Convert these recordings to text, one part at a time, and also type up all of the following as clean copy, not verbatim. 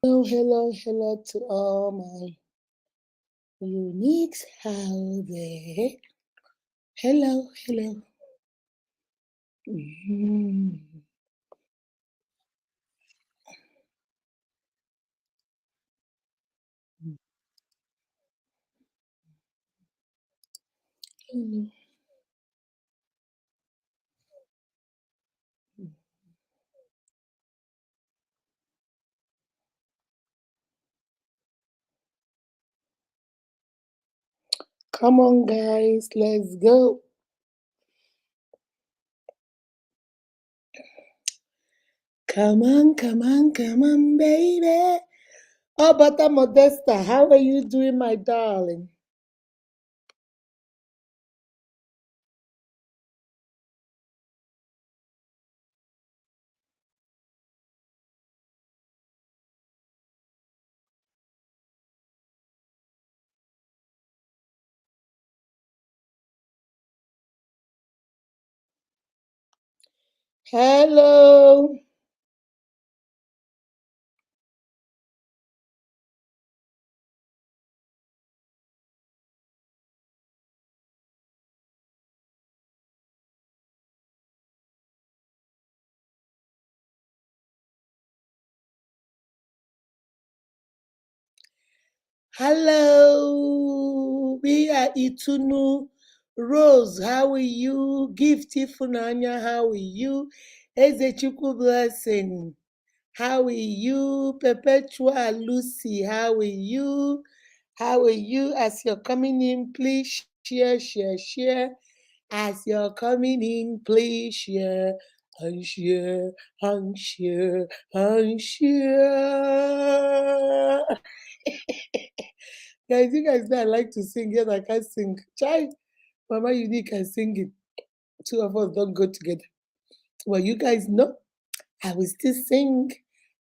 Hello to all my uniques out there. Hello. Mhm. Hello. Come on, guys, let's go. Come on, baby. Oh, Bata Modesta, how are you doing, my darling? Hello. Hello. We are Itunu. Rose, how are you? Gifty Funanya, how are you? Ezechukwu Blessing. How are you? Perpetua Lucy, how are you? How are you? As you're coming in, please share. As you're coming in, please share and share and share and share. Guys, you guys know I like to sing, yet I can't sing. Chai, Mama Unique can sing it. Two of us don't go together. Well, you guys know I will still sing.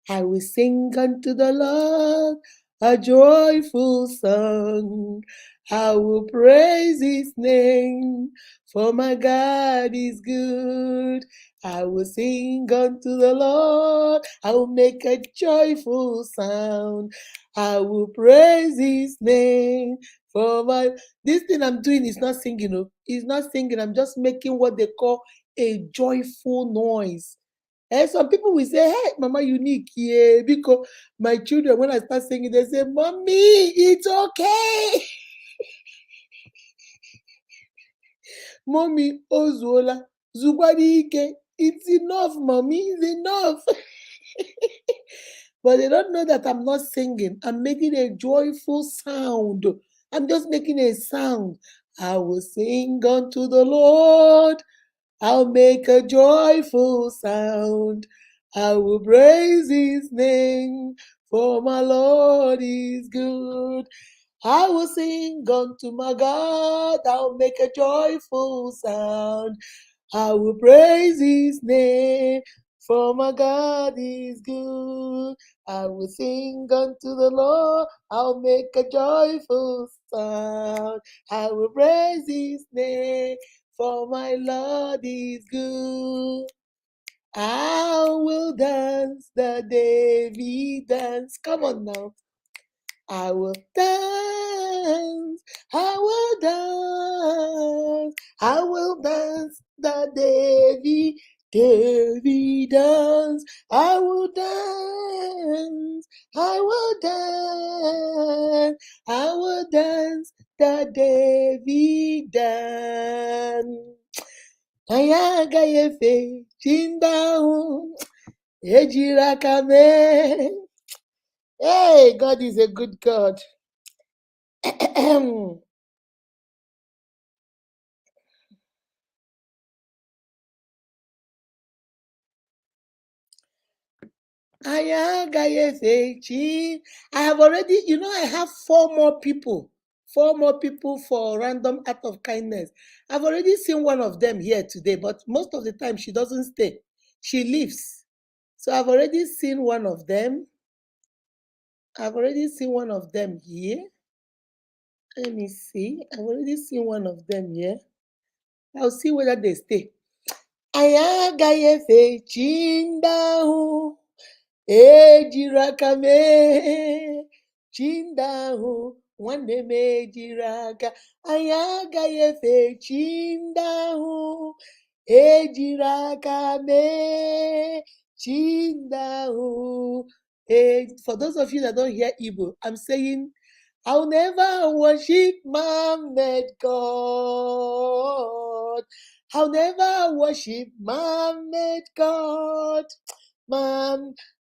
I will sing unto the Lord a joyful song. I will praise his name, for my God is good. I will sing unto the Lord. I will make a joyful sound. I will praise his name. For my this thing I'm doing is not singing, it's not singing. I'm just making what they call a joyful noise. And some people will say, hey, Mama Unique, yeah, because my children, when I start singing, they say, Mommy, it's okay. Mommy, Ozuola, Zugwadike, it's enough, Mommy, it's enough. But they don't know that I'm not singing. I'm making a joyful sound. I'm just making a sound. I will sing unto the Lord. I'll make a joyful sound. I will praise his name, for my Lord is good. I will sing unto my God. I'll make a joyful sound. I will praise his name, for my God is good. I will sing unto the Lord. I'll make a joyful sound. I will praise his name, for my Lord is good. I will dance the David dance. Come on now. I will dance, I will dance, I will dance the David dance. I will dance, I will dance, I will dance the David dance. Anyị agaghị efe chi ndị ahụ ejiri aka mee. Hey, God is a good God. I have already, I have four more people for random act of kindness. I've already seen one of them here today, but most of the time she doesn't stay. She leaves. So I've already seen one of them. I've already seen one of them here. Let me see. I've already seen one of them here. I'll see whether they stay. Anyị agaghị efe chi ndị ahụ ejiri aka mee chi ndị ahụ nwanne m ejiri aka, anyị agaghị efe chi ndị ahụ ejiri aka mee chi ndị ahụ. For those of you that don't hear Igbo, I'm saying I'll never worship man-made God. I'll never worship man-made God.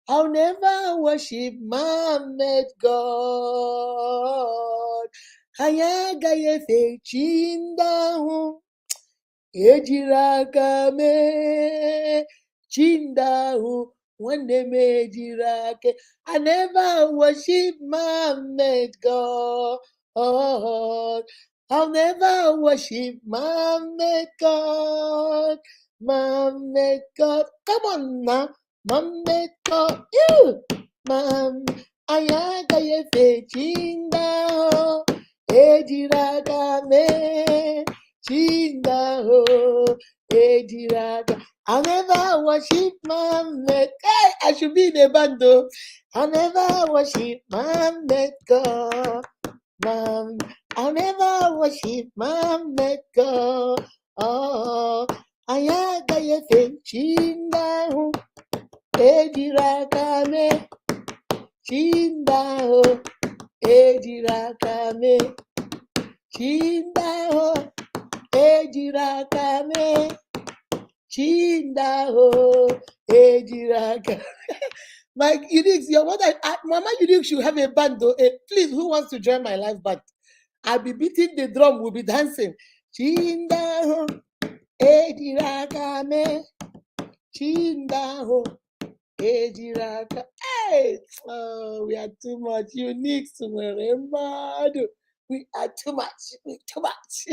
I'll never worship man-made God. Anyị agaghị efe chi ndị ahụ ejiri aka mee chi ndị ahụ nwanne m ejiri aka. I never worship man-made God. I'll never worship man-made God. Man-made God. Come on now. Man-made God. You. Man. Anyị agaghị efe chi ndị ahụ ejiri aka mee chi ndị ahụ ejiri aka. I'll never worship man-made. Hey, I should be in a band though. I'll never worship man-made God. I'll never worship man-made God. Oh, anyị agaghị efe chi ndị ahụ ejiri aka mee chi ndị ahụ ejiri aka mee chi ndị ahụ ejiri aka mee chi ndị ahụ ejiri aka. My Unique, your mother, Mama Unique should have a band though. Please, who wants to join my live band? I'll be beating the drum, we'll be dancing. Chi ndị ahụ ejiri aka mee chi ndị ahụ ejiri aka. Hey, oh, we are too much. Unique to remember. We are too much. We're too much.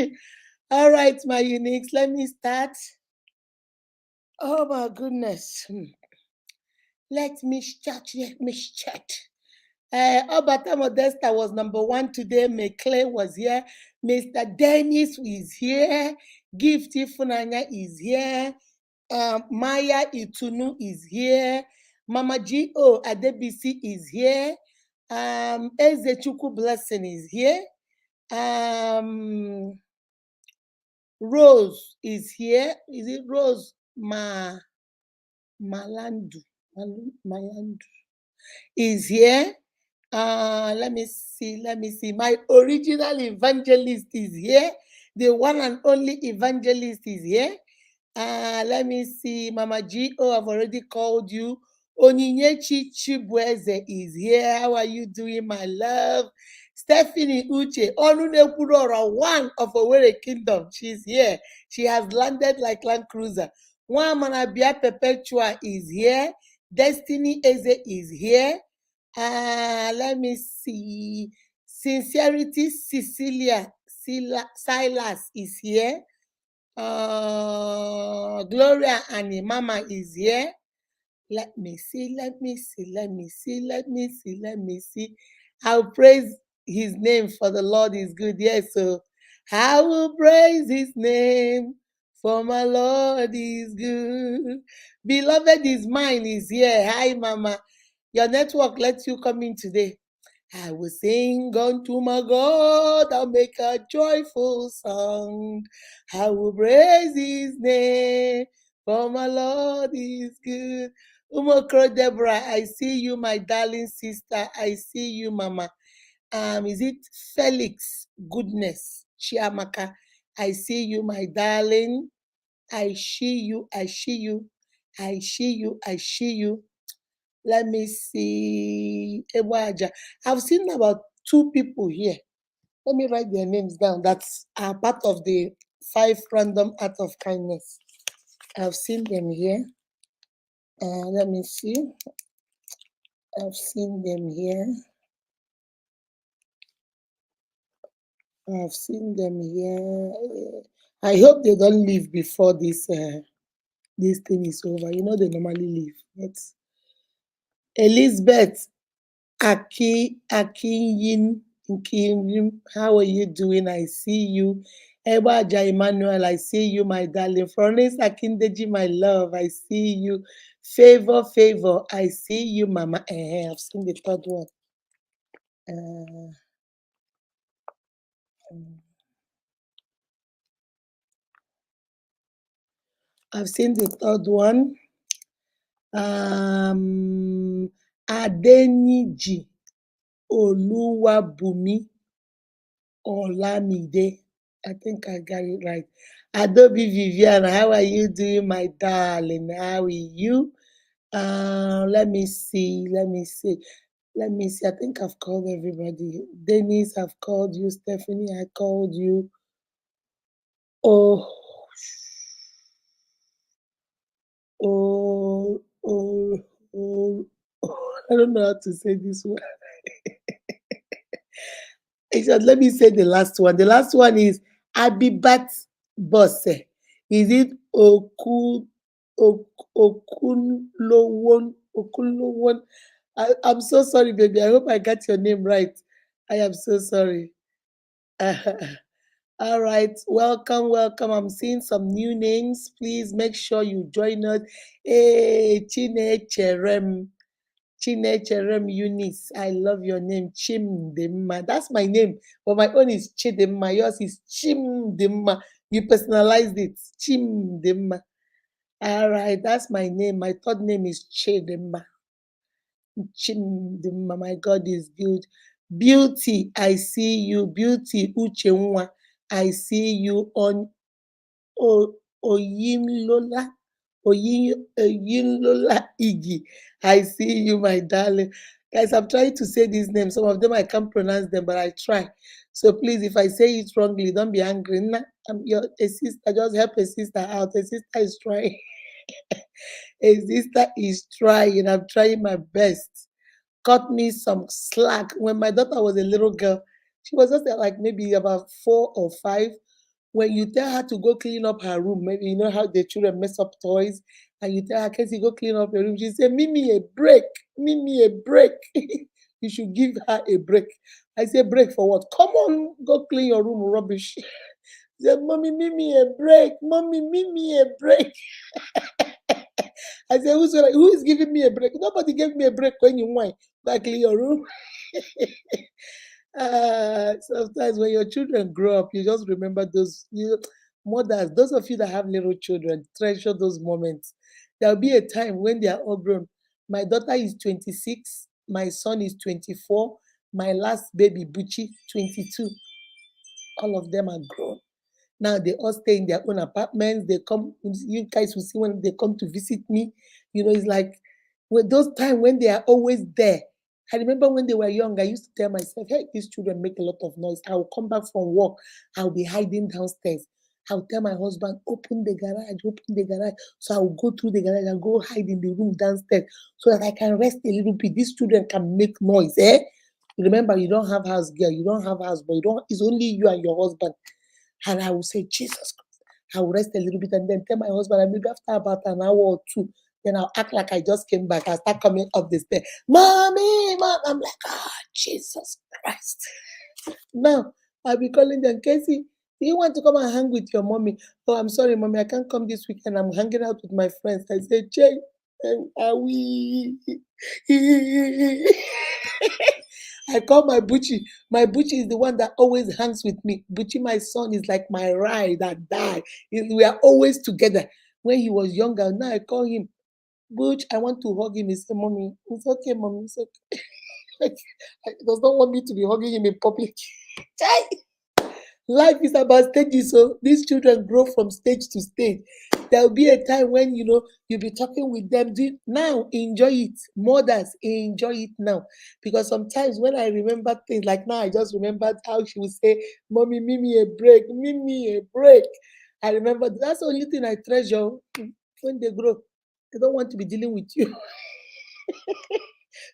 All right, my Uniques, let me start. Oh my goodness. Let me start. Obata Modesta was number 1 today. McClay was here. Mr. Dennis is here. Gifty Funanya is here. Maya Itunu is here. Mama G.O. Adebisi is here. Ezechuku Blessing is here. Rose is here. Is it Rose Malandu is here. Let me see. My original evangelist is here. The one and only evangelist is here. Let me see. Mama G.O. I've already called you. Onyinyechi Chibueze is here. How are you doing, my love? Stephanie Uche, Onunepurora, one of Owerri Kingdom. She's here. She has landed like Land Cruiser. Wamanabia Perpetua is here. Destiny Eze is here. Let me see. Sincerity Cecilia Silas is here. Gloria and Mama is here. Let me see. I'll praise his name, for the Lord is good. Yes, so I will praise his name, for my Lord is good. Beloved is mine is here. Hi, Mama. Your network lets you come in today. I will sing unto my God, I'll make a joyful sound. I will praise his name, for my Lord is good. Umokro Deborah, I see you, my darling sister. I see you, Mama. Is it Felix Goodness Chiamaka? I see you, my darling. I see you. Let me see. Ewaja. I've seen about 2 people here. Let me write their names down. That's part of the 5 random acts of kindness. I've seen them here. Let me see. I've seen them here. I hope they don't leave before this thing is over. You know they normally leave. But Elizabeth Akinyin, how are you doing? I see you. Ebaja Emmanuel, I see you, my darling. Florence Akindeji, my love, I see you. Favor, favor. I see you, Mama. I've seen the third one. I've seen the third one. Adeniji Oluwabumi Olamide. I think I got it right. Adobe Vivian, how are you doing, my darling? How are you? Let me see. I think I've called everybody. Denise, I've called you. Stephanie, I called you. Oh, I don't know how to say this one. Let me say the last one. The last one is Abibat Bosse. Is it Okunlowon? I'm so sorry, baby. I hope I got your name right. I am so sorry. All right, welcome. I'm seeing some new names. Please make sure you join us. Hey, Chinecherem Eunice. I love your name, Chimdemma. That's my name, but my own is Chidemma. Yours is Chimdemma. You personalized it, Chimdemma. All right, that's my name. My third name is Chidemma. Chimdemma. My God is good. Beauty, I see you. Beauty, Uchenwa. I see you on Oyinlola. Oyinlola Igi. I see you, my darling. Guys, I'm trying to say these names. Some of them I can't pronounce them, but I try. So please, if I say it wrongly, don't be angry. I'm a sister. Just help a sister out. A sister is trying. A sister is trying. I'm trying my best. Cut me some slack. When my daughter was a little girl, she was just like maybe about 4 or 5. When you tell her to go clean up her room, maybe you know how the children mess up toys, and you tell her, Casey, go clean up your room. She said, Mimi, a break. Mimi, a break. You should give her a break. I say, break for what? Come on, go clean your room, rubbish. She said, Mommy, Mimi, a break. Mommy, Mimi, a break. I said, who is giving me a break? Nobody gave me a break when you whine. Go clean your room. Sometimes when your children grow up, you just remember those mothers, those of you that have little children, treasure those moments. There'll be a time when they are all grown. My daughter is 26, my son is 24, my last baby, Buchi, 22. All of them are grown. Now they all stay in their own apartments. They come, you guys will see when they come to visit me. It's like with those times when they are always there. I remember when they were young, I used to tell myself, hey, these children make a lot of noise. I will come back from work. I'll be hiding downstairs. I'll tell my husband, open the garage. So I'll go through the garage and go hide in the room downstairs so that I can rest a little bit. These children can make noise. Remember, you don't have house girl, you don't have house boy, it's only you and your husband. And I will say, Jesus Christ. I will rest a little bit and then tell my husband, and maybe after about an hour or two, then I'll act like I just came back. I'll start coming up the stairs. Mommy, Mom. I'm like, Jesus Christ. Now, I'll be calling them, Casey, do you want to come and hang with your mommy? Oh, I'm sorry, mommy, I can't come this weekend. I'm hanging out with my friends. I said, Jay, are we? I call my Buchi. My Buchi is the one that always hangs with me. Buchi, my son, is like my ride that die. We are always together. When he was younger, now I call him, Butch, I want to hug him. He said, Mommy, it's okay, Mommy, it's okay. He does not want me to be hugging him in public. Life is about stages, so these children grow from stage to stage. There'll be a time when you'll be talking with them. Now enjoy it. Mothers, enjoy it now. Because sometimes when I remember things like now, I just remembered how she would say, Mommy, Mimi a break, Mimi a break. I remember that's the only thing I treasure when they grow. They don't want to be dealing with you.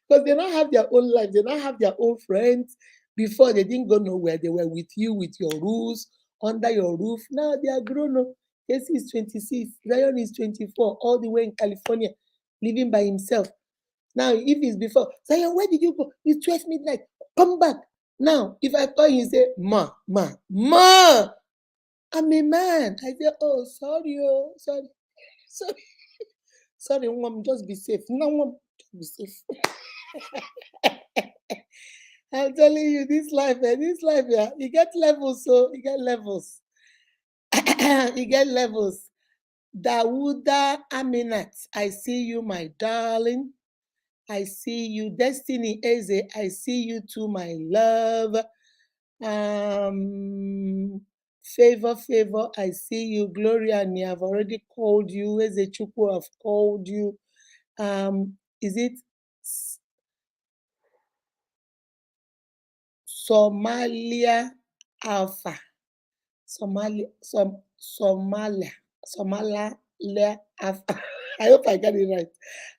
Because they don't have their own life, they don't have their own friends. Before they didn't go nowhere, they were with you, with your rules, under your roof. Now they are grown up. Casey is 26, Zion is 24, all the way in California, living by himself. Now, if it's before, Zion, where did you go? It's 12 midnight. Come back. Now, if I call you, say, Ma, I'm a man. I say, oh, sorry, sorry. Sorry, mom, just be safe. No, mom, just be safe. I'm telling you, this life, yeah, you get levels, so you get levels. You get levels. Dawuda Aminat, I see you, my darling. I see you. Destiny Eze, I see you too, my love. Favor, I see you. Gloria, and I've already called you. Eze Chukwu, I've called you. Is it Somalia Alpha? Somalia, Somalia Alpha. I hope I got it right.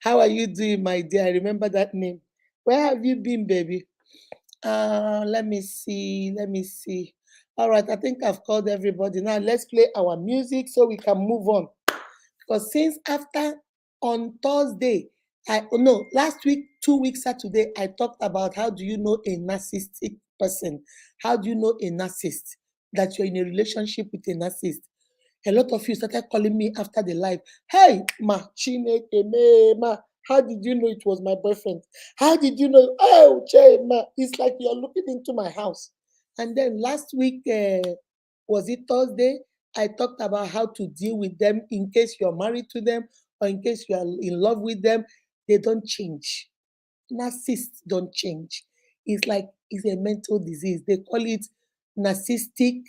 How are you doing, my dear? I remember that name. Where have you been, baby? Let me see. Let me see. All right, I think I've called everybody. Now let's play our music so we can move on. Because since after on Thursday, last week, 2 weeks Saturday, I talked about how do you know a narcissistic person? How do you know a narcissist? That you're in a relationship with a narcissist. A lot of you started calling me after the live. Hey, ma, Chineke, me, ma, how did you know it was my boyfriend? How did you know? Oh, Che, ma, it's like you're looking into my house. And then last week, was it Thursday? I talked about how to deal with them in case you're married to them or in case you are in love with them. They don't change. Narcissists don't change. It's a mental disease. They call it narcissistic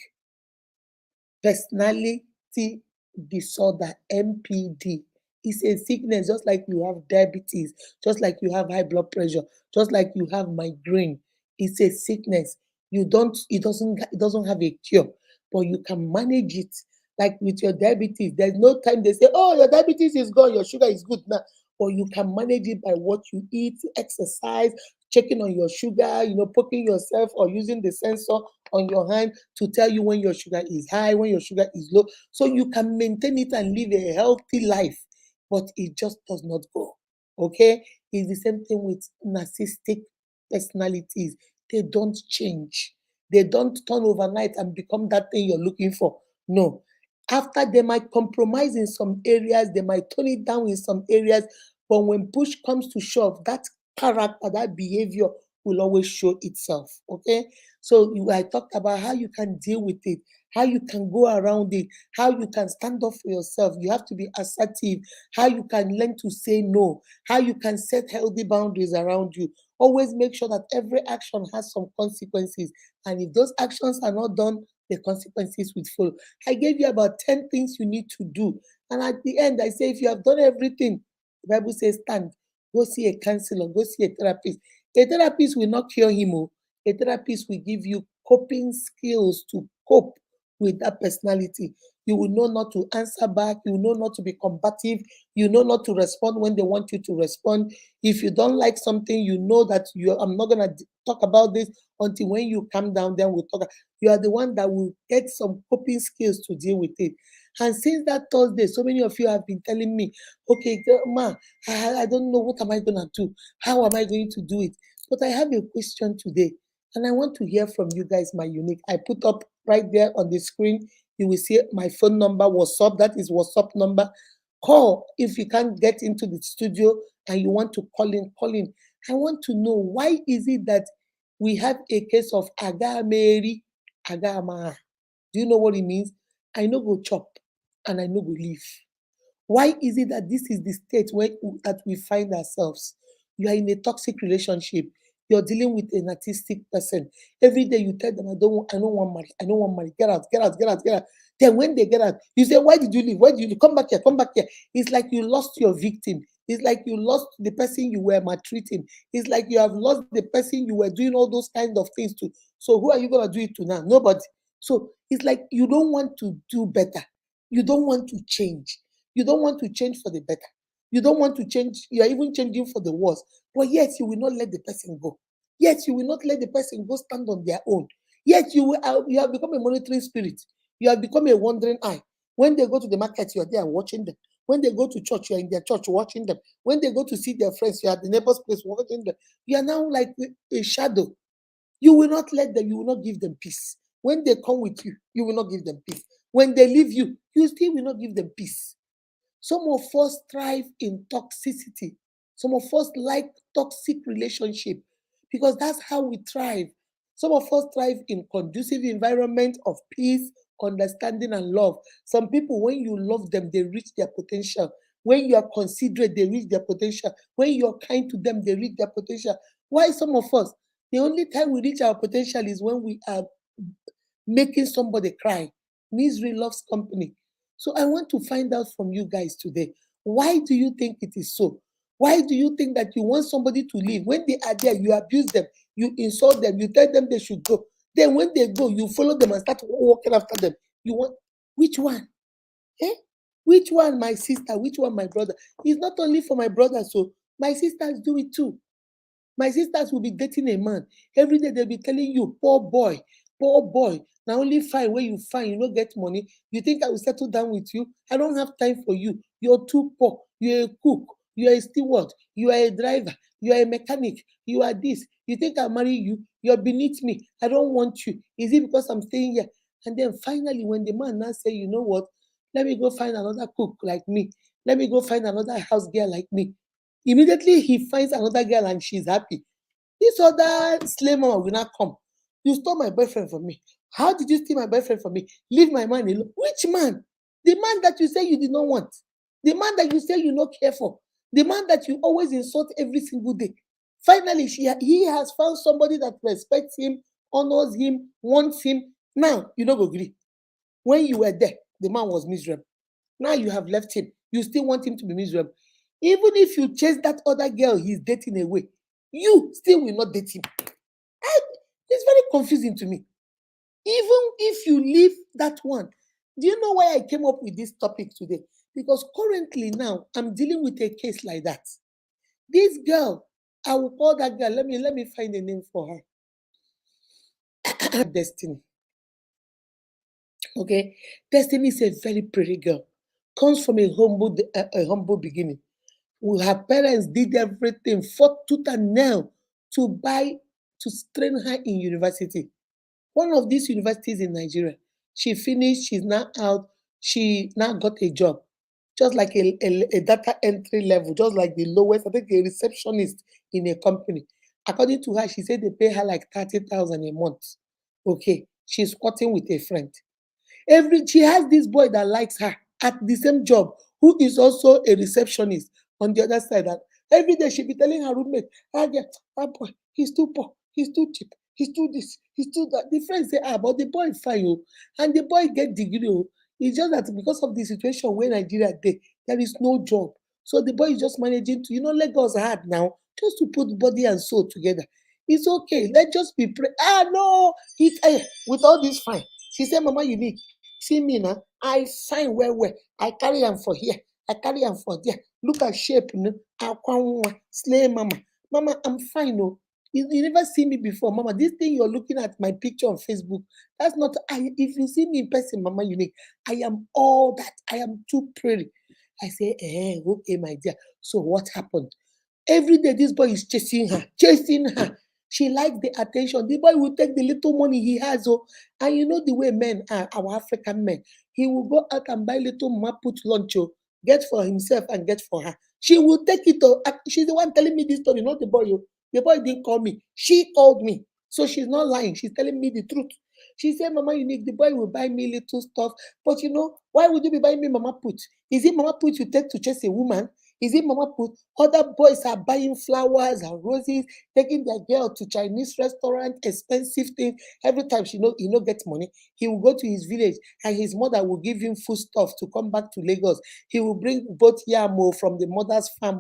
personality disorder, NPD. It's a sickness, just like you have diabetes, just like you have high blood pressure, just like you have migraine. It's a sickness. It doesn't have a cure, but you can manage it. Like with your diabetes, there's no time they say, oh, your diabetes is gone, your sugar is good now. But you can manage it by what you eat, exercise, checking on your sugar, poking yourself or using the sensor on your hand to tell you when your sugar is high, when your sugar is low, so you can maintain it and live a healthy life. But it just does not go. Okay? It's the same thing with narcissistic personalities. They don't change. They don't turn overnight and become that thing you're looking for. No. After they might compromise in some areas, they might tone it down in some areas, but when push comes to shove, that character, that behavior will always show itself. Okay? So I talked about how you can deal with it, how you can go around it, how you can stand up for yourself. You have to be assertive, how you can learn to say no, how you can set healthy boundaries around you. Always make sure that every action has some consequences. And if those actions are not done, the consequences will follow. I gave you about 10 things you need to do. And at the end, I say, if you have done everything, the Bible says, stand, go see a counselor, go see a therapist. A therapist will not cure him. A therapist will give you coping skills to cope with that personality. You will know not to answer back. You will know not to be combative. You know not to respond when they want you to respond. If you don't like something, you know that I'm not going to talk about this until when you calm down, then we'll talk. You are the one that will get some coping skills to deal with it. And since that Thursday, so many of you have been telling me, okay, ma, I don't know, what am I going to do? How am I going to do it? But I have a question today. And I want to hear from you guys, my unique. I put up right there on the screen. You will see my phone number, WhatsApp. That is WhatsApp number. Call if you can't get into the studio and you want to call in. Call in. I want to know, why is it that we have a case of Aga Mary, Aga Ma? Do you know what it means? I know go chop and I know go leave. Why is it that this is the state that we find ourselves? You are in a toxic relationship. You're dealing with an artistic person. Every day you tell them, I don't want marry. I don't want marry. Get out, get out, get out, get out. Then when they get out, you say, why did you leave? Why did you leave? Come back here, come back here. It's like you lost your victim. It's like you lost the person you were maltreating. It's like you have lost the person you were doing all those kind of things to. So who are you gonna do it to now? Nobody. So it's like you don't want to do better. You don't want to change. You don't want to change for the better. You don't want to change. You are even changing for the worse. But yet you will not let the person go. Yet you will not let the person go stand on their own. Yet you have become a monitoring spirit. You have become a wandering eye. When they go to the market, you are there watching them. When they go to church, you are in their church watching them. When they go to see their friends, you are at the neighbor's place watching them. You are now like a shadow. You will not let them, you will not give them peace. When they come with you, you will not give them peace. When they leave you, you still will not give them peace. Some of us thrive in toxicity. Some of us like toxic relationship because that's how we thrive. Some of us thrive in conducive environment of peace, understanding, and love. Some people, when you love them, they reach their potential. When you are considerate, they reach their potential. When you're kind to them, they reach their potential. Why some of us? The only time we reach our potential is when we are making somebody cry. Misery loves company. So I want to find out from you guys today, why do you think it is so? Why do you think that you want somebody to leave? When they are there, you abuse them, you insult them, you tell them they should go. Then when they go, you follow them and start walking after them. You want which one? Eh? Which one, my sister? Which one, my brother? It's not only for my brother, so my sisters do it too. My sisters will be dating a man. Every day they'll be telling you, poor boy, poor boy. Now only fine when you find you don't get money. You think I will settle down with you? I don't have time for you. You're too poor. You're a cook. You are a steward. You are a driver. You are a mechanic. You are this. You think I'll marry you? You're beneath me. I don't want you. Is it because I'm staying here? And then finally, when the man now say, you know what? Let me go find another cook like me. Let me go find another house girl like me. Immediately he finds another girl and she's happy. This other slave mama will not come. You stole my boyfriend from me. How did you steal my boyfriend from me? Leave my man alone. Which man? The man that you say you did not want. The man that you say you not care for. The man that you always insult every single day. Finally, he has found somebody that respects him, honors him, wants him. Now, you don't agree. When you were there, the man was miserable. Now you have left him. You still want him to be miserable. Even if you chase that other girl he's dating away, you still will not date him. It's very confusing to me. Even if you leave that one, do you know why I came up with this topic today? Because currently now I'm dealing with a case like that. This girl, I will call that girl. Let me find a name for her. Destiny. Okay, Destiny is a very pretty girl. Comes from a humble beginning. Her parents did everything, fought tooth and nail to train her in university. One of these universities in Nigeria. She finished, she's now out, she now got a job, just like a data entry level, just like the lowest, I think a receptionist in a company. According to her, she said they pay her like 30,000 a month. Okay, she's squatting with a friend. She has this boy that likes her at the same job, who is also a receptionist on the other side. And every day she be telling her roommate, ah, yeah, ah boy, he's too poor, he's too cheap, he's too this, he's too that. The friend say, ah, but the boy fine, oh, and the boy get degree, oh. It's just that because of the situation where Nigeria there is no job. So the boy is just managing to, Lagos hard now, just to put body and soul together. It's okay. Let's just be pray. Ah, no, with all this fine. She said, Mama, you need see me now. I fine well well. I carry am for here. I carry am for there. Look at shape, Akwanwa, slay mama. Mama, I'm fine, oh. You never see me before, Mama. This thing you're looking at my picture on Facebook, that's not I. If you see me in person, Mama, Unique, I am all that. I am too pretty. I say, okay, my dear. So what happened? Every day, this boy is chasing her, chasing her. She likes the attention. The boy will take the little money he has. Oh, and you know the way men are, our African men. He will go out and buy little put lunch, oh, get for himself and get for her. She will take it. Oh, she's the one telling me this story, not the boy. Oh. The boy didn't call me. She called me. So she's not lying. She's telling me the truth. She said, Mama, Unique, the boy will buy me little stuff. But why would you be buying me Mama Put? Is it Mama Put you take to chase a woman? Is it Mama Put? Other boys are buying flowers and roses, taking their girl to Chinese restaurant, expensive things. Every time he no get money, he will go to his village and his mother will give him food stuff to come back to Lagos. He will bring both yamo from the mother's farm,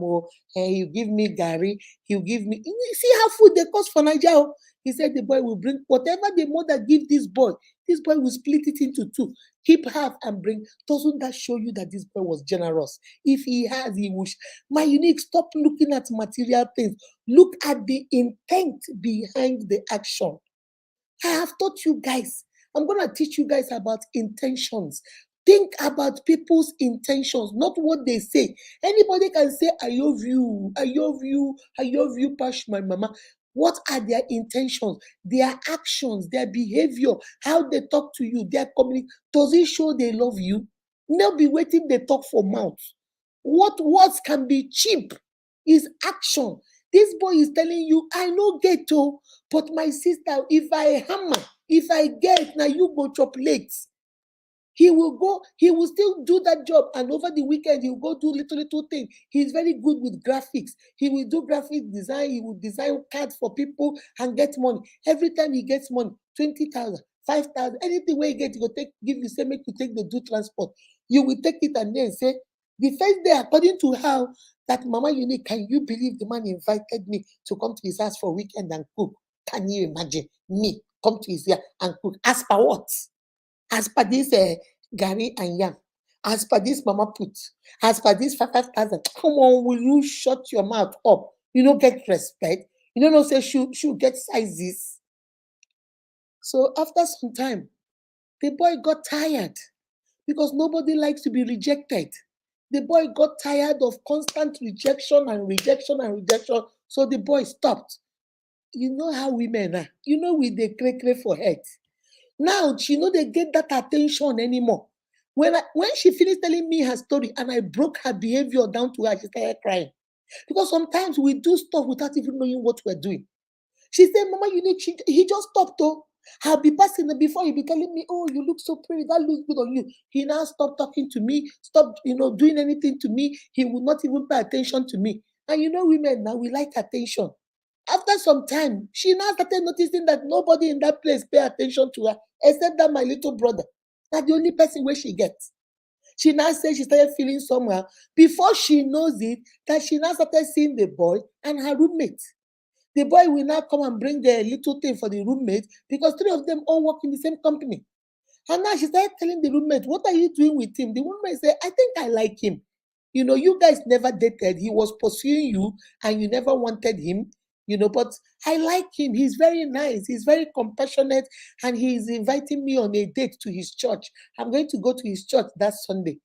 and he'll give me gari. He'll give me. You see how food they cost for Nigeria. Oh. He said the boy will bring whatever the mother give this boy. This boy will split it into two, keep half and bring. Doesn't that show you that this boy was generous? If he has, he will. My Unique, stop looking at material things. Look at the intent behind the action. I have taught you guys. I'm going to teach you guys about intentions. Think about people's intentions, not what they say. Anybody can say, I love you, I love you, I love you, Pash, my mama. What are their intentions, their actions, their behavior, how they talk to you, their communication? Does it show they love you? They'll be waiting, they talk for mouth. What words can be cheap is action. This boy is telling you, I no get to, but my sister, if I hammer, if I get, now you go chop late. He will go, he will still do that job, and over the weekend he will go do little things. He's very good with graphics. He will do graphic design, he will design cards for people and get money. Every time he gets money, 20,000, 5,000, anything where he get, he will take, give you, say, make you take the do transport. You will take it and then say, the first day, according to how that Mama Unique, can you believe the man invited me to come to his house for weekend and cook? Can you imagine me come to his house and cook? As per what? As per this Gary and Yam, as per this Mama Put, as per this 5,000. Come on, will you shut your mouth up? You don't get respect. You don't know, say, should get sizes. So after some time, the boy got tired because nobody likes to be rejected. The boy got tired of constant rejection and rejection and rejection. So the boy stopped. You know how women are. You know, we they cray for head. Now she know they get that attention anymore. When she finished telling me her story and I broke her behavior down to her, she started crying. Because sometimes we do stuff without even knowing what we're doing. She said, Mama, you need, he just stopped though. I'll be passing before he be telling me, oh, you look so pretty, that looks good on you. He now stopped talking to me, stopped, doing anything to me. He would not even pay attention to me. And you know, women now, we like attention. After some time, she now started noticing that nobody in that place pay attention to her, except that my little brother. That's the only person where she gets. She now says she started feeling somehow. Before she knows it, that she now started seeing the boy and her roommate. The boy will now come and bring a little thing for the roommate because three of them all work in the same company. And now she started telling the roommate, what are you doing with him? The roommate said, I think I like him. You guys never dated. He was pursuing you and you never wanted him, but I like him. He's very nice. He's very compassionate and he's inviting me on a date to his church. I'm going to go to his church that Sunday.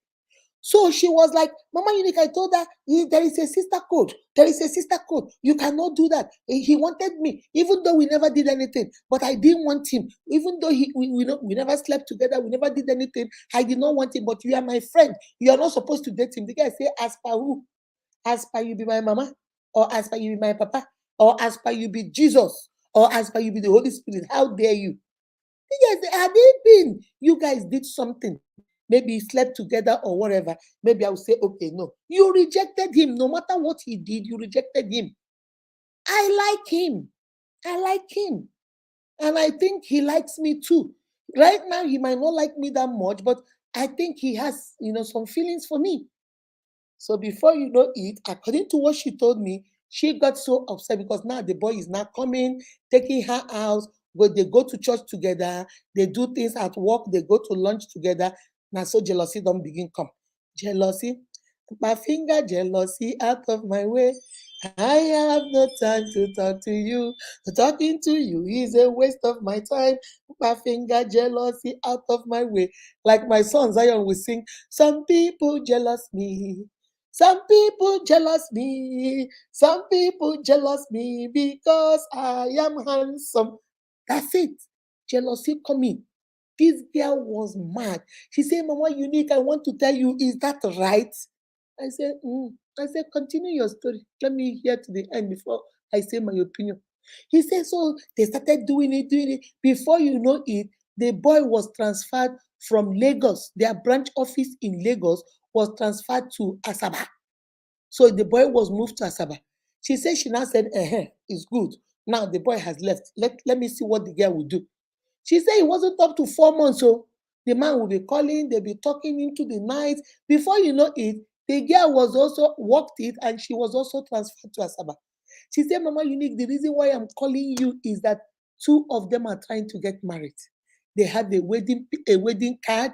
So she was like, Mama Unique, I told her, there is a sister code. There is a sister code. You cannot do that. He wanted me, even though we never did anything. But I didn't want him. Even though we never slept together, we never did anything. I did not want him. But you are my friend. You are not supposed to date him. The guy say, as per who? As per you be my mama? Or as per you be my papa? Or as per you be Jesus? Or as per you be the Holy Spirit? How dare you? The guy say, had they been, you guys did something. Maybe slept together or whatever. Maybe I will say, okay, no. You rejected him. No matter what he did, you rejected him. I like him. I like him. And I think he likes me too. Right now, he might not like me that much, but I think he has, some feelings for me. So before you know it, according to what she told me, she got so upset because now the boy is now coming, taking her out, where they go to church together, they do things at work, they go to lunch together. Now so jealousy don't begin come. Jealousy, my finger jealousy out of my way. I have no time to talk to you. Talking to you is a waste of my time. My finger jealousy out of my way. Like my son Zion will sing, some people jealous me. Some people jealous me. Some people jealous me because I am handsome. That's it. Jealousy coming. This girl was mad. She said, Mama Unique, I want to tell you, is that right? I said, I said, continue your story. Let me hear to the end before I say my opinion. He said, so they started doing it. Before you know it, the boy was transferred from Lagos. Their branch office in Lagos was transferred to Asaba. So the boy was moved to Asaba. She said, she now said, it's good. Now the boy has left. Let me see what the girl will do. She said it wasn't up to 4 months. So the man will be calling, they'll be talking into the night. Before you know it, the girl was also worked it and she was also transferred to Asaba. She said, Mama Unique, the reason why I'm calling you is that two of them are trying to get married. They had a wedding card.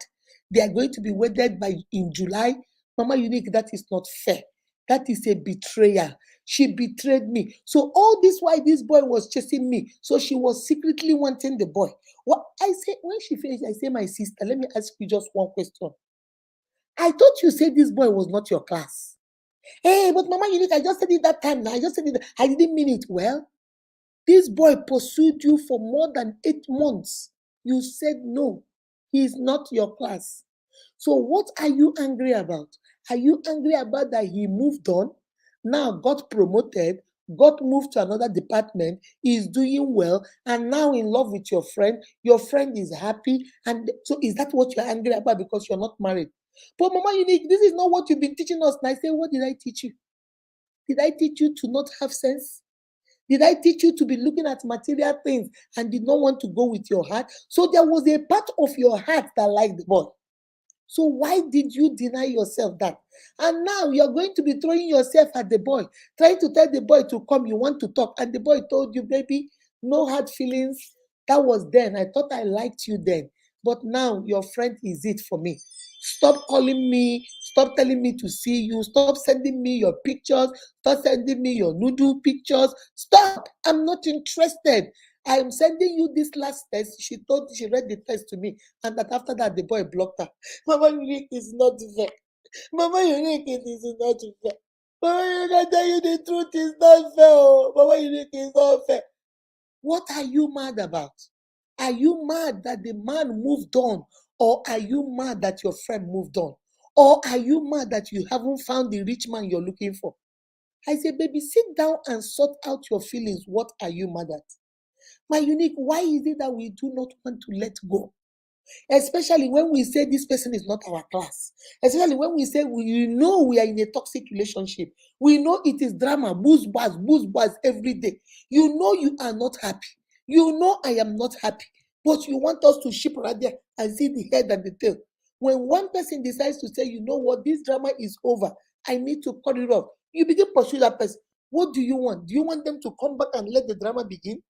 They are going to be wedded in July. Mama Unique, that is not fair. That is a betrayal. She betrayed me. So all this while this boy was chasing me. So she was secretly wanting the boy. What I said when she finished, I said, my sister, let me ask you just one question. I thought you said this boy was not your class. Hey, but Mama Unique, I just said it that time. I just said it. I didn't mean it. Well, this boy pursued you for more than 8 months. You said no. He is not your class. So what are you angry about? Are you angry about that he moved on, now got promoted, got moved to another department, is doing well, and now in love with your friend? Your friend is happy, and so is that what you're angry about because you're not married? But Mama Unique, this is not what you've been teaching us. And I say, what did I teach you? Did I teach you to not have sense? Did I teach you to be looking at material things and did not want to go with your heart? So there was a part of your heart that liked the boy. So why did you deny yourself that? And now you're going to be throwing yourself at the boy, trying to tell the boy to come, you want to talk. And the boy told you, baby, no hard feelings. That was then. I thought I liked you then. But now your friend is it for me. Stop calling me. Stop telling me to see you. Stop sending me your pictures. Stop sending me your noodle pictures. Stop. I'm not interested. I am sending you this last text. She read the text to me. And that after that, the boy blocked her. Mama Unique is not fair. Mama Unique is not fair. Mama Unique, I tell you the truth, is not fair. Oh. Mama Unique is not fair. What are you mad about? Are you mad that the man moved on? Or are you mad that your friend moved on? Or are you mad that you haven't found the rich man you're looking for? I say, baby, sit down and sort out your feelings. What are you mad at? My Unique, why is it that we do not want to let go? Especially when we say this person is not our class. Especially when we say we know we are in a toxic relationship. We know it is drama, booze buzz every day. You know you are not happy. You know I am not happy. But you want us to ship right there and see the head and the tail. When one person decides to say, you know what, this drama is over, I need to cut it off, you begin to pursue that person. What do you want? Do you want them to come back and let the drama begin?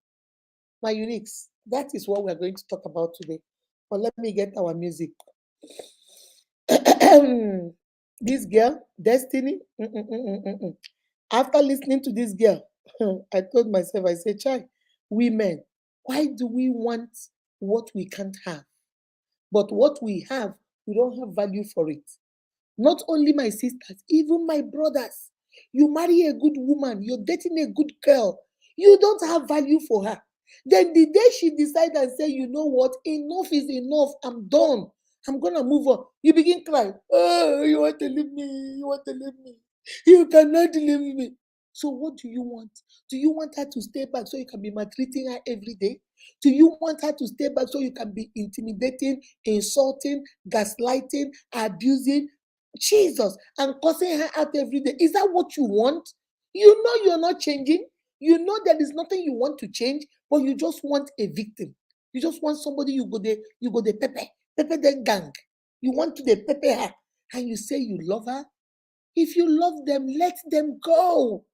My Uniques, that is what we're going to talk about today. But let me get our music. This girl, Destiny. After listening to this girl, I told myself, I said, Chai, women, why do we want what we can't have? But what we have, we don't have value for it. Not only my sisters, even my brothers. You marry a good woman, you're dating a good girl, you don't have value for her. Then the day she decides and say, you know what, enough is enough, I'm done, I'm gonna move on, you begin crying. Oh, you want to leave me, you want to leave me, you cannot leave me. So what do you want? Do you want her to stay back so you can be maltreating her every day? Do you want her to stay back so you can be intimidating, insulting, gaslighting, abusing, Jesus, and cursing her out every day? Is that what you want? You know you're not changing. You know there is nothing you want to change, but you just want a victim. You just want somebody you go the pepper then gang. You want to the pepper her, and you say you love her. If you love them, let them go.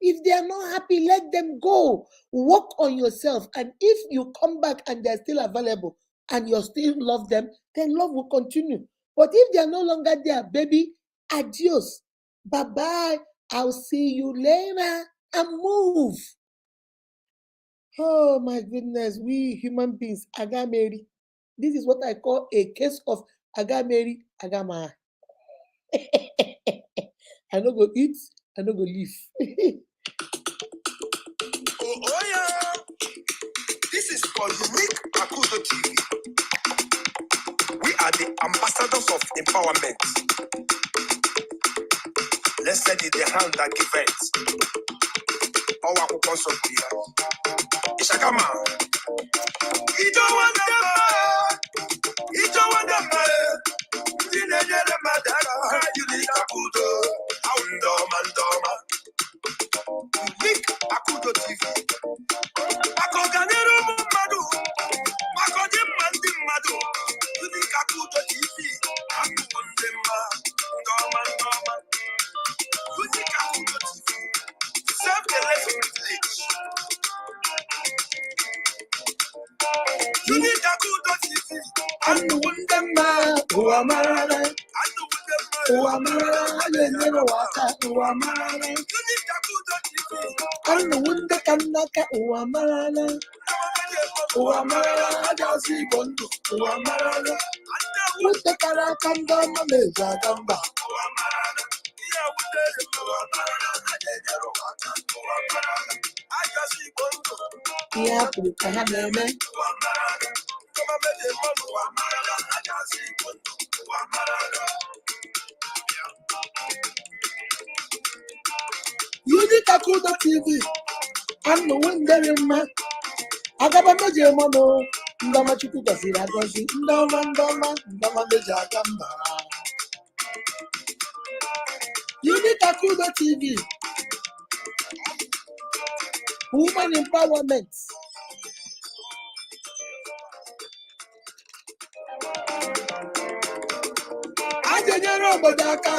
If they are not happy, let them go. Work on yourself. And if you come back and they're still available and you still love them, then love will continue. But if they are no longer there, baby, adios. Bye-bye. I'll see you later. And move. Oh my goodness. We human beings, Agameri. This is what I call a case of Agameri, Agama. I no go eat, I no go leave. Oh yeah, this is for Unique Akudo TV. We are the ambassadors of empowerment. Let's send it the hand that gives it. Power who comes up here. Ishakama. Ijo wanda. Dinejele madara. Unique Akudo. Mandoma. Unique Akudo TV. Akoganero madu. Akodim madu. Unique Akudo TV. Akundema. Ndoma. Unique Akudo TV. Serve the less privilege. Unique Akudo TV. Akundema. Uamara. Uamara. Yenero waka. Uamara. Unique Akudo TV. Wunda kanaka. Uamara. Uamara. Ajasi bondo. Uamara. Wunda karakanda mameza gamba. Yeah, put it on. Unique Akudo TV. I'm the one there in my Agaba Meje Mono. Ndama Chuku Gazira Gozi. Ndama Meja Agamba. Unique Akudo TV. Woman empowerment. Ajenyero Bodaka.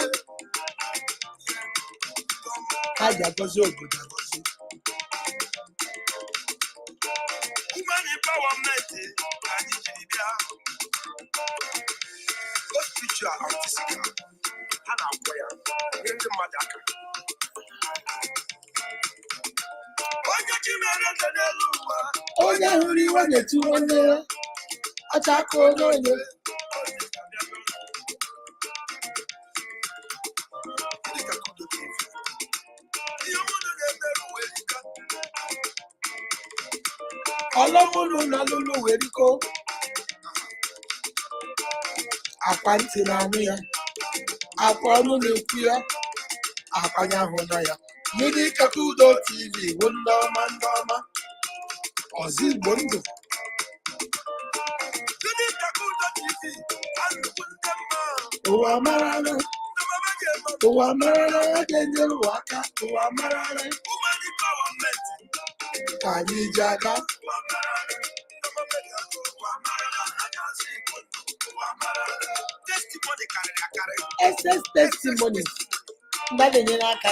Ajagozi Ogodagozi. Woman empowerment. Both spiritual and physical. Hana Boya. Into Madaka. Onya huri wanye tuwane. Achako onye. Olomunu na lulu weriko. Akwanti na anu ya. Akwa ọnụ na-ekwu ya. Akwanya hụ na ya. Unique Akudo TV. Ndọma. Ọzọ Igbo ndụ. Unique Akudo TV. Ụwa marala. Ụwa marala ya ga-enyere ụwa aka. Ụwa marala. Ka anyị ji aka. SS testimony. That the Yenaka.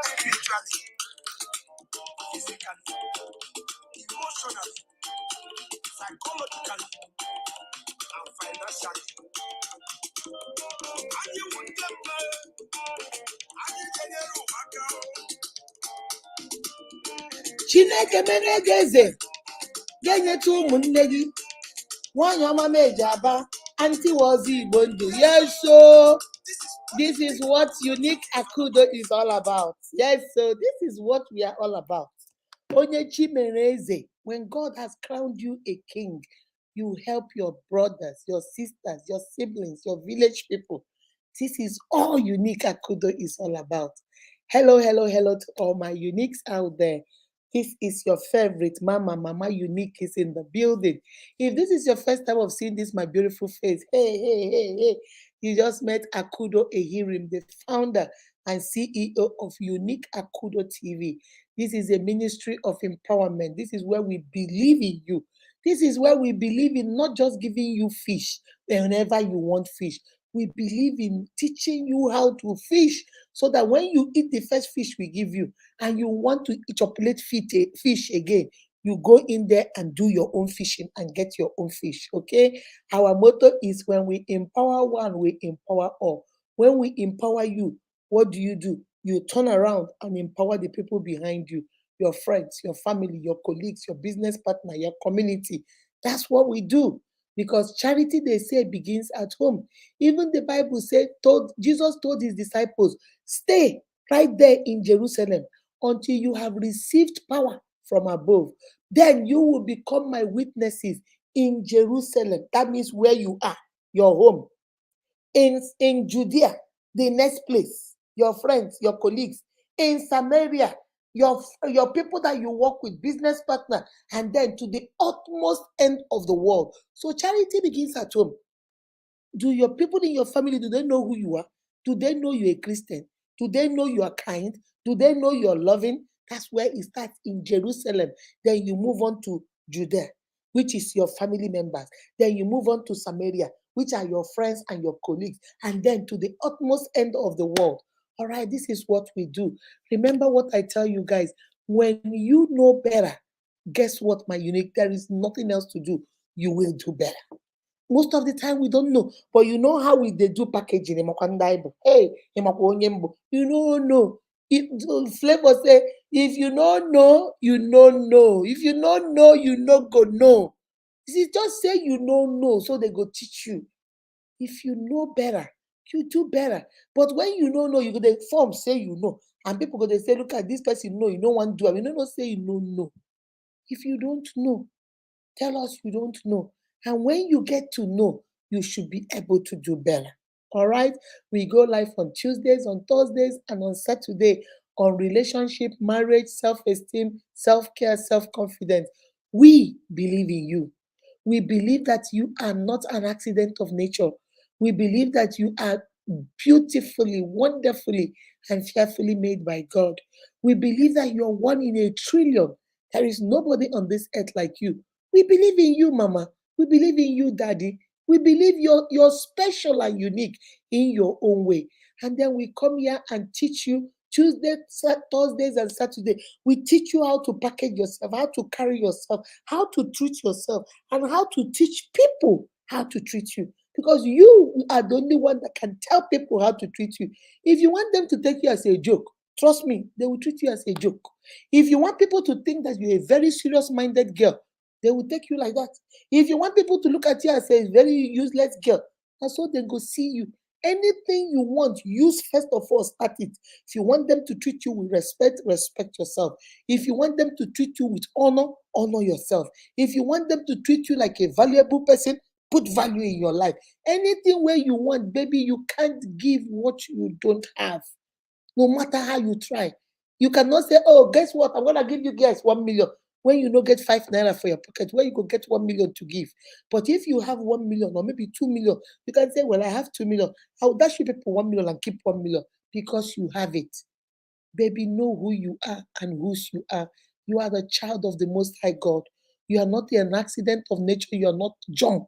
Spiritually, physically, emotionally, psychologically, and financially. Chineke mere geze genyetu ụmụnne gị nwanyị ọma meji aba anti wazi Igbo ndụ. Yes, so this is what Unique Akudo is all about. Yes, so this is what we are all about. Onye chi mere eze. When God has crowned you a king, you help your brothers, your sisters, your siblings, your village people. This is all Unique Akudo is all about. Hello to all my uniques out there. This is your favorite Mama Unique is in the building. If this is your first time of seeing this, my beautiful face, hey, you just met Akudo Ehirim, the founder and CEO of Unique Akudo TV. This is a ministry of empowerment. This is where we believe in you. This is where we believe in not just giving you fish whenever you want fish. We believe in teaching you how to fish so that when you eat the first fish we give you and you want to chocolate fish again, you go in there and do your own fishing and get your own fish, okay? Our motto is when we empower one, we empower all. When we empower you, what do? You turn around and empower the people behind you, your friends, your family, your colleagues, your business partner, your community. That's what we do. Because charity, they say, begins at home. Even the Bible said, Jesus told his disciples, stay right there in Jerusalem until you have received power from above. Then you will become my witnesses in Jerusalem. That means where you are, your home. In Judea, the next place, your friends, your colleagues. In Samaria, your people that you work with, business partner, and then to the utmost end of the world. So charity begins at home. Do your people in your family, do they know who you are? Do they know you're a Christian? Do they know you are kind? Do they know you're loving? That's where it starts, in Jerusalem. Then you move on to Judea, which is your family members. Then you move on to Samaria, which are your friends and your colleagues. And then to the utmost end of the world. All right, this is what we do. Remember what I tell you guys. When you know better, guess what, my unique? There is nothing else to do. You will do better. Most of the time we don't know, but you know how they do packaging. Hey, you don't know. Flavor say, if you don't know, you don't know. If you don't know, you not go know. You see, just say you don't know, so they go teach you. If you know better, you do better. But when you don't know, you go the form say you know. And people go they say, look at this person, no, you don't want to do it. You don't know, say you know, no. If you don't know, tell us you don't know. And when you get to know, you should be able to do better. All right. We go live on Tuesdays, on Thursdays, and on Saturday on relationship, marriage, self esteem, self care, self confidence. We believe in you. We believe that you are not an accident of nature. We believe that you are beautifully, wonderfully, and fearfully made by God. We believe that you're one in a trillion. There is nobody on this earth like you. We believe in you, Mama. We believe in you, Daddy. We believe you're special and unique in your own way. And then we come here and teach you Tuesdays, Thursdays, and Saturday. We teach you how to package yourself, how to carry yourself, how to treat yourself, and how to teach people how to treat you. Because you are the only one that can tell people how to treat you. If you want them to take you as a joke, trust me, they will treat you as a joke. If you want people to think that you're a very serious minded girl, they will take you like that. If you want people to look at you as a very useless girl, that's what they go see you. Anything you want, use first of all, start it. If you want them to treat you with respect, respect yourself. If you want them to treat you with honor, honor yourself. If you want them to treat you like a valuable person, put value in your life. Anything where you want, baby, you can't give what you don't have, no matter how you try. You cannot say, oh, guess what? I'm gonna give you guys 1 million. When you don't get 5 naira for your pocket, where you go get 1 million to give. But if you have 1 million or maybe 2 million, you can say, well, I have 2 million. I'll dash you people 1 million and keep 1 million because you have it. Baby, know who you are and whose you are. You are the child of the Most High God. You are not an accident of nature. You are not junk.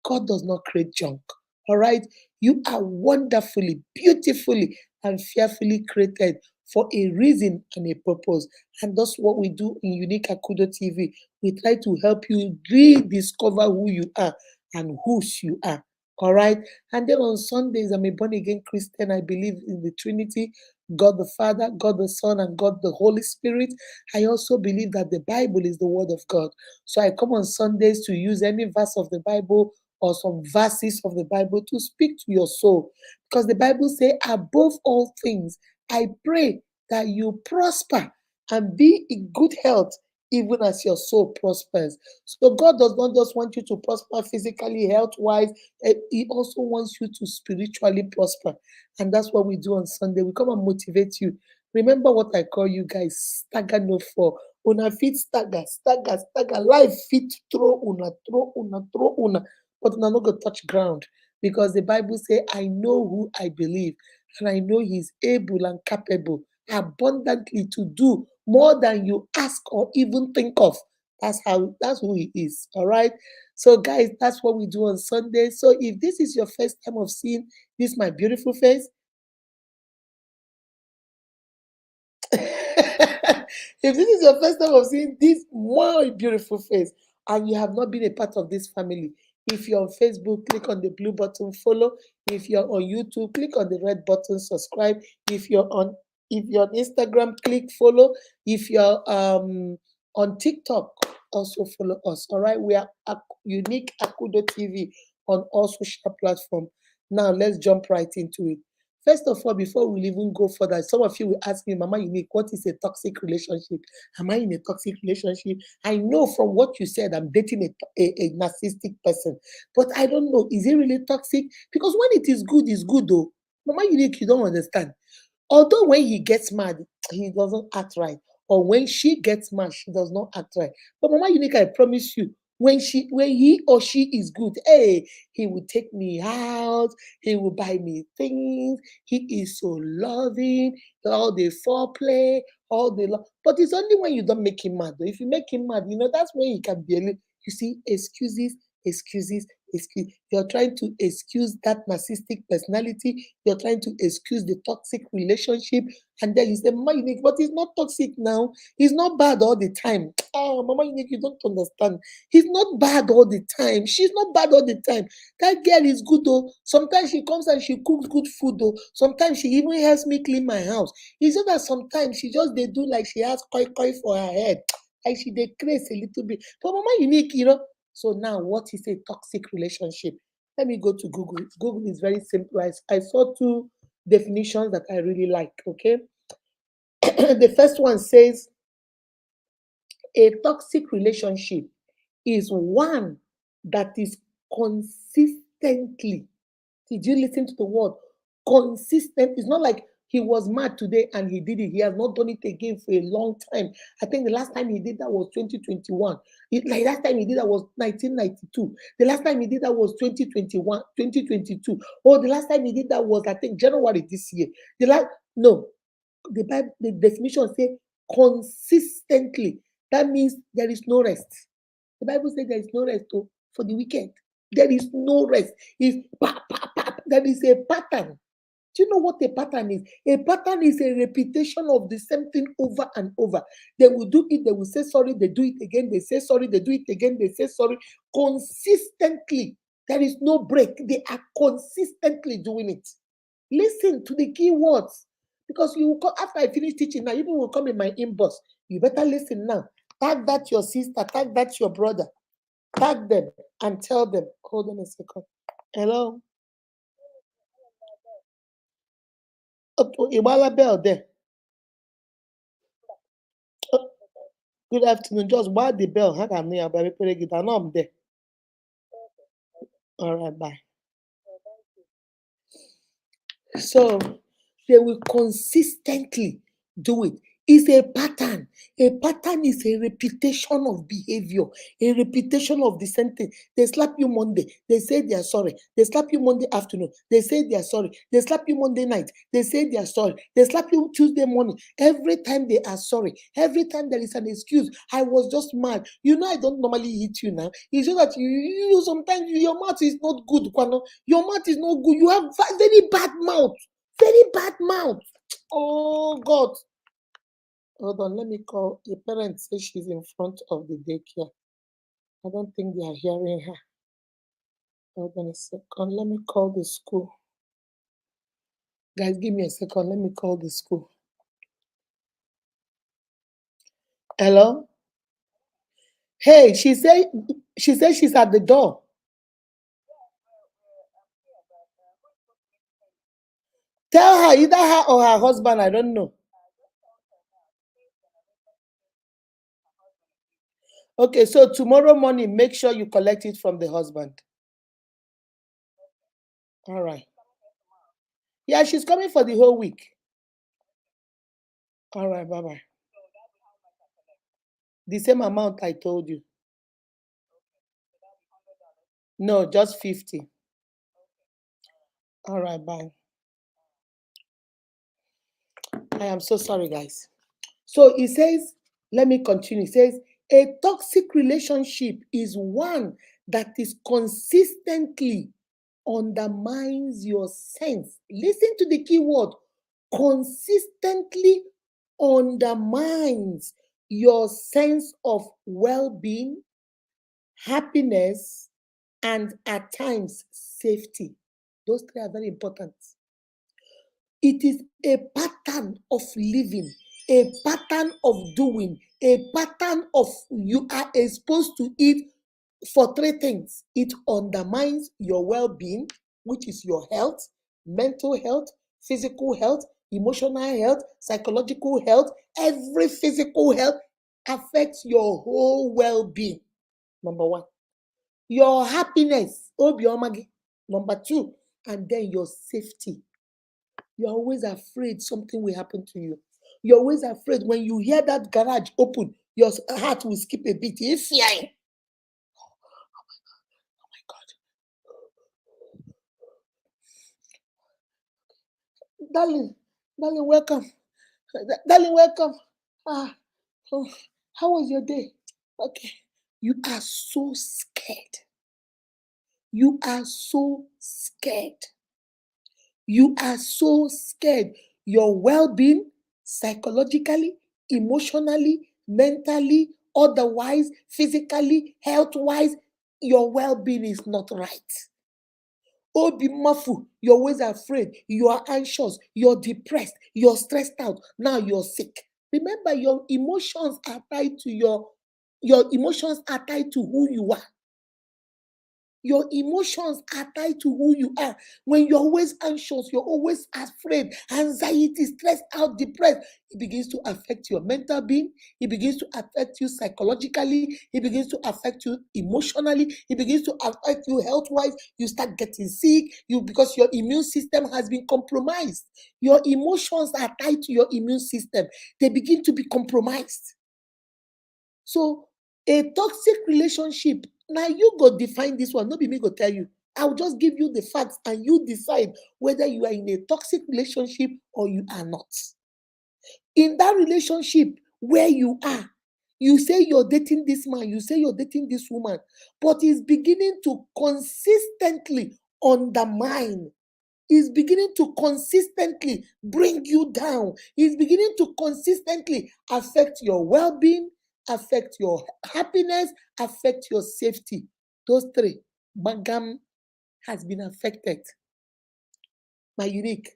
God does not create junk. All right? You are wonderfully, beautifully, and fearfully created for a reason and a purpose. And that's what we do in Unique Akudo TV. We try to help you rediscover who you are and whose you are. All right? And then on Sundays, I'm a born again Christian. I believe in the Trinity. God the Father, God the Son, and God the Holy Spirit. I also believe that the Bible is the Word of God. So I come on Sundays to use any verse of the Bible or some verses of the Bible to speak to your soul. Because the Bible says, above all things, I pray that you prosper and be in good health, even as your soul prospers. So God does not just want you to prosper physically, health-wise, He also wants you to spiritually prosper. And that's what we do on Sunday. We come and motivate you. Remember what I call you guys, stagger no fall. Una fit stagger, stagger, stagger. Life fit throw una, throw una, throw una. But una no go touch ground. Because the Bible say, I know who I believe. And I know he's able and capable abundantly to do more than you ask or even think of. That's who he is. All right. So, guys, that's what we do on Sunday. So, if this is your first time of seeing this, my beautiful face, if this is your first time of seeing this my beautiful face and you have not been a part of this family, if you're on Facebook, click on the blue button follow. If you're on YouTube, click on the red button subscribe. If you're on Instagram, click follow. If you're on TikTok, also follow us. All right, we are Unique Akudo TV on all social platforms. Now let's jump right into it. First of all, before we even go further, some of you will ask me, Mama Unique, what is a toxic relationship? Am I in a toxic relationship? I know from what you said, I'm dating a narcissistic person, but I don't know, is it really toxic? Because when it is good, it's good though. Mama Unique, you don't understand. Although when he gets mad, he doesn't act right. Or when she gets mad, she does not act right. But Mama Unique, I promise you, when he or she is good, hey, he will take me out, he will buy me things, he is so loving, all the foreplay, all the love. But it's only when you don't make him mad. If you make him mad, that's when he can be a little, you see, excuses, excuses, excuse. You're trying to excuse that narcissistic personality. You're trying to excuse the toxic relationship. And then you say, Mama Unique, but he's not toxic now. He's not bad all the time. Oh, Mama Unique, you don't understand. He's not bad all the time. She's not bad all the time. That girl is good though. Sometimes she comes and she cooks good food though. Sometimes she even helps me clean my house. It's just that sometimes she just they do like she has koi for her head. Like she decrease a little bit. But Mama Unique, so now what is a toxic relationship? Let me go to Google. Google is very simple. I saw two definitions that I really like. Okay. The first one says a toxic relationship is one that is consistently. Did you listen to the word consistent? It's not like he was mad today and he did it. He has not done it again for a long time. I think the last time he did that was 2021. Like last time he did that was 1992. The last time he did that was 2021, 2022. Or the last time he did that was, I think, January this year. The last no, the Bible, the definition say consistently. That means there is no rest. The Bible says there is no rest for the wicked. There is no rest. It's pa, pa, pa. There is a pattern. Do you know what a pattern is? A pattern is a repetition of the same thing over and over. They will do it, they will say sorry, they do it again, they say sorry, they do it again, they say sorry. Consistently. There is no break. They are consistently doing it. Listen to the key words. Because you will come after I finish teaching now, people will come in my inbox. You better listen now. Tag that your sister, tag that your brother, tag them and tell them. Hold on a second. Hello? Ibala Bell there. Good afternoon. Just bar the bell. How can I know I'm there? All right, bye. So they will consistently do it. It's a pattern. A pattern is a repetition of behavior, a repetition of the sentence. They slap you Monday, they say they are sorry. They slap you Monday afternoon, they say they are sorry. They slap you Monday night, they say they are sorry. They slap you Tuesday morning. Every time they are sorry. Every time there is an excuse. I was just mad. You know, I don't normally hit you now. It's just that you sometimes your mouth is not good, Kwano. Your mouth is not good. You have very bad mouth. Very bad mouth. Oh God. Hold on, let me call. A parent says she's in front of the daycare. I don't think they are hearing her. Hold on a second. Let me call the school. Guys, give me a second. Let me call the school. Hello? Hey, she said she's at the door. Tell her, either her or her husband, I don't know. Okay, so tomorrow morning, make sure you collect it from the husband. All right. Yeah, she's coming for the whole week. All right, bye-bye. The same amount I told you. No, just 50. All right, bye. I am so sorry, guys. So it says, let me continue. It says, a toxic relationship is one that is consistently undermines your sense. Listen to the key word. Consistently undermines your sense of well-being, happiness, and at times safety. Those three are very important. It is a pattern of living, a pattern of doing, a pattern of you are exposed to it for three things. It undermines your well being, which is your health, mental health, physical health, emotional health, psychological health. Every physical health affects your whole well being. Number one, your happiness, obiomagi. Number two, and then your safety. You're always afraid something will happen to you. You're always afraid when you hear that garage open, your heart will skip a beat. You're fearing. Oh my God. Darling, welcome. Darling, welcome. Ah, oh, how was your day? Okay. You are so scared. You are so scared. You are so scared. Your well being, psychologically, emotionally, mentally, otherwise, physically, health wise, your well being is not right. Obi Mafu, you're always afraid, you are anxious, you're depressed, you're stressed out, now you're sick. Remember, your emotions are tied to your emotions are tied to who you are. Your emotions are tied to who you are. When you're always anxious, you're always afraid, anxiety, stressed out, depressed, it begins to affect your mental being. It begins to affect you psychologically. It begins to affect you emotionally. It begins to affect you health-wise. You start getting sick. Because your immune system has been compromised. Your emotions are tied to your immune system. They begin to be compromised. So a toxic relationship, now you go define this one, not be me go tell you. I'll just give you the facts and you decide whether you are in a toxic relationship or you are not. In that relationship where you are, you say you're dating this man, you say you're dating this woman, but it's beginning to consistently undermine, is beginning to consistently bring you down, is beginning to consistently affect your well-being, affect your happiness, affect your safety. Those three, Bagam has been affected. My Unique,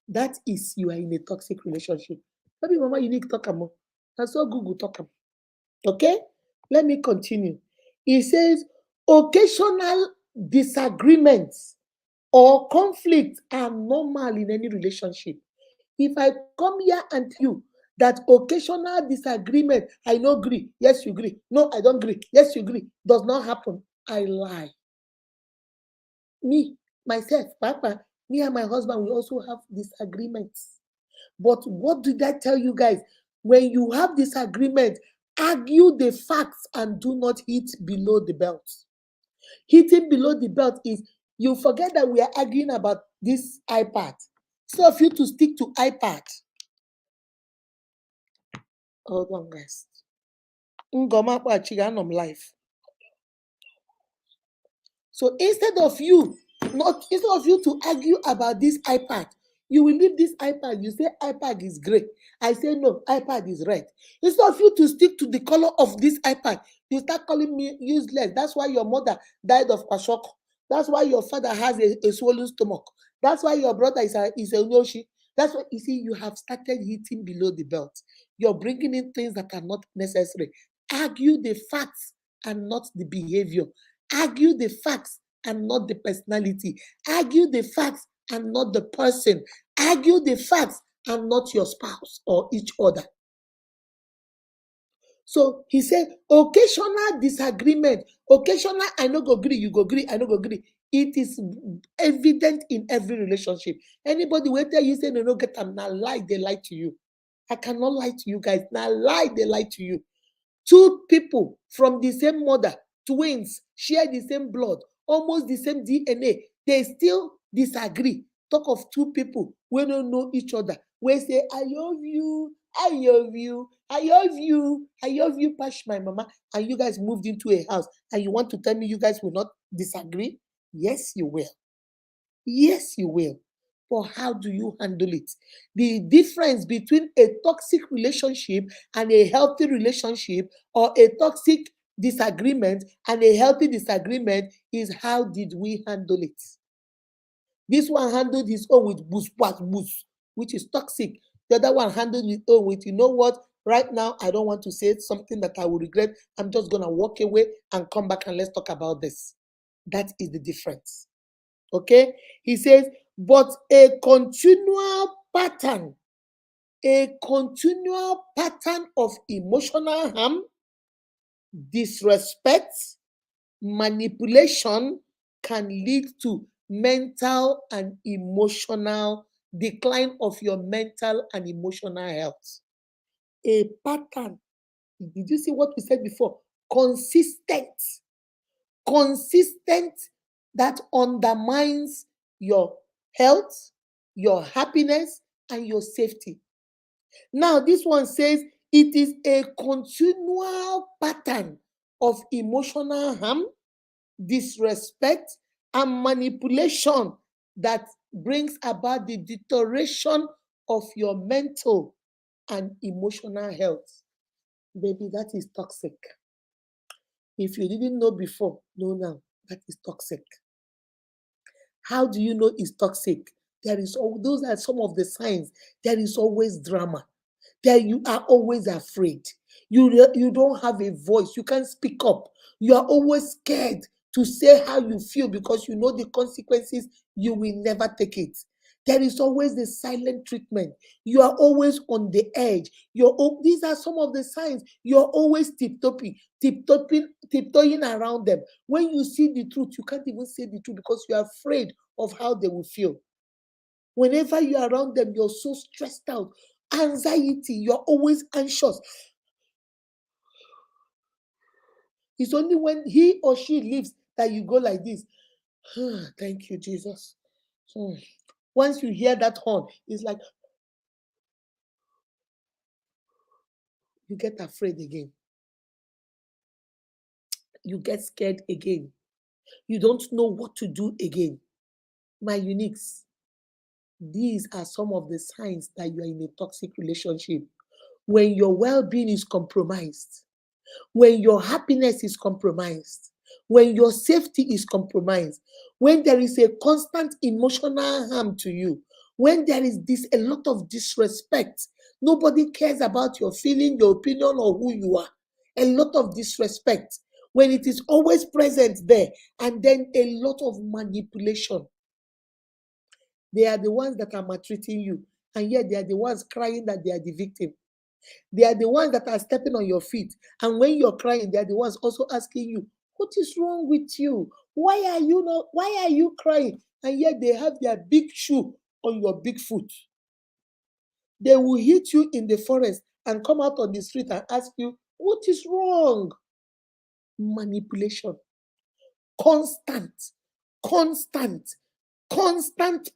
that is you are in a toxic relationship. Maybe Mama Unique talk about. That's what Google talk about. Okay? Let me continue. It says occasional disagreements or conflict are normal in any relationship. If I come here and tell you that occasional disagreement, I no agree, yes you agree, no I don't agree, yes you agree, does not happen, I lie. Me, myself, Papa, me and my husband, we also have disagreements. But what did I tell you guys? When you have disagreement, argue the facts and do not hit below the belt. Hitting below the belt is you forget that we are arguing about this iPad. So if you to stick to iPad. Hold on, guys. Life. So instead of you to argue about this iPad, you will leave this iPad. You say iPad is gray. I say no, iPad is red. Instead of you to stick to the color of this iPad, you start calling me useless. That's why your mother died of kwashiorkor. That's why your father has a swollen stomach. That's why your brother is a Yoshi. That's why you see you have started hitting below the belt. You're bringing in things that are not necessary. Argue the facts and not the behavior. Argue the facts and not the personality. Argue the facts and not the person. Argue the facts and not your spouse or each other. So he said, occasional disagreement, occasional I no go agree, you go agree, I no go agree. It is evident in every relationship. Anybody where tell you say no get them, now lie, they lie to you. I cannot lie to you guys. Now lie, they lie to you. Two people from the same mother, twins, share the same blood, almost the same DNA, they still disagree. Talk of two people who don't know each other, where say, I love you, I love you, I love you, I love you, pash my mama, and you guys moved into a house, and you want to tell me you guys will not disagree? Yes, you will. Yes, you will. But how do you handle it? The difference between a toxic relationship and a healthy relationship, or a toxic disagreement and a healthy disagreement, is how did we handle it? This one handled his own with boost, which is toxic. The other one handled his own with, you know what? Right now, I don't want to say something that I will regret. I'm just going to walk away and come back and let's talk about this. That is the difference. Okay? He says, but a continual pattern of emotional harm, disrespect, manipulation can lead to mental and emotional decline of your mental and emotional health. A pattern. Did you see what we said before? Consistent that undermines your health, your happiness, and your safety. Now, this one says it is a continual pattern of emotional harm, disrespect, and manipulation that brings about the deterioration of your mental and emotional health. Baby, that is toxic. If you didn't know before, know now. That is toxic. How do you know it's toxic? Those are some of the signs. There is always drama. There you are always afraid. You don't have a voice. You can't speak up. You are always scared to say how you feel because you know the consequences, you will never take it. There is always the silent treatment. You are always on the edge. These are some of the signs. You're always tiptoeing around them. When you see the truth, you can't even say the truth because you're afraid of how they will feel. Whenever you're around them, you're so stressed out. Anxiety, you're always anxious. It's only when he or she leaves that you go like this. Thank you, Jesus. Once you hear that horn, it's like you get afraid again. You get scared again. You don't know what to do again. My uniques, these are some of the signs that you are in a toxic relationship. When your well-being is compromised, when your happiness is compromised, when your safety is compromised, when there is a constant emotional harm to you, when there is a lot of disrespect, nobody cares about your feeling, your opinion, or who you are. A lot of disrespect, when it is always present there, and then a lot of manipulation. They are the ones that are maltreating you, and yet they are the ones crying that they are the victim. They are the ones that are stepping on your feet. And when you're crying, they are the ones also asking you, what is wrong with you? Why are you crying? And yet they have their big shoe on your big foot. They will hit you in the forest and come out on the street and ask you, what is wrong? Manipulation. Constant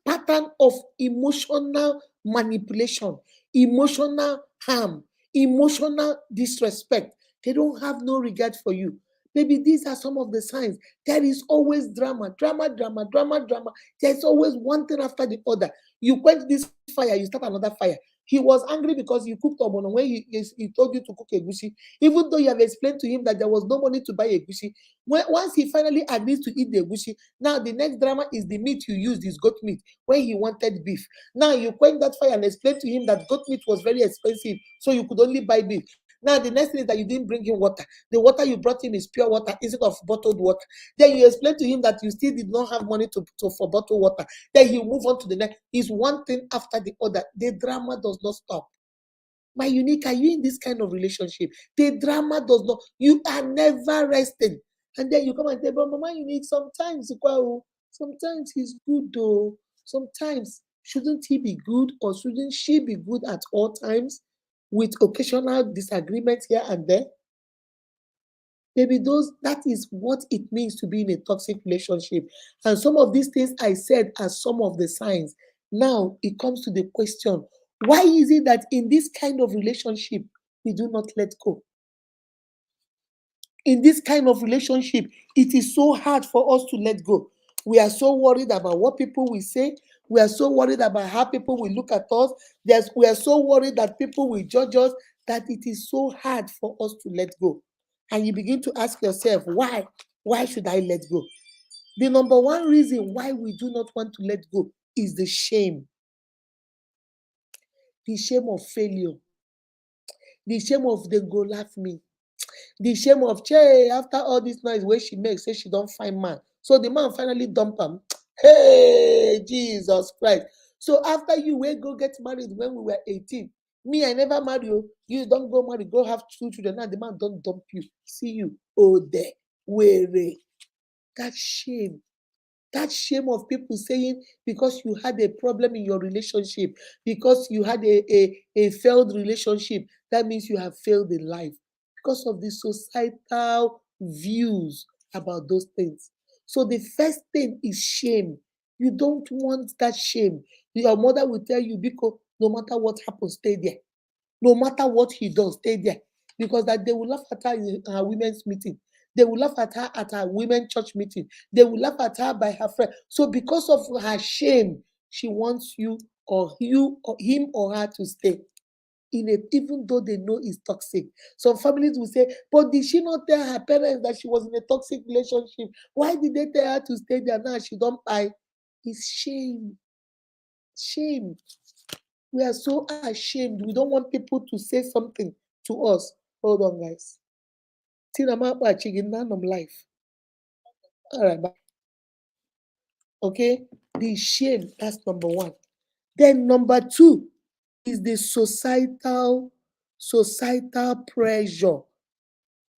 pattern of emotional manipulation, emotional harm, emotional disrespect. They don't have no regard for you. Maybe these are some of the signs. There is always drama. There's always one thing after the other. You quench this fire, you start another fire. He was angry because you cooked obono when he told you to cook egusi, even though you have explained to him that there was no money to buy egusi. Once he finally agrees to eat the egusi, now the next drama is the meat you used is goat meat when he wanted beef. Now you quench that fire and explain to him that goat meat was very expensive, so you could only buy beef. Now the next thing is that you didn't bring him water. The water you brought him is pure water instead of bottled water. Then you explain to him that you still did not have money for bottled water. Then you move on to the next. It's one thing after the other. The drama does not stop. My unique, are you in this kind of relationship? The drama does not, you are never resting. And then you come and say, but Mama Unique, sometimes he's good though. Sometimes shouldn't he be good or shouldn't she be good at all times with occasional disagreements here and there? Maybe that is what it means to be in a toxic relationship. And some of these things I said are some of the signs. Now it comes to the question, why is it that in this kind of relationship, we do not let go? In this kind of relationship, it is so hard for us to let go. We are so worried about what people will say. We are so worried about how people will look at us. We are so worried that people will judge us that it is so hard for us to let go. And you begin to ask yourself, why? Why should I let go? The number one reason why we do not want to let go is the shame. The shame of failure. The shame of they go laugh me. The shame of, after all this noise where she makes, say she don't find man. So the man finally dump him. Hey, Jesus Christ. So after you will go get married when we were 18, me, I never marry you. You don't go marry, go have 2 children. Now the man don't dump you. See you. Oh, there. Where? That shame. That shame of people saying because you had a problem in your relationship, because you had a failed relationship, that means you have failed in life because of the societal views about those things. So the first thing is shame. You don't want that shame. Your mother will tell you, because no matter what happens, stay there. No matter what he does, stay there. Because that they will laugh at her in her women's meeting. They will laugh at her at her women church meeting. They will laugh at her by her friend. So because of her shame, she wants you or him or her to stay in it, even though they know it's toxic. Some families will say, but did she not tell her parents that she was in a toxic relationship? Why did they tell her to stay there now? She don't buy. It's shame. Shame. We are so ashamed. We don't want people to say something to us. Hold on, guys. Tinama chicken none of life. All right, bye. Okay, the shame, that's number one. Then number two is the societal pressure.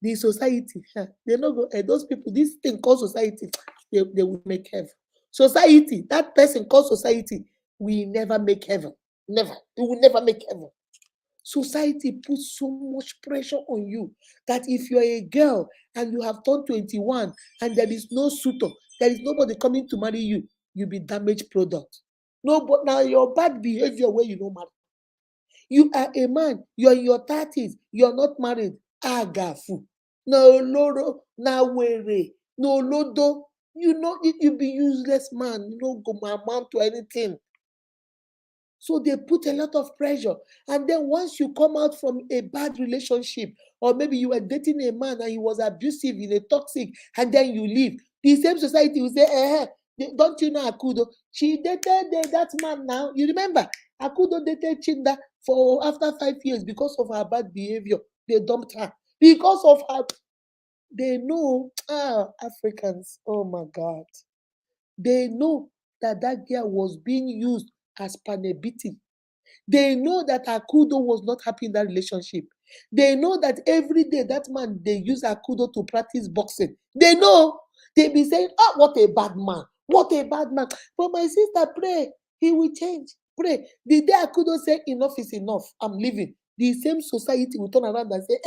The society, they no go, those people, this thing called society, they will make heaven. Society, that person called society, will never make heaven. Never. It will never make heaven. Society puts so much pressure on you that if you're a girl and you have turned 21 and there is no suitor, there is nobody coming to marry you, you'll be damaged product. No, but now your bad behavior where you don't marry. You are a man, you're in your 30s, you're not married. Agafu. No loro, na were, no lodo. You know, you be useless man, you don't go amount to anything. So they put a lot of pressure. And then once you come out from a bad relationship, or maybe you were dating a man and he was abusive, in a toxic, and then you leave, the same society will say, don't you know Akudo? She dated that man now. You remember, Akudo dated Chinda for after 5 years because of her bad behavior. They dumped her. Because of her, they know, Africans, oh my God. They know that that girl was being used as panebiti. They know that Akudo was not happy in that relationship. They know that every day that man, they use Akudo to practice boxing. They know. They be saying, what a bad man. What a bad man. But my sister, pray. He will change. Pray. The day Akudo say enough is enough, I'm leaving, the same society will turn around and say,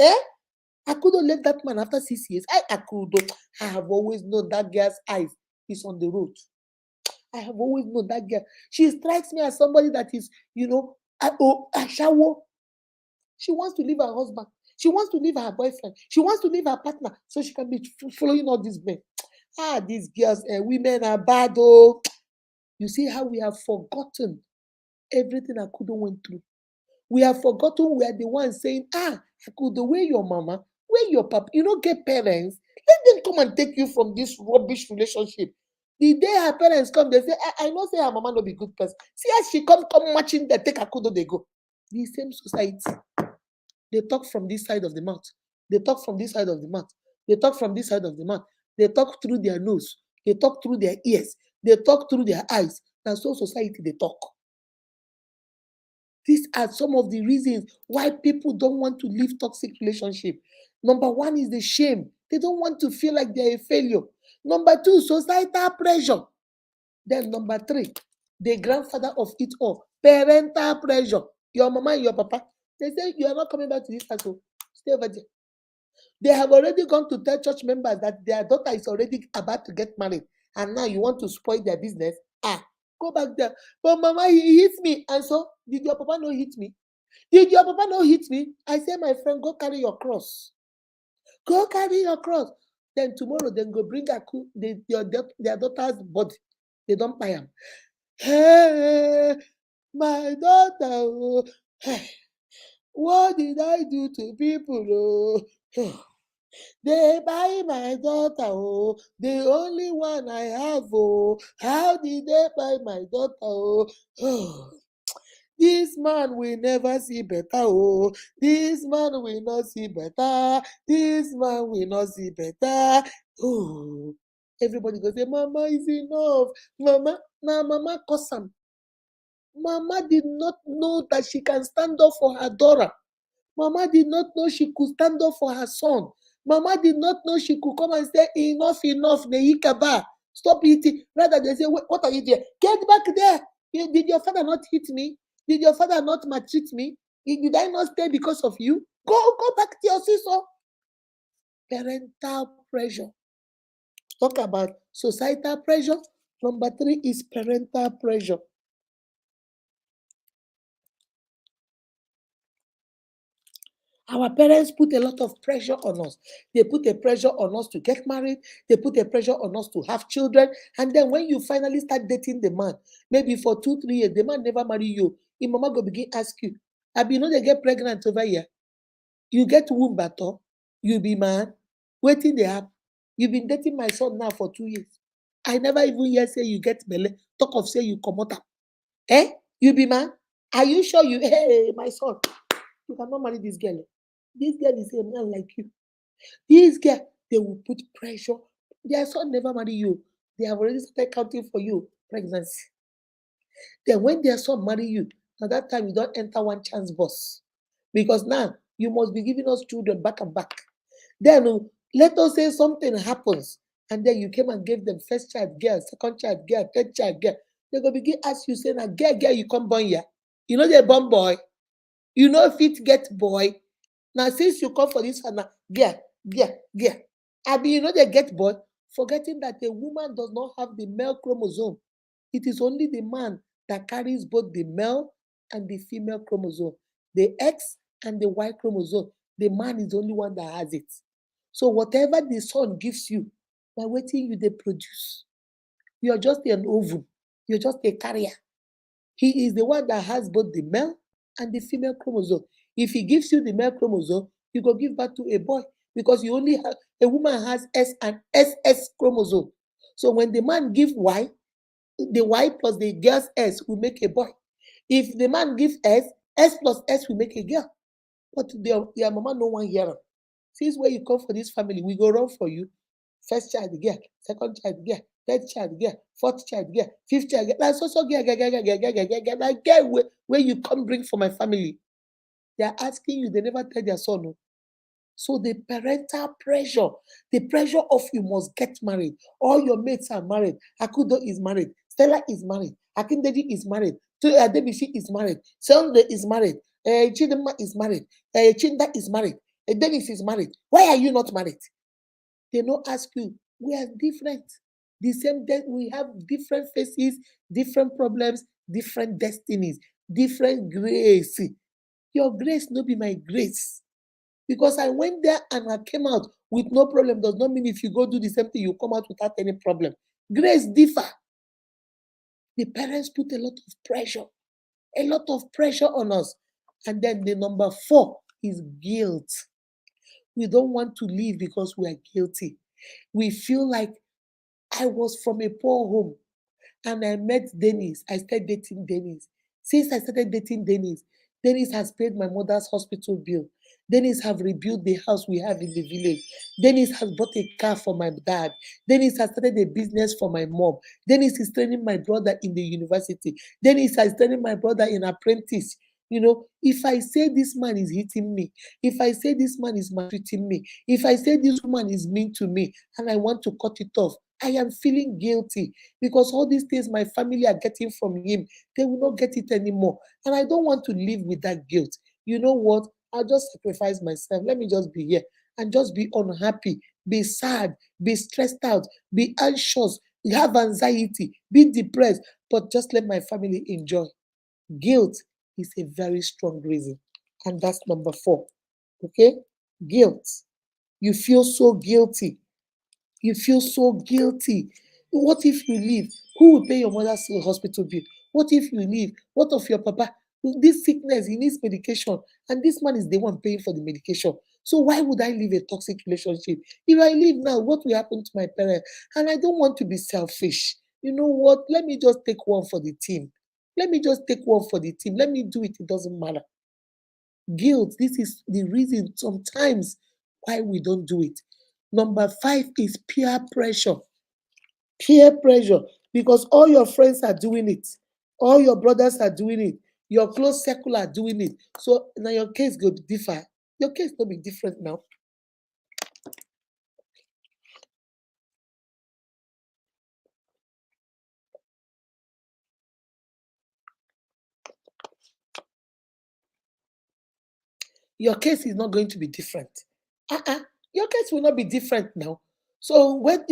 Akudo left that man after 6 years. Akudo, I have always known that girl's eyes is on the road. I have always known that girl. She strikes me as somebody that is, a shower. She wants to leave her husband. She wants to leave her boyfriend. She wants to leave her partner so she can be following all these men. These girls, women are bad. Oh, you see how we have forgotten everything Akudo went through. We have forgotten we are the ones saying, Akudo, where your mama, where your papa? You don't get parents. Let them come and take you from this rubbish relationship. The day her parents come, they say, I know say her mama no be good person. See as she come matching, they take Akudo, they go. The same society. They talk from this side of the mouth. They talk from this side of the mouth. They talk from this side of the mouth. They talk through their nose. They talk through their ears. They talk through their eyes. That's so society they talk. These are some of the reasons why people don't want to leave toxic relationship. Number one is the shame. They don't want to feel like they're a failure. Number two, societal pressure. Then number three, the grandfather of it all, parental pressure. Your mama and your papa, they say you are not coming back to this house. Stay over there. They have already gone to tell church members that their daughter is already about to get married, and now you want to spoil their business. Go back there. But mama, he hit me. And so, did your papa not hit me? Did your papa not hit me? I say, my friend, go carry your cross. Go carry your cross. Then tomorrow, then go bring their daughter's body. They don't buy them. Hey, my daughter, what did I do to people? They buy my daughter, the only one I have. How did they buy my daughter? This man will never see better. This man will not see better. This man will not see better. Everybody goes say, Mama is enough. Mama, now Mama Kosam. Mama did not know that she can stand up for her daughter. Mama did not know she could stand up for her son. Mama did not know she could come and say, enough, Neikaba. Stop eating. Rather, they say, what are you doing? Get back there. Did your father not hit me? Did your father not maltreat me? Did I not stay because of you? Go back to your sister. Parental pressure. Talk about societal pressure. Number three is parental pressure. Our parents put a lot of pressure on us. They put a pressure on us to get married. They put a pressure on us to have children. And then when you finally start dating the man, maybe for 2-3 years, the man never marry you. Your mama go begin ask you, Abi, they get pregnant over here. You get womb battle. You be man. Waiting they have. You've been dating my son now for 2 years. I never even hear say you get belle. Talk of say you come out. You be man? Are you sure you, hey, my son, you cannot marry this girl. This girl is a man like you. This girl, they will put pressure. their son never marry you. They have already started counting for you pregnancy. Then when their son marry you, at that time you don't enter one chance bus. Because now you must be giving us children back and back. Then let us say something happens, and then you came and gave them first child girl, second child girl, third child girl. They go begin ask you, say, now girl, you come born here. You know they born boy. You know if it get boy. Now since you come for this one, now girl. Abi, you know they get boy, forgetting that a woman does not have the male chromosome. It is only the man that carries both the male and the female chromosome, the X and the Y chromosome. The man is the only one that has it. So whatever the son gives you, by waiting you they produce. You're just an ovum. You're just a carrier. He is the one that has both the male and the female chromosome. If he gives you the male chromosome, you go give birth to a boy because you only have a woman has S and SS chromosome. So when the man gives Y, the Y plus the girl's S will make a boy. If the man gives S, S plus S will make a girl. But their mama no one hear am. Since where you come for this family, we go run for you. First child girl, second child girl, third child girl, fourth child girl, fifth child girl. Like so like girl where you come bring for my family. They are asking you, they never tell their son. No. So the parental pressure, the pressure of you must get married. All your mates are married. Akudo is married. Stella is married. Akindeji is married. Adebishi is married. Sunday is married. Chidema is married. Chinda is married. Dennis is married. Why are you not married? They don't ask you. We are different. The same day we have different faces, different problems, different destinies, different grace. Your grace no be my grace. Because I went there and I came out with no problem does not mean if you go do the same thing, you come out without any problem. Grace differ. The parents put a lot of pressure on us. And then the number 4 is guilt. We don't want to leave because we are guilty. We feel like I was from a poor home and I met Dennis. I started dating Dennis. Since I started dating Dennis, Dennis has paid my mother's hospital bill. Dennis have rebuilt the house we have in the village. Dennis has bought a car for my dad. Dennis has started a business for my mom. Dennis is training my brother in the university. Dennis is training my brother in apprentice. You know, if I say this man is hitting me, if I say this man is maltreating me, if I say this woman is mean to me and I want to cut it off, I am feeling guilty because all these things my family are getting from him, they will not get it anymore. And I don't want to live with that guilt. You know what? I'll just sacrifice myself. Let me just be here and just be unhappy, be sad, be stressed out, be anxious, have anxiety, be depressed, but just let my family enjoy. Guilt is a very strong reason. And that's number 4. Okay? Guilt. You feel so guilty. You feel so guilty. What if you leave? Who will pay your mother's hospital bill? What if you leave? What of your papa? This sickness, he needs medication, and this man is the one paying for the medication. So why would I leave a toxic relationship? If I leave now, what will happen to my parents? And I don't want to be selfish. You know what? Let me just take one for the team. Let me just take one for the team. Let me do it. It doesn't matter. Guilt. This is the reason sometimes why we don't do it. Number 5 is peer pressure. Peer pressure, because all your friends are doing it, all your brothers are doing it, your close circle are doing it. So now your case go differ. Your case will be different now. Your case is not going to be different. Your case will not be different now. So when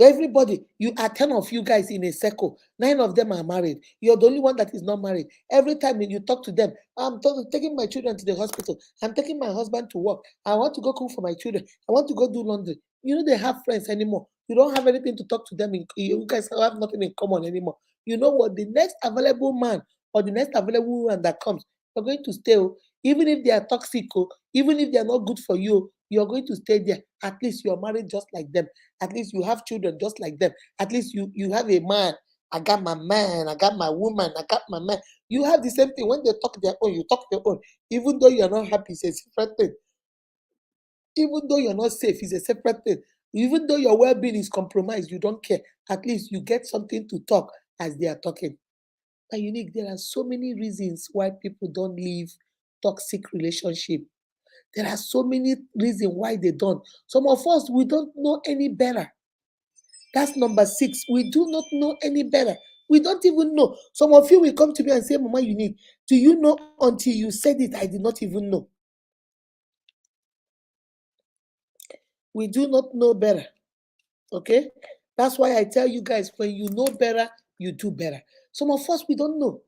everybody, you are 10 of you guys in a circle, 9 of them are married. You're the only one that is not married. Every time you talk to them, I'm taking my children to the hospital. I'm taking my husband to work. I want to go cook for my children. I want to go do laundry. You know they have friends anymore. You don't have anything to talk to them. You guys have nothing in common anymore. You know what? The next available man or the next available woman that comes, you're going to stay. Even if they are toxic, even if they are not good for you, you're going to stay there. At least you're married just like them. At least you have children just like them. At least you have a man. I got my man. I got my woman. I got my man. You have the same thing. When they talk their own, you talk your own. Even though you're not happy, it's a separate thing. Even though you're not safe, it's a separate thing. Even though your well-being is compromised, you don't care. At least you get something to talk as they are talking. But Unique, there are so many reasons why people don't leave toxic relationship. There are so many reasons why they don't. Some of us, we don't know any better. That's number 6. We do not know any better. We don't even know. Some of you will come to me and say, Mama Unique, do you know until you said it, I did not even know. We do not know better. Okay? That's why I tell you guys, when you know better, you do better. Some of us, we don't know.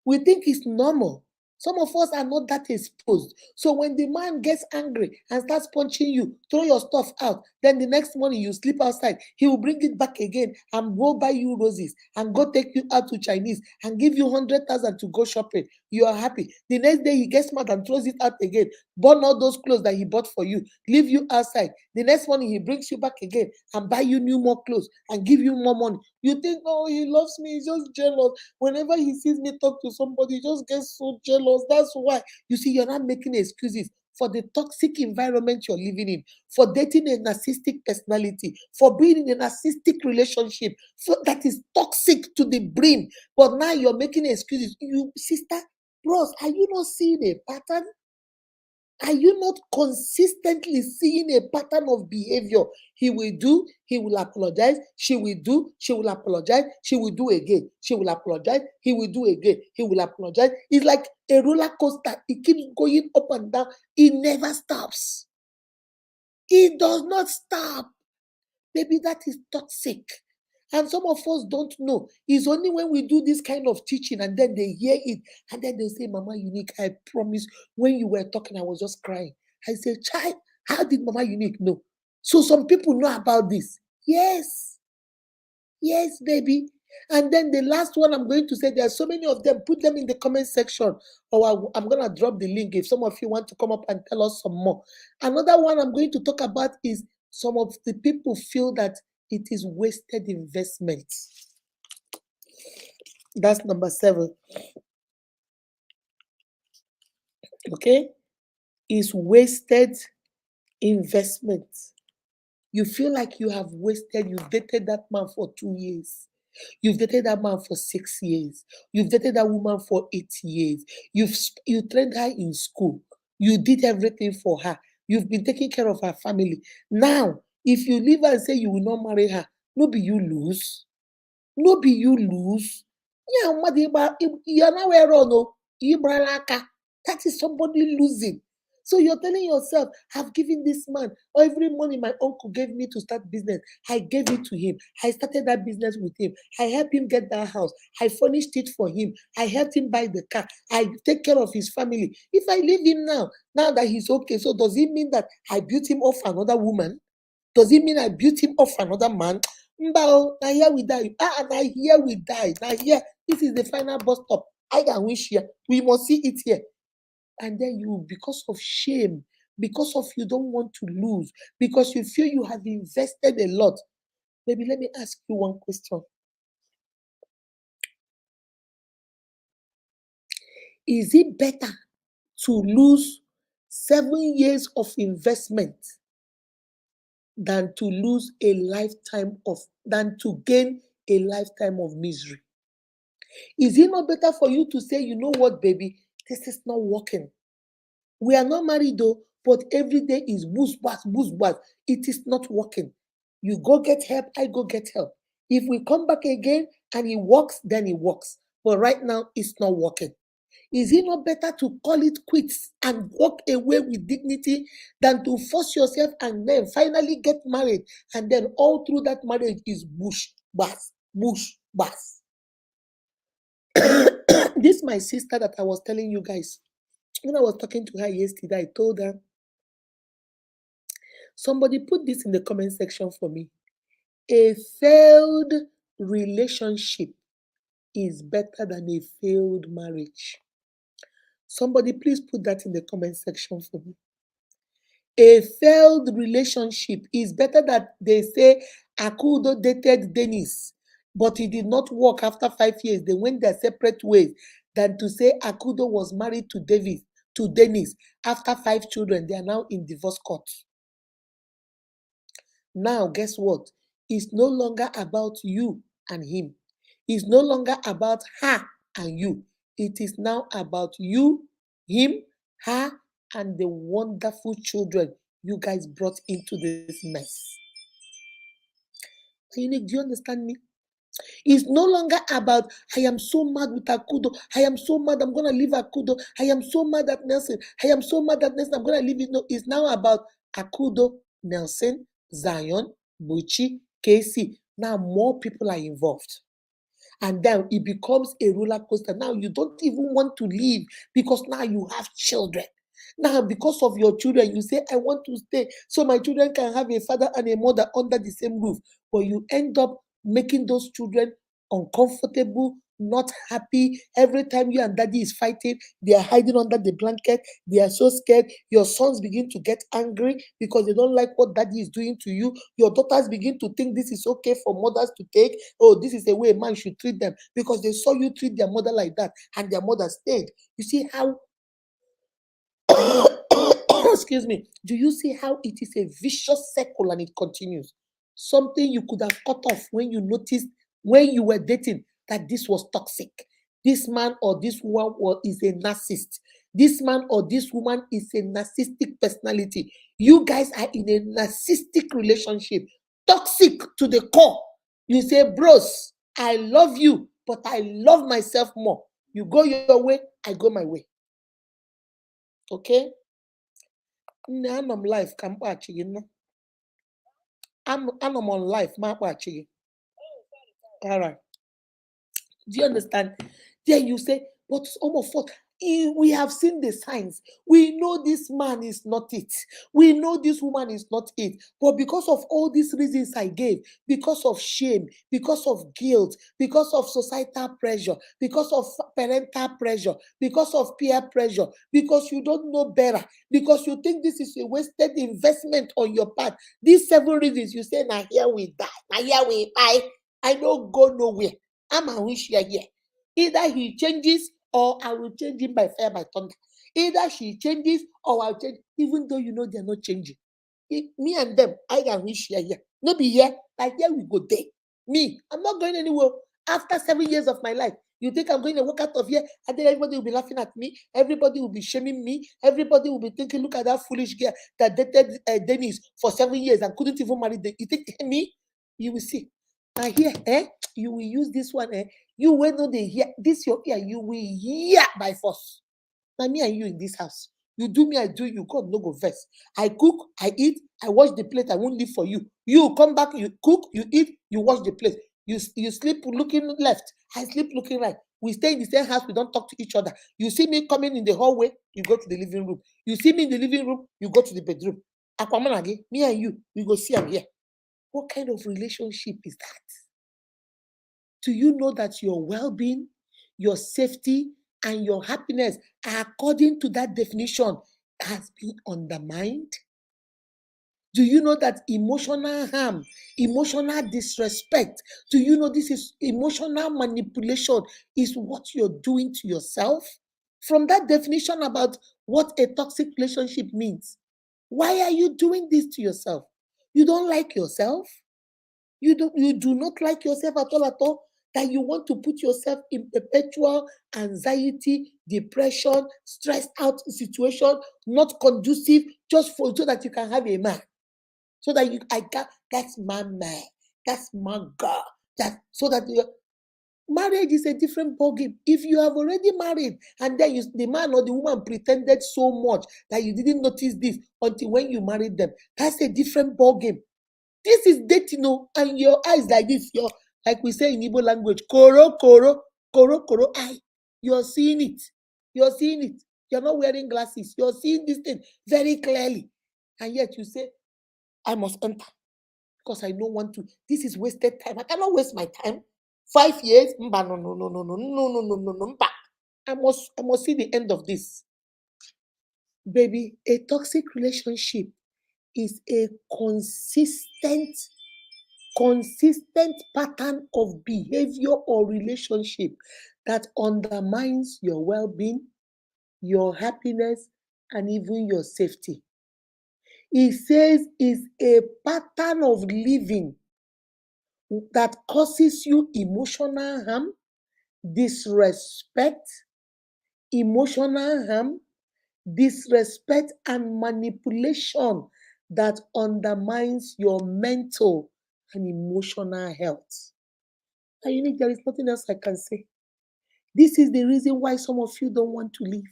We think it's normal. Some of us are not that exposed. So when the man gets angry and starts punching you, throw your stuff out, then the next morning you sleep outside, he will bring it back again and go buy you roses and go take you out to Chinese and give you 100,000 to go shopping. You are happy. The next day he gets mad and throws it out again, burn all those clothes that he bought for you, leave you outside. The next morning he brings you back again and buy you new more clothes and give you more money. You think, oh, he loves me, he's just jealous. Whenever he sees me talk to somebody, he just gets so jealous. That's why. You see, you're not making excuses for the toxic environment you're living in, for dating a narcissistic personality, for being in a narcissistic relationship that is toxic to the brim. But now you're making excuses. You, sister, bros, are you not seeing a pattern? Are you not consistently seeing a pattern of behavior? He will do, he will apologize. She will do, she will apologize. She will do again. She will apologize. He will do again. He will apologize. It's like a roller coaster. It keeps going up and down. It never stops. It does not stop. Maybe that is toxic. And some of us don't know. It's only when we do this kind of teaching and then they hear it and then they say, Mama Unique, I promise, when you were talking, I was just crying. I say, child, how did Mama Unique know? So some people know about this. Yes. Yes, baby. And then the last one I'm going to say, there are so many of them. Put them in the comment section, or I'm going to drop the link if some of you want to come up and tell us some more. Another one I'm going to talk about is some of the people feel that it is wasted investment. That's number 7. Okay? Is wasted investment. You feel like you have wasted, you've dated that man for 2 years. You've dated that man for 6 years. You've dated that woman for 8 years. You trained her in school. You did everything for her. You've been taking care of her family. Now, if you leave her and say you will not marry her, no be you lose. No be you lose. Yeah, you're not where no. That is somebody losing. So you're telling yourself, I've given this man every money my uncle gave me to start business. I gave it to him. I started that business with him. I helped him get that house. I furnished it for him. I helped him buy the car. I take care of his family. If I leave him now that he's okay, so does it mean that I built him off another woman? Does it mean I built him off another man? Now here we die. Now here we die. Now here, this is the final bus stop. I can wish here. We must see it here. And then you, because of shame, because of you don't want to lose, because you feel you have invested a lot. Maybe let me ask you one question. Is it better to lose 7 years of investment than to lose a lifetime of, than to gain a lifetime of misery? Is it not better for you to say, you know what, baby, this is not working. We are not married though, but every day is boost, boost. It is not working. You go get help, I go get help. If we come back again and it works, then it works. But right now, it's not working. Is it not better to call it quits and walk away with dignity than to force yourself and then finally get married and then all through that marriage is bush, bass. This my sister that I was telling you guys. When I was talking to her yesterday, I told her, somebody put this in the comment section for me. A failed relationship is better than a failed marriage. Somebody please put that in the comment section for me. A failed relationship is better than they say Akudo dated Dennis, but it did not work after 5 years. They went their separate ways, than to say Akudo was married to Dennis after 5 children. They are now in divorce court. Now, guess what? It's no longer about you and him. It's no longer about her and you. It is now about you, him, her, and the wonderful children you guys brought into this mess. Unique, do you understand me? It's no longer about, I am so mad with Akudo. I am so mad, I'm going to leave Akudo. I am so mad at Nelson. I am so mad at Nelson, I'm going to leave it. No, it's now about Akudo, Nelson, Zion, Buchi, Casey. Now more people are involved. And then it becomes a roller coaster. Now you don't even want to leave because now you have children. Now, because of your children, you say, I want to stay so my children can have a father and a mother under the same roof. But you end up making those children uncomfortable, not happy. Every time you and daddy is fighting, they are hiding under the blanket. They are so scared. Your sons begin to get angry because they don't like what daddy is doing to you. Your daughters begin to think this is okay for mothers to take. Oh, this is the way a man should treat them because they saw you treat their mother like that and their mother stayed. You see how excuse me, do you see how it is a vicious circle and it continues? Something you could have cut off when you noticed when you were dating that this was toxic. This man or this woman is a narcissist. This man or this woman is a narcissistic personality. You guys are in a narcissistic relationship, toxic to the core. You say, bros, I love you, but I love myself more. You go your way, I go my way. Okay? Nne, anọ m life ka m kpaghachi gị nọ. Anọ m on life ma akpaghachi gị. All right. Do you understand? Then you say, but it's almost what? We have seen the signs. We know this man is not it. We know this woman is not it. But because of all these reasons I gave, because of shame, because of guilt, because of societal pressure, because of parental pressure, because of peer pressure, because you don't know better, because you think this is a wasted investment on your part. These 7 reasons you say, now here we die, now here we die. I don't go nowhere. I'm a wish here. Either he changes or I will change him by fire, by thunder. Either she changes or I'll change, even though you know they're not changing. Me and them, I can wish here. No be here, like here we go there. Me, I'm not going anywhere. After 7 years of my life, you think I'm going to walk out of here and then everybody will be laughing at me, everybody will be shaming me, everybody will be thinking, look at that foolish girl that dated Dennis for 7 years and couldn't even marry them. You think me? You will see. I hear, you will use this one, you will know they hear this your ear, you will hear by force. Now me and you in this house. You do me, I do you. God no go vex. I cook, I eat, I wash the plate, I won't leave for you. You come back, you cook, you eat, you wash the plate. You sleep looking left, I sleep looking right. We stay in the same house, we don't talk to each other. You see me coming in the hallway, you go to the living room. You see me in the living room, you go to the bedroom. Aquaman again, me and you, we go see am here. What kind of relationship is that? Do you know that your well-being, your safety, and your happiness, according to that definition, has been undermined? Do you know that emotional harm, emotional disrespect, do you know this is emotional manipulation is what you're doing to yourself? From that definition about what a toxic relationship means, why are you doing this to yourself? You don't like yourself? You do not like yourself at all, that you want to put yourself in perpetual anxiety, depression, stressed out situation, not conducive, just so that you can have a man. So that that's my man, that's my girl. So that marriage is a different ballgame. If you have already married and then the man or the woman pretended so much that you didn't notice this until when you married them, that's a different ballgame. This is dating, and your eyes like this, like we say in Igbo language, koro, eye. You're seeing it. You're seeing it. You're not wearing glasses. You're seeing this thing very clearly. And yet you say, I must enter because I don't want to. This is wasted time. I cannot waste my time. 5 years? Mba, no. Mba. I must see the end of this. Baby, a toxic relationship is a consistent pattern of behavior or relationship that undermines your well-being, your happiness, and even your safety. It says is a pattern of living that causes you emotional harm, disrespect, emotional harm, disrespect, and manipulation that undermines your mental and emotional health. And Unique, there is nothing else I can say. This is the reason why some of you don't want to leave.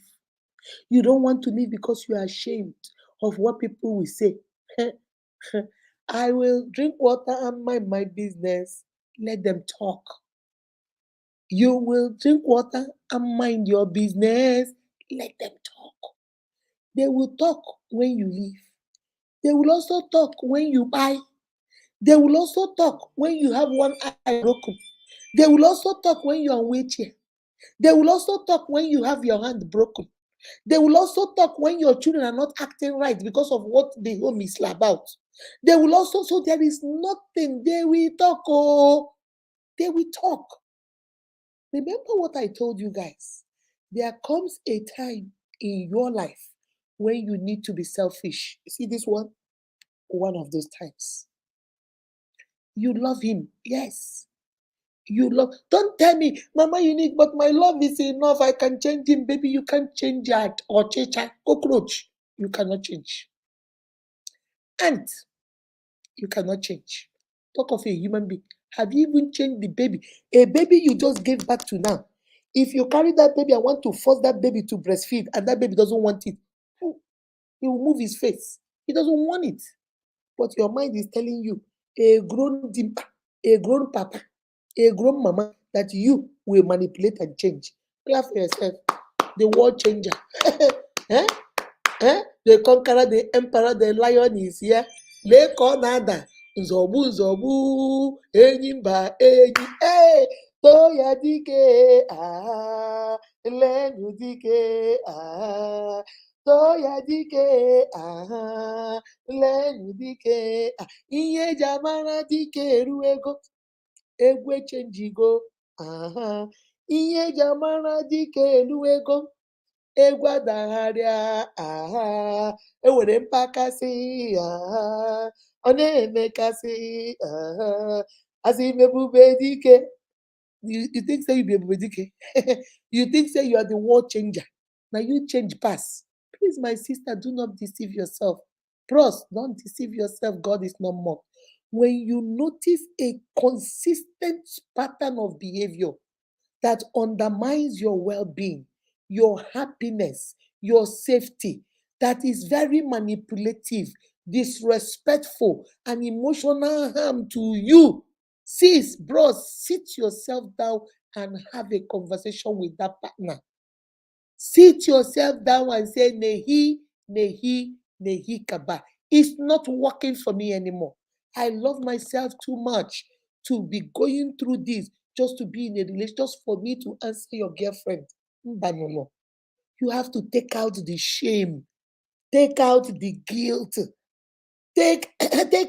You don't want to leave because you are ashamed of what people will say. I will drink water and mind my business. Let them talk. You will drink water and mind your business. Let them talk. They will talk when you leave. They will also talk when you buy. They will also talk when you have one eye broken. They will also talk when you're on wheelchair. They will also talk when you have your hand broken. They will also talk when your children are not acting right because of what the home is about. They will also, so there is nothing, they will talk. Oh, they will talk. Remember what I told you guys. There comes a time in your life when you need to be selfish. You see this one? One of those times. You love him. Yes. You love. Don't tell me, Mama, Unique, but my love is enough. I can change him. Baby, you can't change that. Or chicha, cockroach. You cannot change. Ant, you cannot change. Talk of a human being. Have you even changed the baby? A baby you just gave back to now. If you carry that baby and want to force that baby to breastfeed and that baby doesn't want it, he will move his face. He doesn't want it. But your mind is telling you, a grown dimpa, a grown papa, a grown mama, that you will manipulate and change. Clap for yourself. The world changer. Eh? The conqueror, the emperor, the lion is here. Leko nada. Nzogbu nzogbu. Enyi mba enyi. Hey! Toya dike. Ah. Lenu dike. Ah. Toya dike. Ah. Lenu dike. Ah. Ihe eji amara dike eruego. Egwu echenjigo. Aha. Ihe eji amara dike eruego. Egwu adagharịa. Aha. Enwere mpakasị. Aha. Ọ na-emekasị. Aha. Asị m Ebube Dike. You think say you be Ebube Dike? You think say you are the world changer. Now you change pass. Please, my sister, do not deceive yourself. Bros, don't deceive yourself. God is not mocked. When you notice a consistent pattern of behavior that undermines your well-being, your happiness, your safety, that is very manipulative, disrespectful, and emotional harm to you, sis, bros, sit yourself down and have a conversation with that partner. Sit yourself down and say, Nehi, Nehi, Nehi Kaba. It's not working for me anymore. I love myself too much to be going through this just to be in a relationship, just for me to answer your girlfriend. Mbanono. You have to take out the shame, take out the guilt, take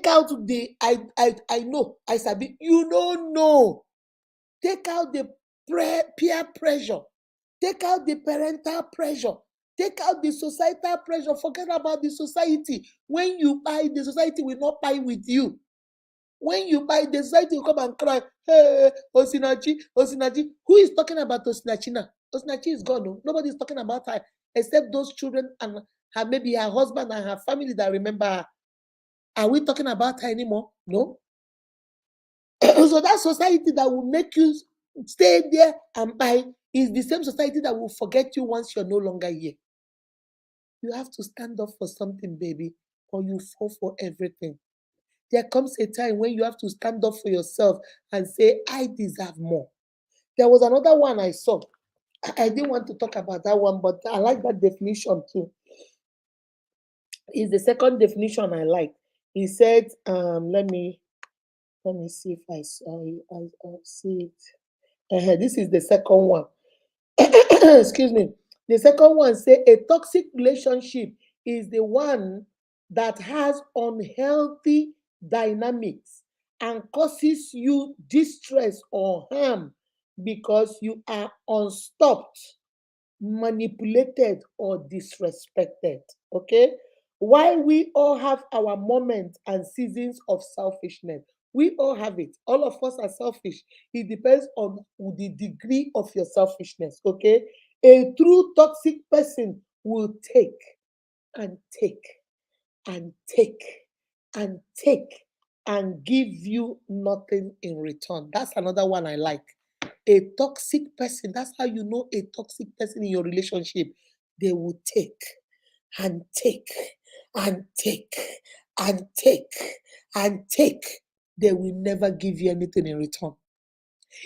out the I know, I sabi. You don't know. Take out the peer pressure. Take out the parental pressure. Take out the societal pressure. Forget about the society. When you buy, the society will not buy with you. When you buy, the society will come and cry, hey, Osinachi, Osinachi. Who is talking about Osinachi now? Osinachi is gone. No? Nobody is talking about her except those children and her, maybe her husband and her family that remember her. Are we talking about her anymore? No. So that society that will make you stay there and buy is the same society that will forget you once you're no longer here. You have to stand up for something, baby, or you fall for everything. There comes a time when you have to stand up for yourself and say, I deserve more. There was another one I saw. I didn't want to talk about that one, but I like that definition too. It's the second definition I like. He said, let me see if I see it. This is the second one. Excuse me. The second one say a toxic relationship is the one that has unhealthy dynamics and causes you distress or harm because you are unstopped, manipulated, or disrespected. Okay? While we all have our moments and seasons of selfishness, we all have it. All of us are selfish. It depends on the degree of your selfishness. Okay, a true toxic person will take and take and take and take and give you nothing in return. That's another one I like. A toxic person, that's how you know a toxic person in your relationship. They will take and take and take and take and take. They will never give you anything in return.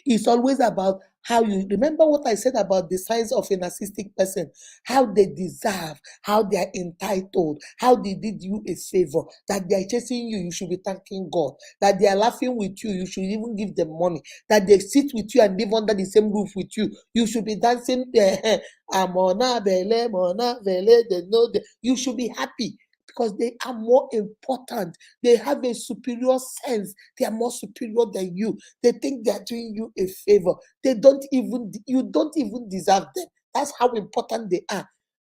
It's always about how you remember what I said about the signs of a narcissistic person, how they deserve, how they are entitled, how they did you a favor, that they are chasing you, you should be thanking God, that they are laughing with you, you should even give them money, that they sit with you and live under the same roof with you, you should be dancing. Amona bele, mona bele, they know that you should be happy because they are more important. They have a superior sense. They are more superior than you. They think they are doing you a favor. You don't even deserve them. That's how important they are.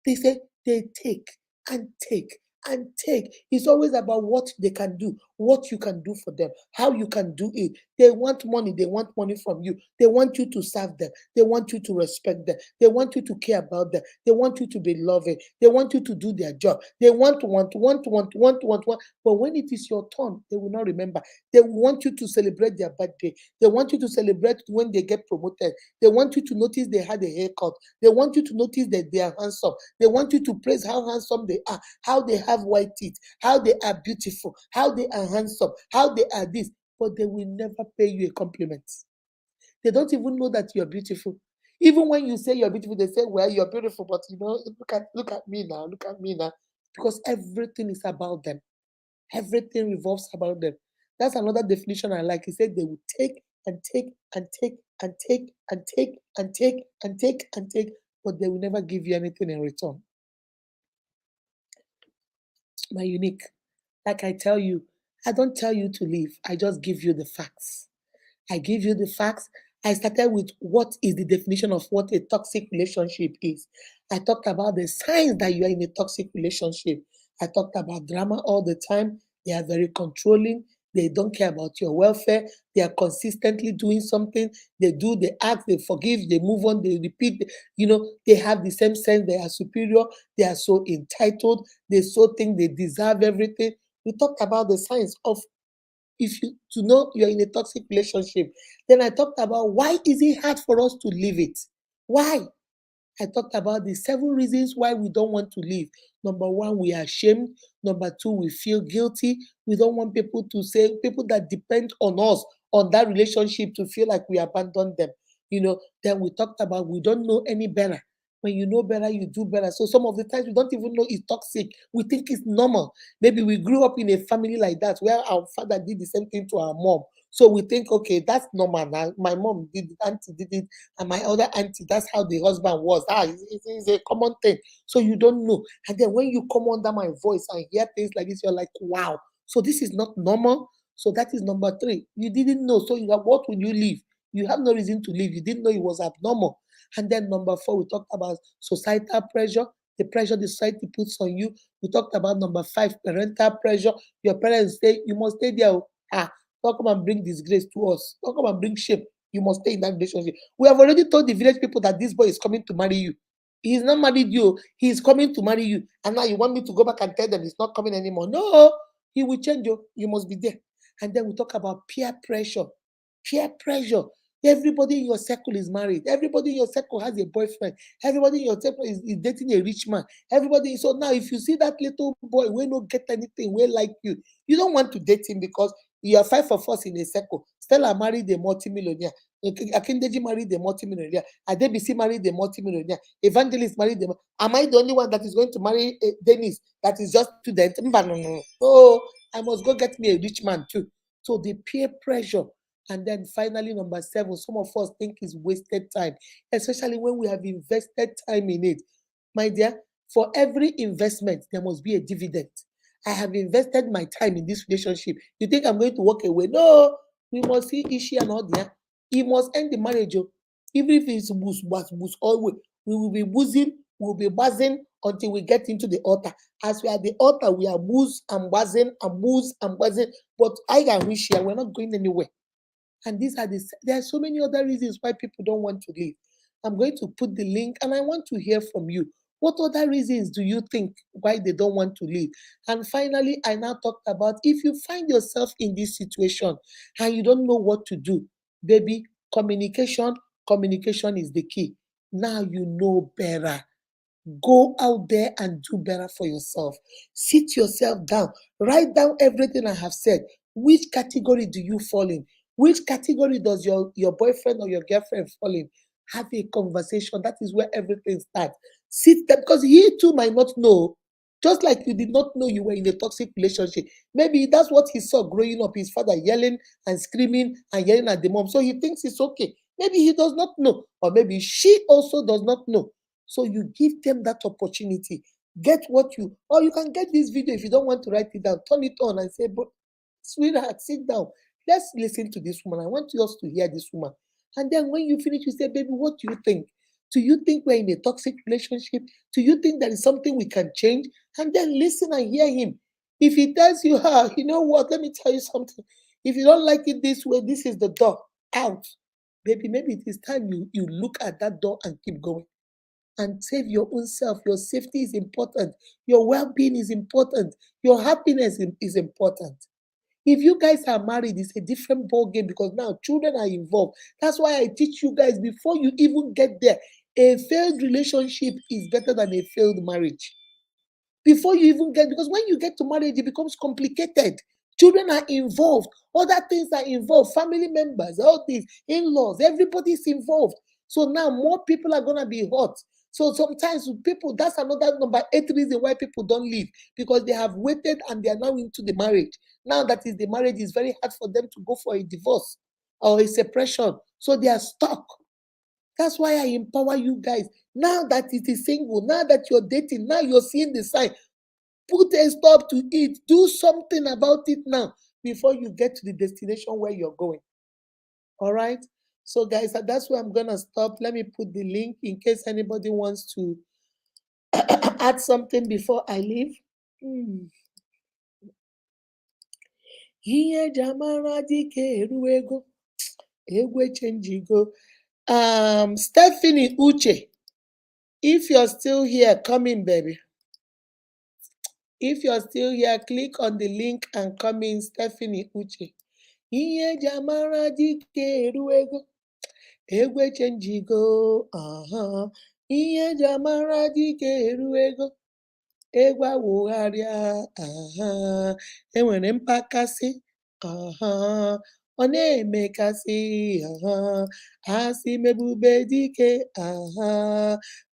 They say they take and take and take. It's always about what they can do, what you can do for them, how you can do it. They want money. They want money from you. They want you to serve them. They want you to respect them. They want you to care about them. They want you to be loving. They want you to do their job. They want. But when it is your turn, they will not remember. They want you to celebrate their birthday. They want you to celebrate when they get promoted. They want you to notice they had a haircut. They want you to notice that they are handsome. They want you to praise how handsome they are, how they have white teeth, how they are beautiful, how they are handsome, how they are this. But they will never pay you a compliment. They don't even know that you're beautiful. Even when you say you're beautiful, they say, "Well, you're beautiful, but look at me now, look at me now," because everything is about them. Everything revolves about them. That's another definition I like. He said they will take and take and take and take and take and take and take and take, but they will never give you anything in return. My unique. Like I tell you, I don't tell you to leave. I just give you the facts. I give you the facts. I started with what is the definition of what a toxic relationship is. I talked about the signs that you are in a toxic relationship. I talked about drama all the time. They are very controlling. They don't care about your welfare. They are consistently doing something. They do, they act, they forgive, they move on, they repeat. They have the same sense. They are superior. They are so entitled. They so think they deserve everything. We talked about the signs of if you to know you're in a toxic relationship. Then I talked about why is it hard for us to leave it? Why? I talked about the 7 reasons why we don't want to leave. Number one, we are ashamed. Number two, we feel guilty. We don't want people that depend on us, on that relationship, to feel like we abandoned them. Then we talked about we don't know any better. When you know better, you do better. So some of the times we don't even know it's toxic. We think it's normal. Maybe we grew up in a family like that where our father did the same thing to our mom. So we think, okay, that's normal. Now my mom did it, auntie did it, and my other auntie, that's how the husband was. It's a common thing. So you don't know. And then when you come under my voice and hear things like this, you're like, wow. So this is not normal. So that is number 3. You didn't know. So what will you leave? You have no reason to leave. You didn't know it was abnormal. And then number 4, we talked about societal pressure, the pressure the society puts on you. We talked about number 5, parental pressure. Your parents say you must stay there. Don't come and bring disgrace to us. Don't come and bring shame. You must stay in that relationship. We have already told the village people that this boy is coming to marry you. He's not married you. He's coming to marry you. And now you want me to go back and tell them he's not coming anymore. No, he will change you. You must be there. And then we talk about peer pressure. Peer pressure. Everybody in your circle is married. Everybody in your circle has a boyfriend. Everybody in your circle is dating a rich man. Everybody. So now, if you see that little boy will not get anything, will like you don't want to date him because you are 5 of us in a circle. Stella married a multimillionaire. Akindeji married a multimillionaire. Adebisi married a multimillionaire. Evangelist married a. Am I the only one that is going to marry Dennis? That is just student. No. Oh, I must go get me a rich man too. So the peer pressure. And then finally, number 7, some of us think is wasted time, especially when we have invested time in it. My dear, for every investment, there must be a dividend. I have invested my time in this relationship. You think I'm going to walk away? No, we must see Ishi and all there. He must end the marriage. Even if it's boost, always, we will be boozing, we will be buzzing until we get into the altar. As we are at the altar, we are moose and buzzing and moose and buzzing. But I can reach here, we're not going anywhere. And there are so many other reasons why people don't want to leave. I'm going to put the link and I want to hear from you. What other reasons do you think why they don't want to leave? And finally, I now talked about if you find yourself in this situation and you don't know what to do, baby, communication is the key. Now you know better. Go out there and do better for yourself. Sit yourself down. Write down everything I have said. Which category do you fall in? Which category does your boyfriend or your girlfriend fall in? Have a conversation. That is where everything starts. Sit there because he too might not know. Just like you did not know you were in a toxic relationship. Maybe that's what he saw growing up, his father yelling and screaming and yelling at the mom. So he thinks it's okay. Maybe he does not know. Or maybe she also does not know. So you give them that opportunity. Or you can get this video if you don't want to write it down. Turn it on and say, but sweetheart, sit down. Let's listen to this woman. I want us to hear this woman. And then when you finish, you say, baby, what do you think? Do you think we're in a toxic relationship? Do you think there is something we can change? And then listen and hear him. If he tells you, you know what, let me tell you something. If you don't like it this way, this is the door out. Baby, maybe it is time you look at that door and keep going and save your own self. Your safety is important. Your well-being is important. Your happiness is important. If you guys are married, it's a different ball game because now children are involved. That's why I teach you guys before you even get there. A failed relationship is better than a failed marriage. Before you even because when you get to marriage, it becomes complicated. Children are involved, other things are involved, family members, all these in-laws, everybody's involved. So now more people are gonna be hurt. So sometimes people, that's another number 8 reason why people don't leave, because they have waited and they are now into the marriage. Now that is the marriage, is very hard for them to go for a divorce or a separation. So they are stuck. That's why I empower you guys. Now that it is single, now that you're dating, now you're seeing the sign, put a stop to it. Do something about it now before you get to the destination where you're going. All right? So, guys, that's where I'm going to stop. Let me put the link in case anybody wants to add something before I leave. Ihe jamara dike eruego, egwe chenjigo. Stephanie Uche, if you're still here, come in, baby. If you're still here, click on the link and come in, Stephanie Uche. Ihe jamara dike eruego, egwe chenjigo. Ihe jamara dike eruego, egwe awụgharịa. Enwere mpakasị. Ọ na-emekasị. Asị m ebube dike.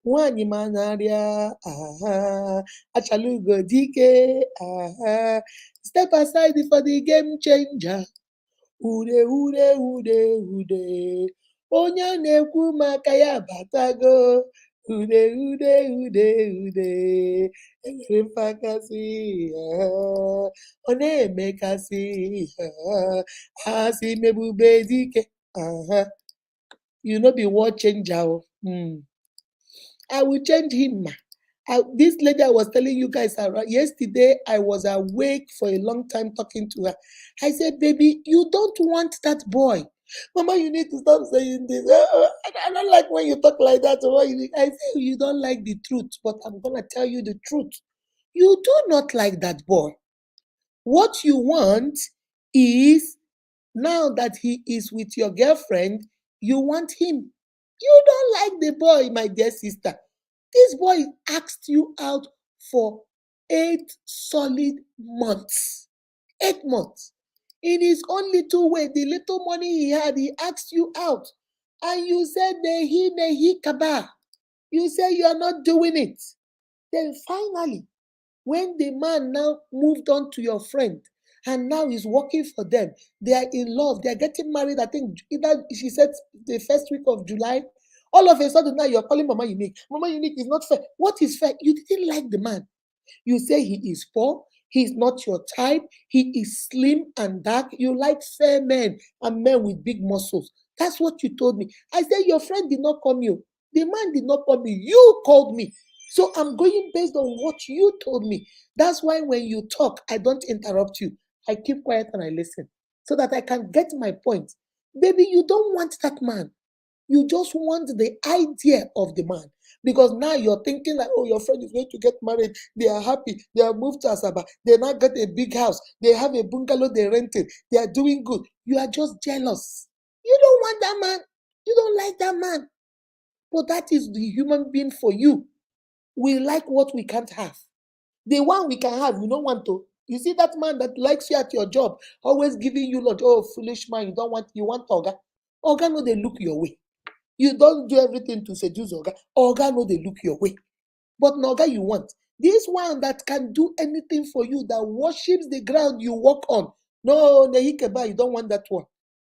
Nwanyị manarịa. Achala ugo dike. Step aside for the game changer. Ude ude ude ude. Onye a na-ekwu maka ya batago. Ude ude ude ude. Enwere mpakasị. Ọ na-emekasị. Asị m ebube dike. You know, be word changer. I will change him. This lady I was telling you guys, yesterday I was awake for a long time talking to her. I said, baby, you don't want that boy. Mama, you need to stop saying this. I don't like when you talk like that. I say, you don't like the truth, but I'm going to tell you the truth. You do not like that boy. What you want is, now that he is with your girlfriend, you want him. You don't like the boy, my dear sister. This boy asked you out for 8 solid months. 8 months. In his only 2 ways, the little money he had, he asked you out. And you said, nehi kaba. You say you are not doing it. Then finally, when the man now moved on to your friend, and now he's working for them, they are in love, they are getting married, I think, either she said the first week of July. All of a sudden now you're calling Mama Unique. Mama Unique is not fair. What is fair? You didn't like the man. You say he is poor, he's not your type, he is slim and dark. You like fair men and men with big muscles. That's what you told me. I said, your friend did not call you. The man did not call me. You called me. So I'm going based on what you told me. That's why when you talk, I don't interrupt you. I keep quiet and I listen so that I can get my point. Baby, you don't want that man. You just want the idea of the man. Because now you're thinking like, oh, your friend is going to get married. They are happy. They have moved to Asaba. They now got a big house. They have a bungalow they rented. They are doing good. You are just jealous. You don't want that man. You don't like that man. But that is the human being for you. We like what we can't have. The one we can have, you don't want to. You see that man that likes you at your job, always giving you lunch. Oh, foolish man, you want Oga. Oga no, they look your way. You don't do everything to seduce Oga. Oga no, they look your way. But no Oga you want. This one that can do anything for you, that worships the ground you walk on. No, Nehikeba, you don't want that one.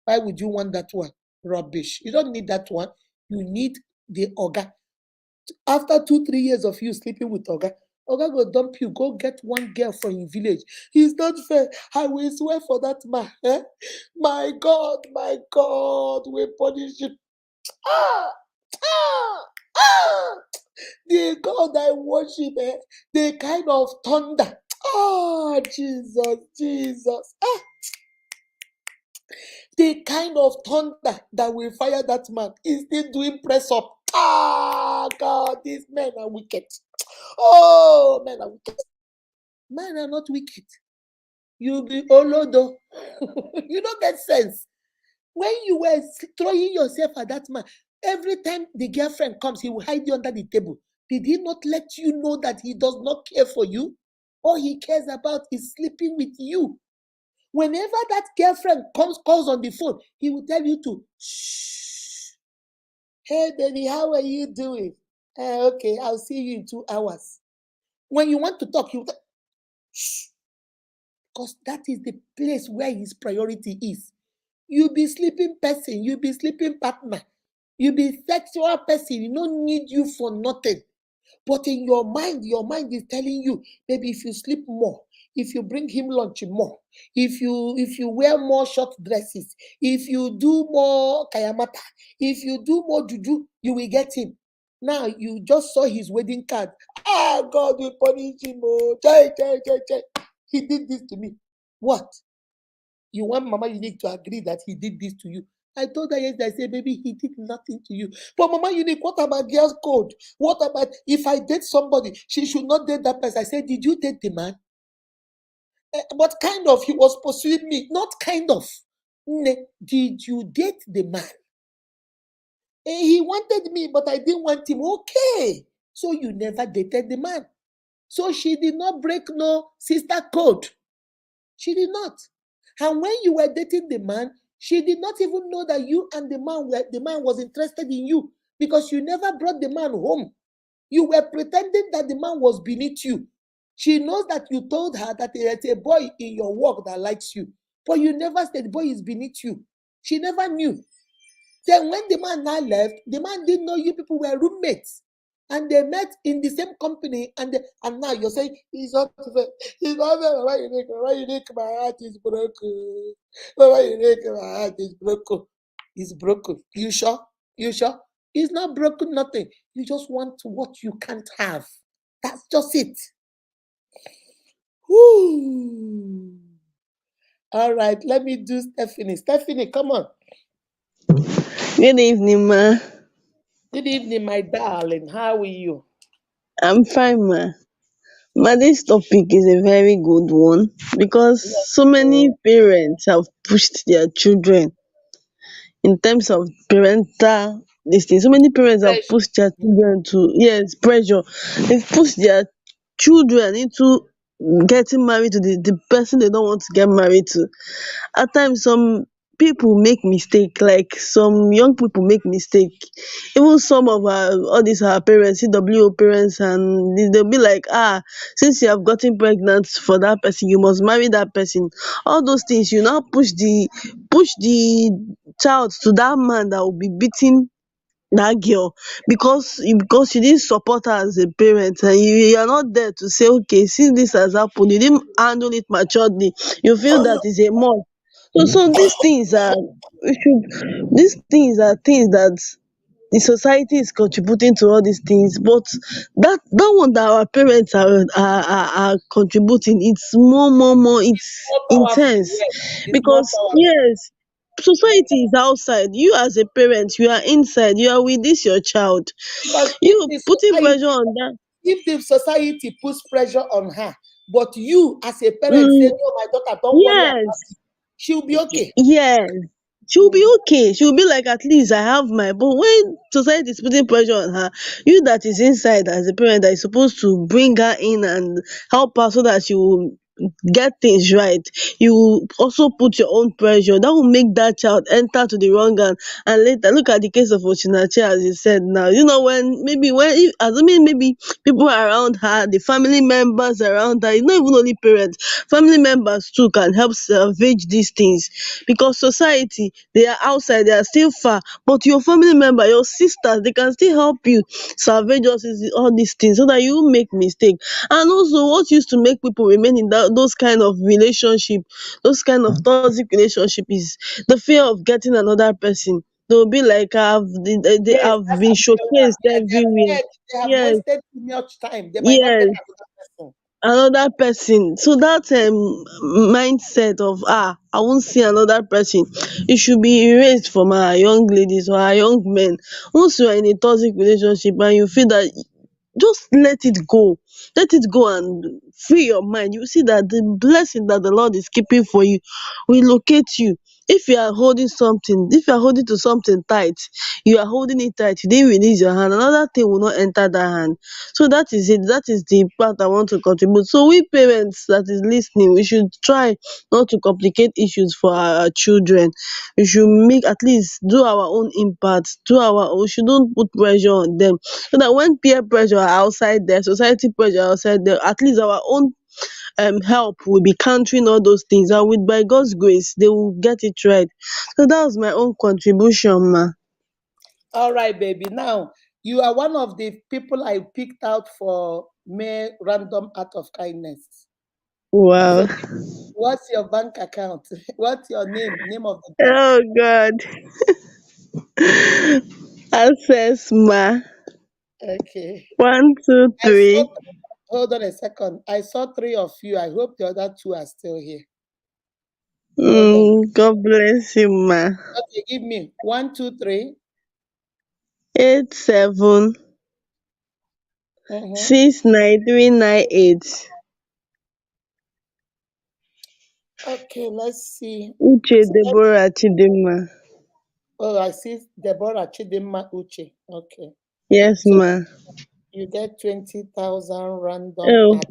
Why would you want that one? Rubbish. You don't need that one. You need the Oga. After 2 3 years of you sleeping with Oga, Oga go dump you, go get one girl from your village. It's not fair. I will swear for that man. Eh? My God, we punish him. Ah, ah, ah. The God I worship, the kind of thunder. Oh, Jesus. Ah, the kind of thunder that will fire that man is still doing press up. Ah, God, these men are wicked. Oh, men are wicked. Men are not wicked. You be olodo. You don't get sense. When you were throwing yourself at that man, every time the girlfriend comes, he will hide you under the table. Did he not let you know that he does not care for you? All he cares about is sleeping with you. Whenever that girlfriend calls on the phone, he will tell you to shh. Hey baby, how are you doing? Okay, I'll see you in 2 hours. When you want to talk, you shh, because that is the place where his priority is. You be sleeping person, you be sleeping partner, you be sexual person, he no need you for nothing. But in your mind is telling you, maybe if you sleep more, if you bring him lunch more, if you wear more short dresses, if you do more kayamata, if you do more juju, you will get him. Now you just saw his wedding card. Ah, God will punish him. Oh, chai. He did this to me. What? You want Mama Unique to agree that he did this to you? I told her yesterday, I said, baby, he did nothing to you. But Mama Unique, what about girls' code? What about if I date somebody, she should not date that person? I said, did you date the man? But kind of, he was pursuing me. Not kind of. Did you date the man? He wanted me, but I didn't want him. Okay. So you never dated the man. So she did not break no sister code. She did not. And when you were dating the man, she did not even know that you and the man was interested in you, because you never brought the man home. You were pretending that the man was beneath you. She knows that you told her that there's a boy in your work that likes you, but you never said the boy is beneath you. She never knew. Then when the man now left, the man didn't know you people were roommates. And they met in the same company, and now you're saying he's not fair. He's not fair. Why you think my heart is broken? Why you think my heart is broken? It's broken. You sure? You sure? It's not broken, nothing. You just want what you can't have. That's just it. Whoo. All right, let me do Stephanie. Stephanie, come on. Good evening, ma. Good evening, my darling. How are you? I'm fine, ma. Ma, this topic is a very good one because Yes. so many parents have pushed their children in terms of parental this thing. So many parents have Pressure. pushed their children to, yes, pressure. They've pushed their children into getting married to the person they don't want to get married to. At times some people make mistake, like some young people make mistake. Even some of our all these our parents, CWO parents, and they'll be like, since you have gotten pregnant for that person, you must marry that person. All those things, you now push the child to that man that will be beating that girl because you didn't support her as a parent, and you are not there to say, okay, since this has happened, you didn't handle it maturely, you feel that is a must. So these things are things that the society is contributing to all these things, but that one that our parents are contributing, it's more, it's More powerful, intense. yes. It's more Because powerful. yes, society is outside, you as a parent, you are inside, you are with this your child, Because you putting pressure on that. if the society puts pressure on her, but you as a parent say, Mm, no, my daughter, don't worry about it, yes. she'll be okay. Yes, she'll be Mhm. okay. She'll be like, at least I have my. But when society is putting pressure on her, you that is inside as a parent that is supposed to bring her in and help her so that she will get things right, you will also put your own pressure. That will make that child enter to the wrong hand. And later, look at the case of Ochinache, as you said now. You know, assuming maybe people around her, the family members around her, it's not even only parents, family members too can help salvage these things. Because society, they are outside, they are still far, but your family member, your sisters, they can still help you salvage all these things so that you won't make mistake. And also, what used to make people remain in those kind of relationship, those kind of toxic relationship, is the fear of getting another person. They'll be like, Yes, I've that's been another one. showcased Yeah, they're everywhere. scared. They have Yes, wasted too much time. They might not get yes, another person. another person. So that mindset of, I won't see another person, it should be erased from our young ladies or our young men. Once you are in a toxic relationship and you feel that, just let it go. Let it go and free your mind. You see that the blessing that the Lord is keeping for you will locate you. If you are holding something, if you are holding to something tight, you are holding it tight, you didn't release your hand, another thing will not enter that hand. So that is it. That is the part I want to contribute. So we parents that is listening, we should try not to complicate issues for our children. We should make, at least do our own impact, we shouldn't put pressure on them, so that when peer pressure are outside there, society pressure outside there, at least our own help will be countering all those things, and with by God's grace they will get it right. So that was my own contribution, ma. All right, baby. Now, you are one of the people I picked out for May Random Act of Kindness. Wow. So, what's your bank account? What's your name? Name of the bank. Oh God. Access, ma. Okay. One, two, I saw, three. hold on a second. I saw three of you. I hope the other two are still here. Hold on. God bless you, ma. Okay, give me 1, 2, 3. 87 Mm-hmm. 69398. Okay, let's see. Uche So Deborah Chidima. oh, I see Deborah Chidimma Uche. Okay. Yes, So ma. you get 20,000 random Oh, at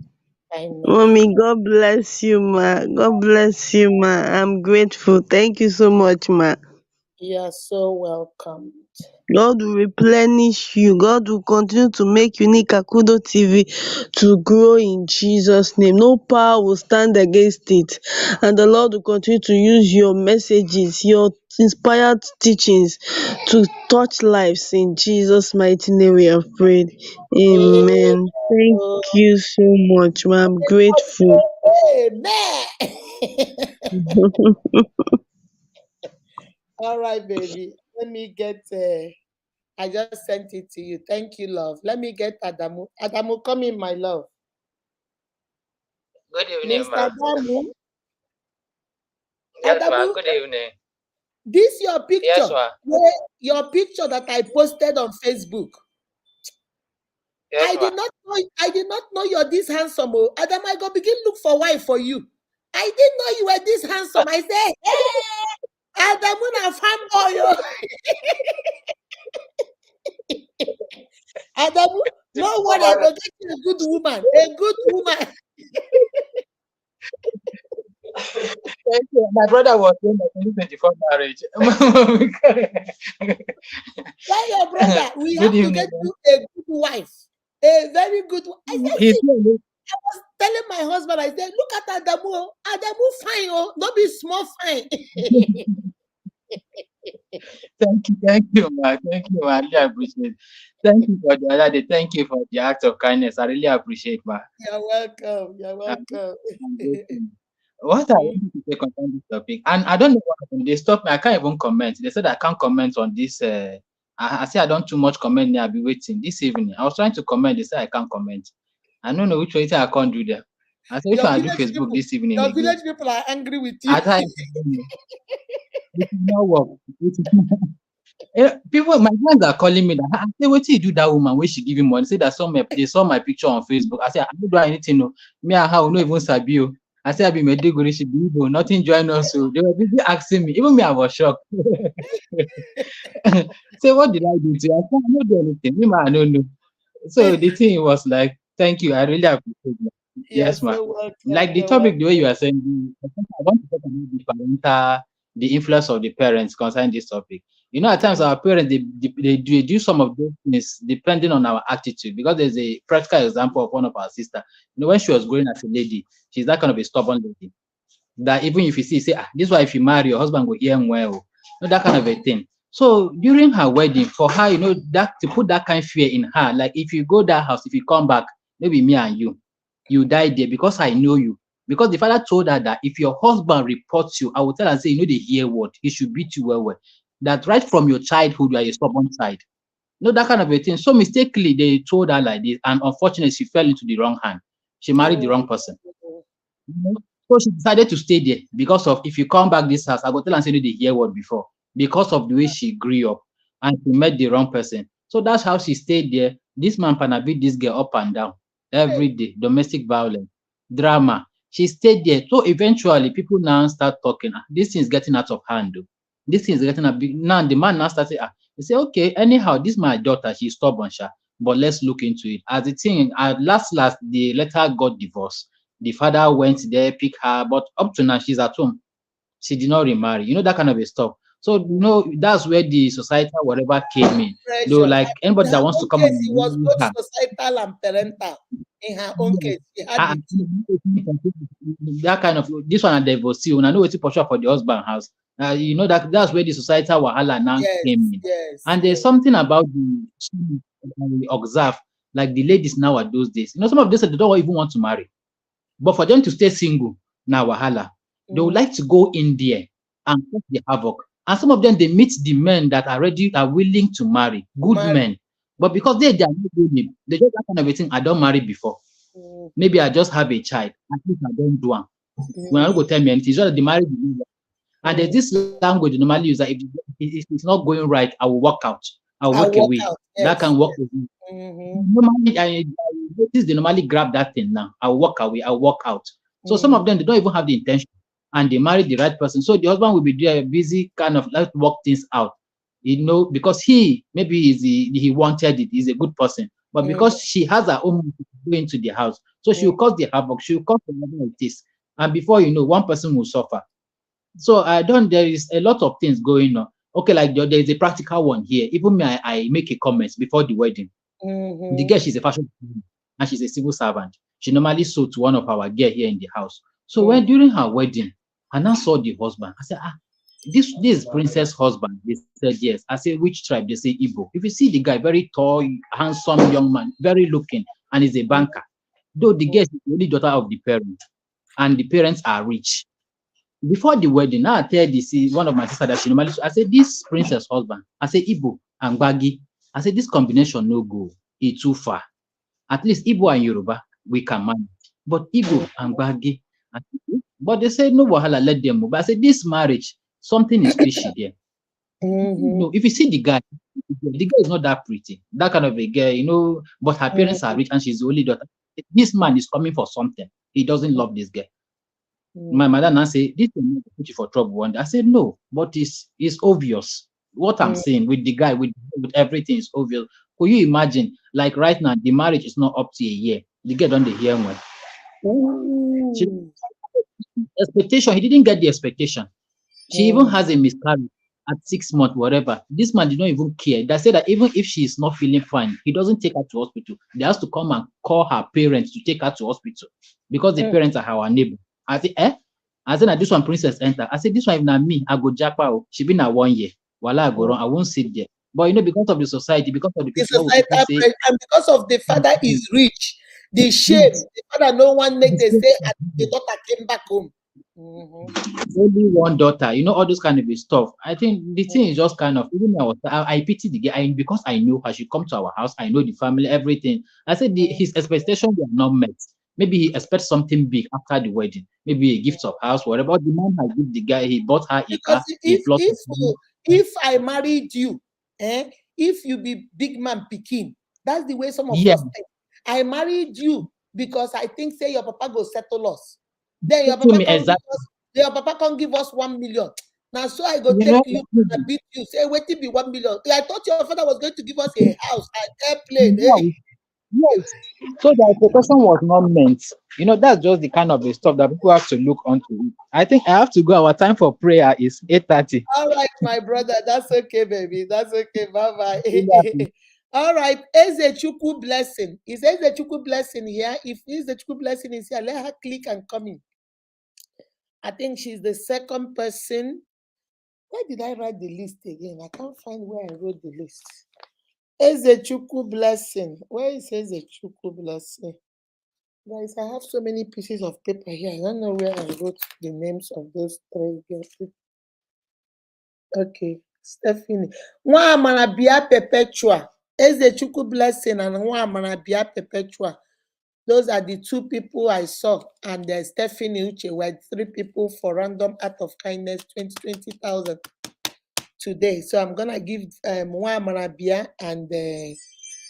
kindness. mommy, God bless you, ma. God bless you, ma. I'm grateful. Thank you so much, ma. You are so welcome. God will replenish you. God will continue to make Unique Akudo TV to grow in Jesus' name. No power will stand against it. And the Lord will continue to use your messages, your inspired teachings to touch lives. In Jesus' mighty name we have prayed. Amen. Amen. Thank you so much, ma. I'm grateful. Amen. All right, baby. Let me get. I just sent it to you. Thank you, love. Let me get Adamu. Adamu, come in, my love. Good evening, Mr. ma. Adamu. Yes, ma. Adamu, Good evening. this your Yes, picture. ma. Your picture that I posted on Facebook. Yes, ma. I did not know you're this handsome. Oh, Adam, I go begin look for wife for you. I didn't know you were this handsome. I say, hey, Adam, na fanboy. Oh. Adam, no worry, I go get you a good woman. A good woman. Thank you. My brother was doing the 2024 marriage. Tell your brother, we Good have to evening. get you a good wife. A very good one. I said, He's see, I was telling my husband, I said, look at Adamu. Oh. Adamu fine, oh, not be small fine. Thank you, ma. Thank you, ma. I really appreciate. Thank you for the other day. Thank you for the act of kindness. I really appreciate, ma. You're welcome. You're I'm welcome. grateful. What I wanted to say concerning this topic, and I don't know what happened. They stopped me. I can't even comment. They said I can't comment on this I say I don't too much comment there. I'll be waiting this evening. I was trying to comment. They say I can't comment. I don't know which way I can't do there. I said which one I do Facebook this evening Your again. village people are angry with you. I thought it will not work. People, my friends are calling me that I say, what did you do that woman when she give him money? Say that they saw my picture on Facebook. I say, I don't do anything. No. Me and her will not even sabi you. I say I be Medigori, she be Igbo, nothing join us. So they were busy asking me. Even me, I was shocked. Say, what did I do to you? I said, I don't do anything. Me, man, I don't know. So the thing was like, thank you. I really appreciate it. Yes, ma'am. Like the topic, the way you are saying, I want to talk about the influence of the parents concerning this topic. You know, at times our parents they do some of those things depending on our attitude. Because there's a practical example of one of our sisters. You know, when she was growing as a lady, she's that kind of a stubborn lady. That even if you say, this why if you marry, your husband will hear him well. You know, that kind of a thing. So during her wedding, for her, you know, that to put that kind of fear in her, like if you go that house, if you come back, maybe me and you die there because I know you. Because the father told her that if your husband reports you, I will tell her, say, you know, they hear what? He should beat you well. That right from your childhood, you are a stubborn child. You know, that kind of a thing. So mistakenly, they told her like this. And unfortunately, she fell into the wrong hand. She married the wrong person. You know? So she decided to stay there because of, if you come back this house, I will tell her and say, they hear what before. Because of the way she grew up and she met the wrong person. So that's how she stayed there. This man pana beat this girl up and down every day. Domestic violence, drama. She stayed there. So eventually, people now start talking. This thing is getting out of hand. This thing is getting a big. Now the man now started. He say, okay, anyhow, this is my daughter. She's stubborn, but let's look into it. As the thing, at last, the letter got divorced. The father went there, pick her, but up to now she's at home. She did not remarry. You know, that kind of a stuff. So you know, that's where the societal whatever came in. Though, like anybody that wants to come. It was both societal and parental. In her own case, she had that kind of this one a divorcee. And I know it's for sure for the husband house. You know that's where the societal wahala now came in. And there's something about the we observe, like the ladies now at those days. You know, some of them they don't even want to marry, but for them to stay single now wahala. They would like to go in there and cause the havoc. And some of them, they meet the men that are willing to marry, good men. But because they are not willing, they just that kind of a thing. I don't marry before. Maybe I just have a child. At least I don't do one. When I go tell me anything, it's just the marriage. And there's this language they normally use that if it's not going right, I will walk out. I'll walk away. Yes. That can work with me. Normally, they normally grab that thing now. I'll walk away. I'll walk out. So some of them, they don't even have the intention. And they married the right person. So the husband will be there busy, kind of like work things out, you know, because he wanted it. He's a good person, but because she has her own go into the house, so she will cause the havoc. She will cause whatever it is, and before you know, one person will suffer. So there is a lot of things going on. Okay, like there is a practical one here. Even me, I make a comment before the wedding. The girl, she's a fashion designer and she's a civil servant. She normally sold to one of our girl here in the house. So when during her wedding, I now saw the husband. I said, this princess husband. They said yes. I said, which tribe? They say Igbo. If you see the guy, very tall, handsome young man, very looking, and he's a banker. Though the girl is the only daughter of the parents, and the parents are rich. Before the wedding, now I tell one of my sisters that she normally. I said, this princess husband. I said Igbo and Gbagi. I said this combination no go. It's too far. At least Igbo and Yoruba we can manage, but Igbo and Gbagi. But they said no wahala, let them move. But I said this marriage, something is fishy there. You know, if you see the guy is not that pretty, that kind of a girl, you know, but her parents are rich and she's the only daughter. This man is coming for something. He doesn't love this girl. My mother now say this will not put you for trouble one day. I said no, but it's obvious. What I'm saying with the guy, with everything is obvious. Could you imagine, like right now, the marriage is not up to a year. The girl don't hear well. Expectation, he didn't get the expectation. She even has a miscarriage at 6 months, whatever. This man did not even care. They said that even if she is not feeling fine, he doesn't take her to hospital. They has to come and call her parents to take her to hospital because the parents are our neighbor. I said, I said, this one princess enter. I said, this one, if not me, I go japa. She been at 1 year. While I go wrong, I won't sit there. But you know, because of the society, because of the people, and because of the father is rich, the shame, the father no one make they say, and the daughter came back home. only one daughter, you know, all those kind of stuff. I think the thing is just kind of, even I pity the guy because I know her. She come to our house. I know the family, everything. I said his expectations were not met. Maybe he expects something big after the wedding. Maybe a gift of house, whatever. The man has given the guy, he bought her a car. If I married you, if you be big man picking, that's the way some of us think. I married you because I think say your papa go settle us. Then your papa can't give us 1 million. Now, so I go take you and beat you. Say, wait till be 1 million. I thought your father was going to give us a house, an airplane. Yes. So the expectation was not meant. You know, that's just the kind of the stuff that people have to look onto. I think I have to go. Our time for prayer is 8:30. All right, my brother. That's okay, baby. That's okay. Bye-bye. All right. Ezechukwu blessing. Is Ezechukwu blessing here? If Ezechukwu blessing is here, let her click and come in. I think she's the second person. Where did I write the list again? I can't find where I wrote the list. Ezechukwu blessing. Where is Ezechukwu blessing? Guys, I have so many pieces of paper here. I don't know where I wrote the names of those 3 girls. Okay, Stephanie. Nwamarabia Perpetua. Ezechukwu blessing and Nwamarabia Perpetua. Those are the 2 people I saw. And Stephanie Uche were 3 people for random act of kindness, 20,000 today. So I'm gonna give Nwamarabia and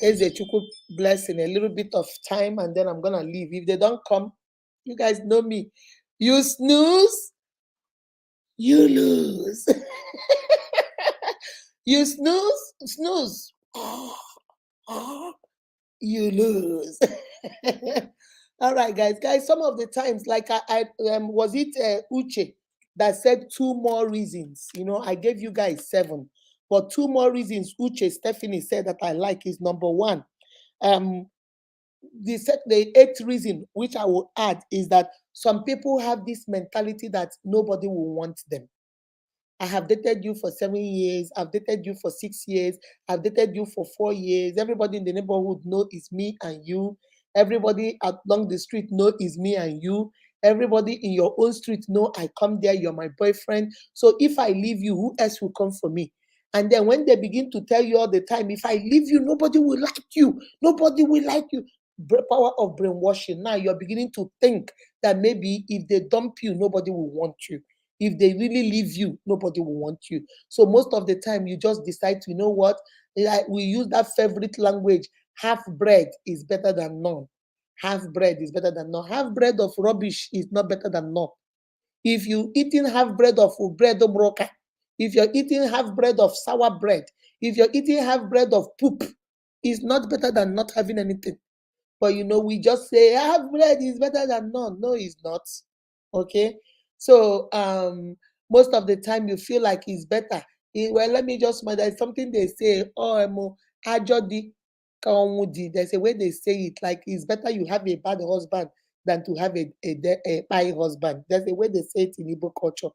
Ezechukwu blessing a little bit of time, and then I'm gonna leave. If they don't come, you guys know me. You snooze, you lose. You snooze, you lose. All right, guys. Some of the times, like was it Uche that said 2 more reasons? You know, I gave you guys 7, but 2 more reasons Uche Stephanie said that I like is number 1. The 8th reason, which I will add, is that some people have this mentality that nobody will want them. I have dated you for 7 years. I've dated you for 6 years. I've dated you for 4 years. Everybody in the neighborhood know it's me and you. Everybody along the street know it's me and you. Everybody in your own street know I come there, you're my boyfriend. So if I leave you, who else will come for me? And then when they begin to tell you all the time, if I leave you, nobody will like you. Nobody will like you. Power of brainwashing. Now you're beginning to think that maybe if they dump you, nobody will want you. If they really leave you, nobody will want you. So most of the time, you just decide to, you know what? We use that favorite language. Half bread is better than none. Half bread is better than none. Half bread of rubbish is not better than none. If you're eating half bread of bread broca, if you're eating half bread of sour bread, if you're eating half bread of poop, it's not better than not having anything. But you know, we just say half bread is better than none. No, it's not. Okay. So most of the time you feel like it's better. Well, let me just there's something they say, ajodi kaomudi. There's a way they say it, like it's better you have a bad husband than to have a bad husband. There's a way they say it in Igbo culture.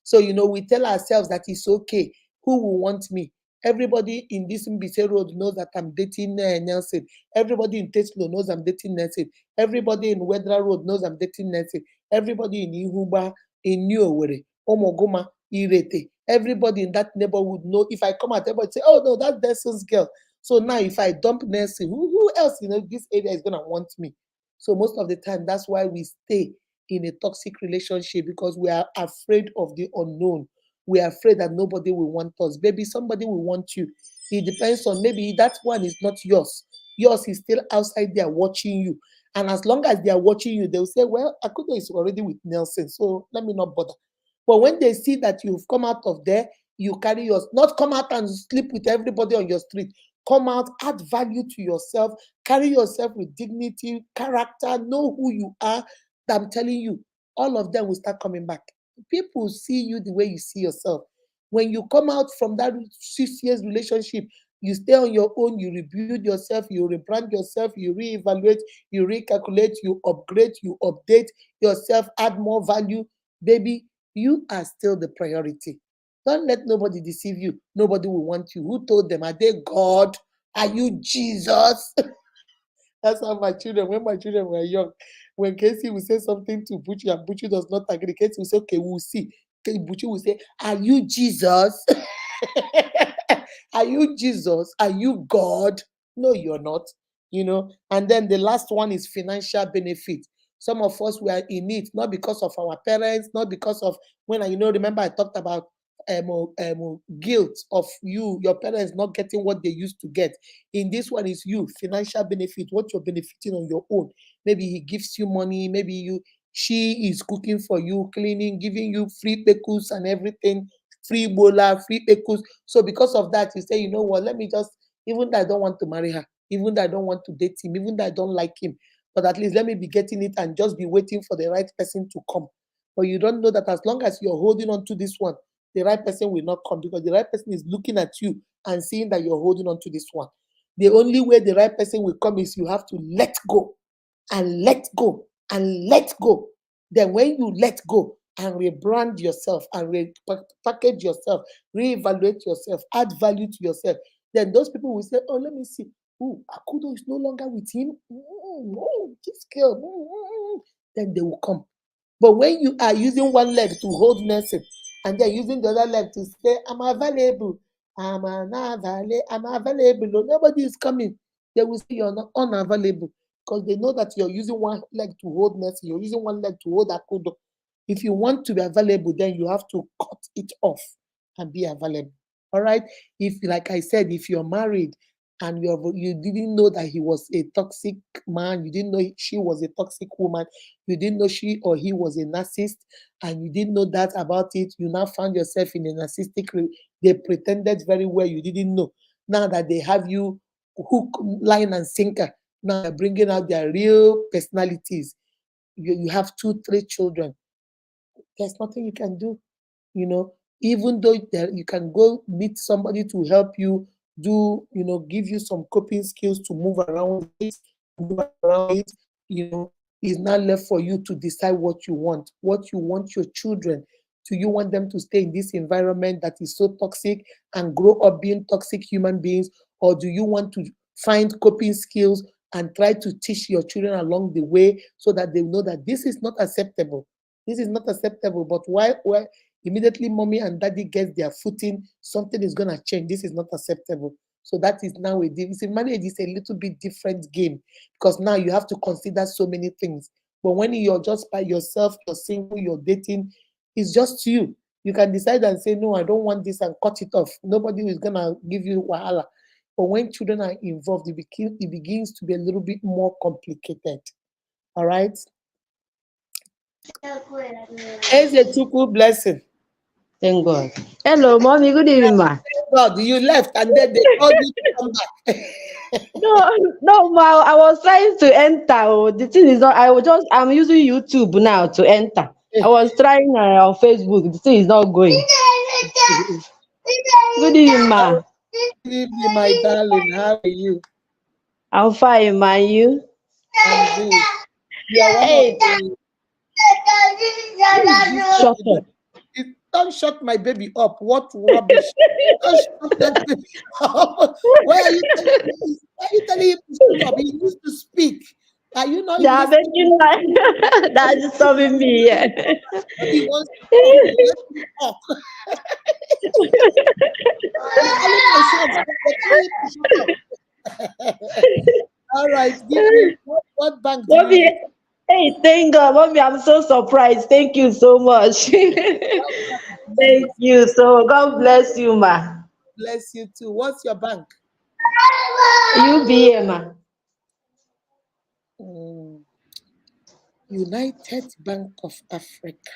So you know, we tell ourselves that it's okay. Who will want me? Everybody in this Mbise Road knows that I'm dating Nelson. Everybody in Teslo knows I'm dating Nelson. Everybody in Wedra Road knows I'm dating Nelson. Everybody in Ihuba, in New Owerri, Omogoma, Irete. Everybody in that neighborhood know. If I come out, everybody say, oh no, that's Nelson's girl. So now if I dump Nelson, who else in this area is gonna want me? So most of the time, that's why we stay in a toxic relationship, because we are afraid of the unknown. We are afraid that nobody will want us. Maybe somebody will want you. It depends on, maybe that one is not yours. Yours is still outside there watching you. And as long as they are watching you, they'll say, well, Akudo is already with Nelson, so let me not bother. But when they see that you've come out of there, you carry yours. Not come out and sleep with everybody on your street. Come out, add value to yourself, carry yourself with dignity, character, know who you are. I'm telling you, all of them will start coming back. People see you the way you see yourself. When you come out from that 6 years relationship, you stay on your own, you rebuild yourself, you rebrand yourself, you reevaluate, you recalculate, you upgrade, you update yourself, add more value. Baby, you are still the priority. Don't let nobody deceive you. Nobody will want you. Who told them? Are they God? Are you Jesus? That's how my children, when my children were young, when Casey will say something to Buchi and Buchi does not agree, Casey will say, okay, we'll see. Buchi will say, are you Jesus? Are you Jesus? Are you God? No, you're not. And then the last one is financial benefit. Some of us were in it, not because of our parents, not because of remember I talked about guilt of your parents not getting what they used to get. In this one is you, financial benefit, what you're benefiting on your own. Maybe he gives you money, maybe she is cooking for you, cleaning, giving you free pekus and everything, free bola, free pekus. So because of that, you say, you know what, let me just, even though I don't want to marry her, even though I don't want to date him, even though I don't like him, but at least let me be getting it and just be waiting for the right person to come. But you don't know that as long as you're holding on to this one, the right person will not come, because the right person is looking at you and seeing that you're holding on to this one. The only way the right person will come is you have to let go and let go and let go. Then when you let go and rebrand yourself and package yourself, reevaluate yourself, add value to yourself, then those people will say, oh, let me see. Oh, Akudo is no longer with him. This girl. Then they will come. But when you are using one leg to hold nursing and then using the other leg to say, I'm available, I'm available, nobody is coming. They will say you're not unavailable, because they know that you're using one leg to hold nursing, you're using one leg to hold Akudo. If you want to be available, then you have to cut it off and be available. All right. If, like I said, if you're married and you didn't know that he was a toxic man, you didn't know she was a toxic woman, you didn't know she or he was a narcissist, and you didn't know that about it, you now found yourself in a narcissistic, they pretended very well you didn't know. Now that they have you hook, line, and sinker, now they're bringing out their real personalities. You have 2, 3 children. There's nothing you can do, even though you can go meet somebody to help you do, give you some coping skills to move around it, is not left for you to decide what you want your children. Do you want them to stay in this environment that is so toxic and grow up being toxic human beings, or do you want to find coping skills and try to teach your children along the way so that they know that this is not acceptable? This is not acceptable. But why immediately mommy and daddy gets their footing, something is going to change. This is not acceptable. So that is now marriage is a little bit different game, because now you have to consider so many things. But when you're just by yourself, you're single, you're dating, it's just you. You can decide and say, no, I don't want this, and cut it off. Nobody is going to give you wahala. But when children are involved, it begins to be a little bit more complicated. All right? It's a Chukwu blessing. Thank God. Hello, mommy. Good evening, ma. God, you left and then they called you to come back. No, ma. I was trying to enter. Oh, the thing is not. I'm using YouTube now to enter. I was trying on Facebook. The thing is not going. Good evening, ma. Good evening, my darling. How are you? I'm fine, ma. You? I'm good. You are one of the... Shut up. Don't shut my baby up. What rubbish. Don't shut that baby up. Why are you telling him to shut up? He needs to speak. Are you not listening? That's disturbing me. Yeah. He wants to talk. All right. Give me what bank do you use? Hey, thank God, mommy. I'm so surprised. Thank you so much. Thank you. So God bless you, ma. Bless you too. What's your bank? UBA, ma. United Bank of Africa.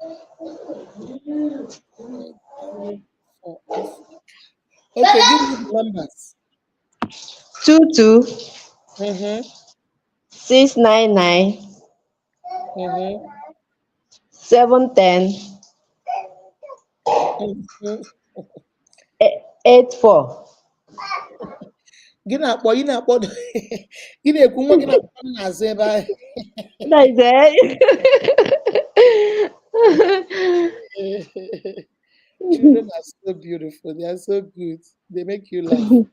Okay, give me the numbers. 22 699 710 84. Gị na-akpọ gị na-ekwu nwa gị na-akpọ m n'azụ ebe ahụ. Children are so beautiful. They are so good. They make you laugh.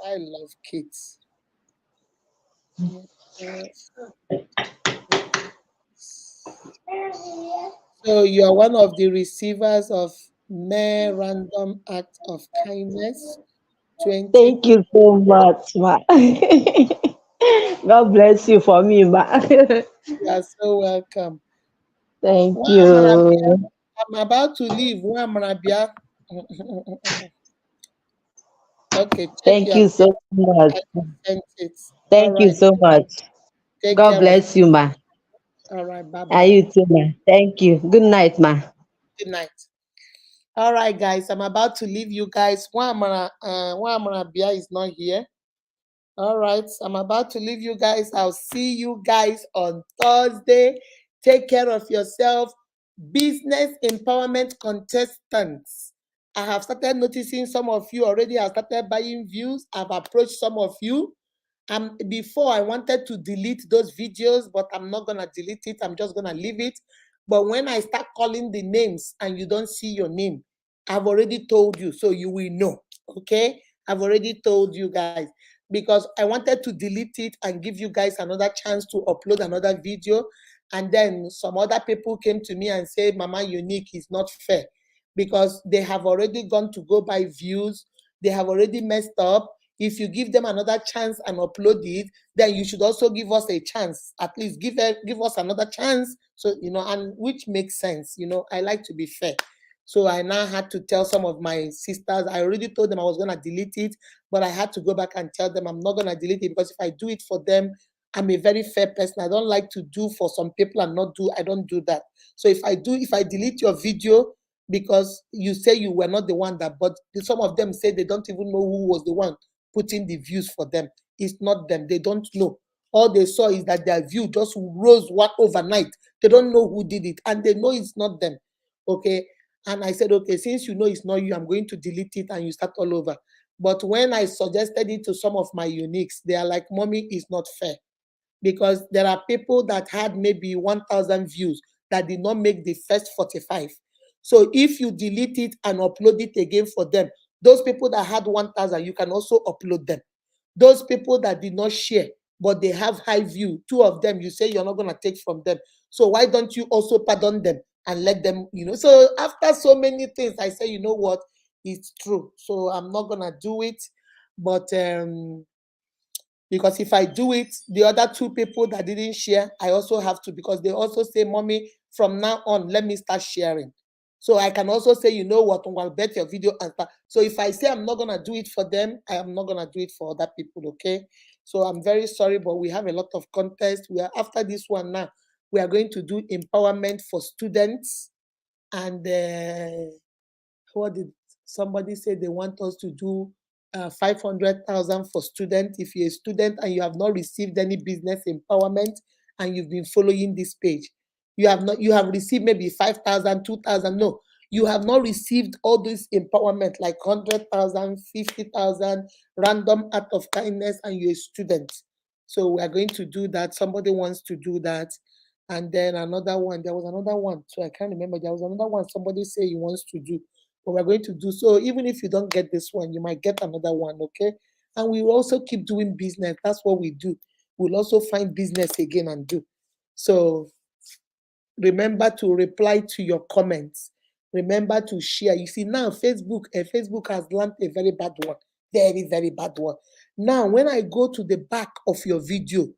I I love kids. So you are one of the receivers of Mere Random Act of Kindness 20. Thank you so much, ma. God bless you for me, ma. You are so welcome. Thank Wow, you. I'm about to leave. Wow, Marabia. Okay, check Thank your you so text. much. I sent it. All Thank you right. so much. Take God care of bless you, ma. All right. Bye And bye. you too, ma. Thank you. Good night, ma. Good night. All right, guys. I'm about to leave you guys. Marabia is not here. All right. I'm about to leave you guys. I'll see you guys on Thursday. Take care of yourself. Business empowerment contestants. I have started noticing some of you already have started buying views. I've approached some of you. Before I wanted to delete those videos, but I'm not gonna delete it. I'm just gonna leave it. But when I start calling the names and you don't see your name, I've already told you, so you will know. Okay, I've already told you guys because I wanted to delete it and give you guys another chance to upload another video. And then some other people came to me and said, Mama Unique is not fair because they have already gone to go buy views. They have already messed up. If you give them another chance and upload it, then you should also give us a chance. At least give us another chance. So, and which makes sense. I like to be fair. So I now had to tell some of my sisters, I already told them I was going to delete it, but I had to go back and tell them I'm not going to delete it because if I do it for them, I'm a very fair person. I don't like to do for some people and I don't do that. So if I delete your video because you say you were not the one but some of them say they don't even know who was the one putting the views for them. It's not them. They don't know. All they saw is that their view just rose overnight. They don't know who did it and they know it's not them. Okay. And I said, okay, since you know it's not you, I'm going to delete it and you start all over. But when I suggested it to some of my uniques, they are like, Mommy, it's not fair. Because there are people that had maybe 1,000 views that did not make the first 45. So if you delete it and upload it again for them, those people that had 1,000, you can also upload them. Those people that did not share, but they have high view, 2 of them, you say you're not going to take from them. So why don't you also pardon them and let them, So after so many things, I say, you know what? It's true. So I'm not going to do it. But because if I do it, the other 2 people that didn't share, I also have to, because they also say, Mommy, from now on, let me start sharing. So I can also say, you know what, I'll bet your video and start. So if I say I'm not going to do it for them, I am not going to do it for other people, okay? So I'm very sorry, but we have a lot of contests. We are after this one now. We are going to do empowerment for students. And what did somebody say? They want us to do 500,000 for students. If you're a student and you have not received any business empowerment and you've been following this page, you have received maybe 5,000, 2,000. No, you have not received all this empowerment like 100,000, 50,000, random act of kindness, and you're a student. So we are going to do that. Somebody wants to do that. And then another one, there was another one. So I can't remember. There was another one somebody say he wants to do. But we're going to do so. Even if you don't get this one, you might get another one, okay? And we will also keep doing business. That's what we do. We'll also find business again and do. So remember to reply to your comments. Remember to share. You see, now Facebook has learned a very bad one. Very, very bad one. Now, when I go to the back of your video,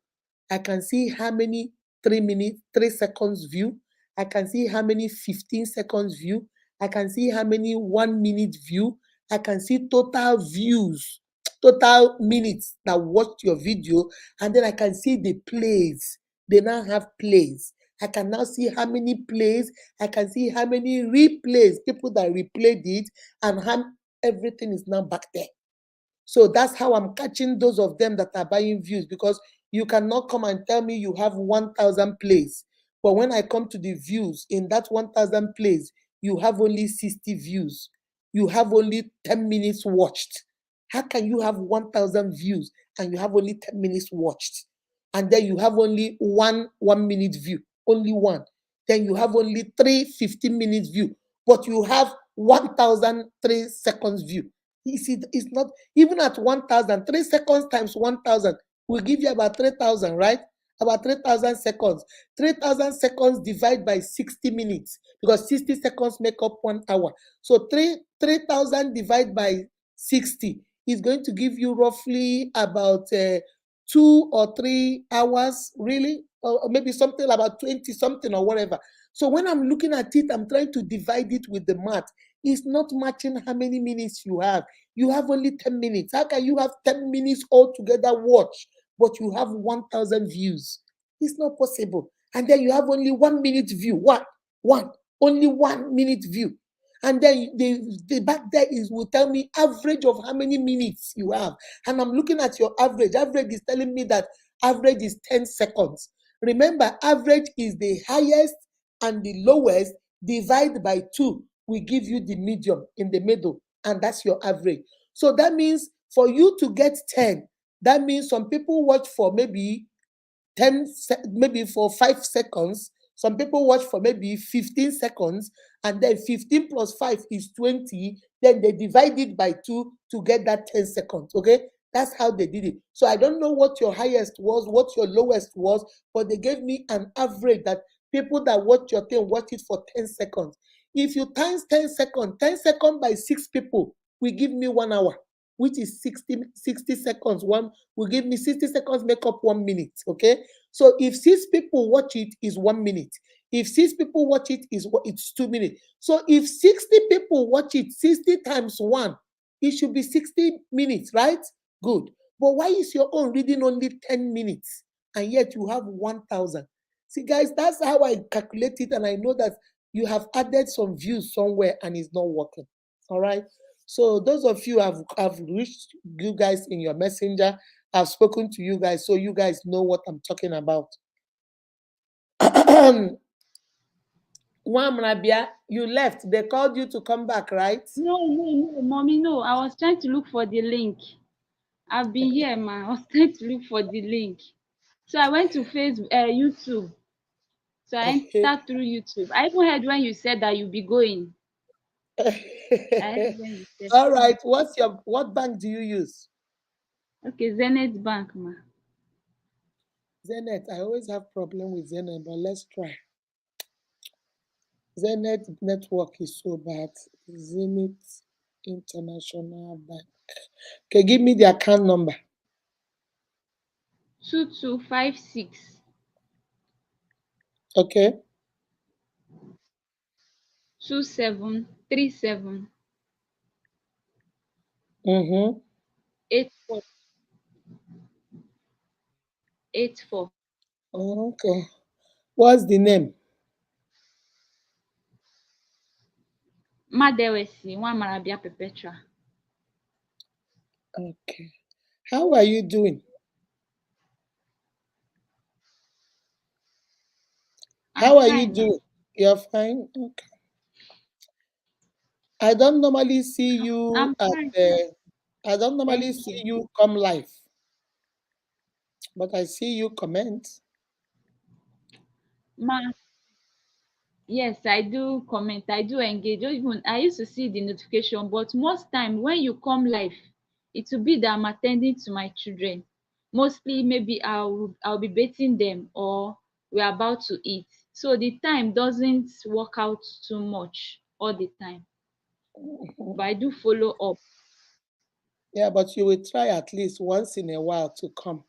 I can see how many 3 seconds view. I can see how many 15 seconds view. I can see how many 1 minute view. I can see total views, total minutes that watched your video. And then I can see the plays. They now have plays. I can now see how many plays. I can see how many replays, people that replayed it, and how everything is now back there. So that's how I'm catching those of them that are buying views, because you cannot come and tell me you have 1,000 plays. But when I come to the views, in that 1,000 plays, you have only 60 views. You have only 10 minutes watched. How can you have 1,000 views and you have only 10 minutes watched? And then you have only one 1 minute view, only one. Then you have only 3 15 minutes view, but you have 1,003 seconds view. It's not even at 1,000. 3 seconds times 1,000 will give you about 3,000, right? About 3,000 seconds. 3,000 seconds divided by 60 minutes, because 60 seconds make up 1 hour. So 3,000 divided by 60 is going to give you roughly about 2 or 3 hours, really, or maybe something about 20 something or whatever. So when I'm looking at it, I'm trying to divide it with the math. It's not matching how many minutes you have. You have only 10 minutes. How can you have 10 minutes altogether watch, but you have 1,000 views? It's not possible. And then you have only 1 minute view. Only 1 minute view. And then the back there will tell me average of how many minutes you have. And I'm looking at your average. Average is telling me that average is 10 seconds. Remember, average is the highest and the lowest. Divide by 2 will give you the medium in the middle, and that's your average. So that means for you to get 10, that means some people watch for maybe 10, maybe for 5 seconds. Some people watch for maybe 15 seconds, and then 15 plus 5 is 20. Then they divide it by 2 to get that 10 seconds. Okay, that's how they did it. So I don't know what your highest was, what your lowest was, but they gave me an average that people that watch your thing watch it for 10 seconds. If you times 10 seconds, 10 seconds by 6 people will give me 1 hour, which is 60 seconds. One will give me 60 seconds, make up 1 minute. Okay. So if 6 people watch it, is 1 minute. If 6 people watch it, it's 2 minutes. So if 60 people watch it, 60 times 1, it should be 60 minutes, right? Good. But why is your own reading only 10 minutes and yet you have 1,000? See, guys, that's how I calculate it, and I know that you have added some views somewhere and it's not working. All right. So those of you have reached you guys in your messenger. I've spoken to you guys, so you guys know what I'm talking about. Rabia, you left. They called you to come back, right? No, mommy, no. I was trying to look for the link. I've been here, man. I was trying to look for the link. So I went to YouTube. So I entered through YouTube. I even heard when you said that you'll be going. All right. What bank do you use? Okay, Zenith Bank, ma. Zenith. I always have problem with Zenith, but let's try. Zenith network is so bad. Zenith International Bank. Okay, give me the account number. 2256. Okay. 2737. 84. 84. Okay. What's the name? Madewesi Nwamarabia Perpetua. Okay. How are you doing? How are you doing? You're fine? Okay. I don't normally see you I don't normally see you come live, but I see you comment. Yes, I do comment. I do engage. Even I used to see the notification, but most time when you come live, it will be that I'm attending to my children. Mostly, maybe I'll be bathing them or we're about to eat. So the time doesn't work out too much all the time. But I do follow up. Yeah, but you will try at least once in a while to come.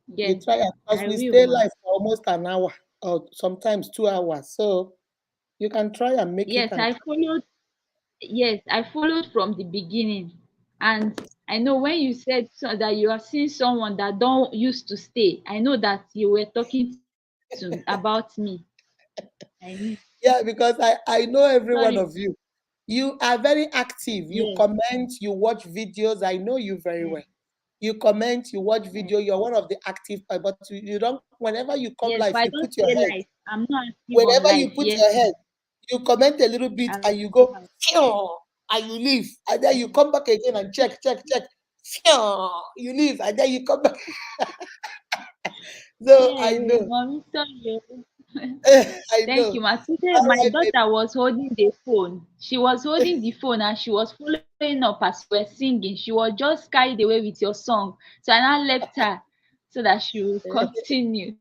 Yes, you try, because we stay live for almost an hour or sometimes 2 hours. So you can try and make it. Yes, I followed from the beginning. And I know when you said that you are seeing someone that don't used to stay, I know that you were talking to about me. Yeah, because I know every one of you. You are very active. You comment, you watch videos. I know you very well. You comment, you watch video. You're one of the active, but you don't. Whenever you come live, you put your head. Live. I'm not active. Whenever you put your head, you comment a little bit and you go, and you leave, and then you come back again and check. You leave, and then you come back. So I know. Mommy, sorry. I Thank you, ma. Today, my daughter was holding the phone. She was holding the phone and she was following following up as you were singing. She was just carried away with your song. So I now left her so that she will continue.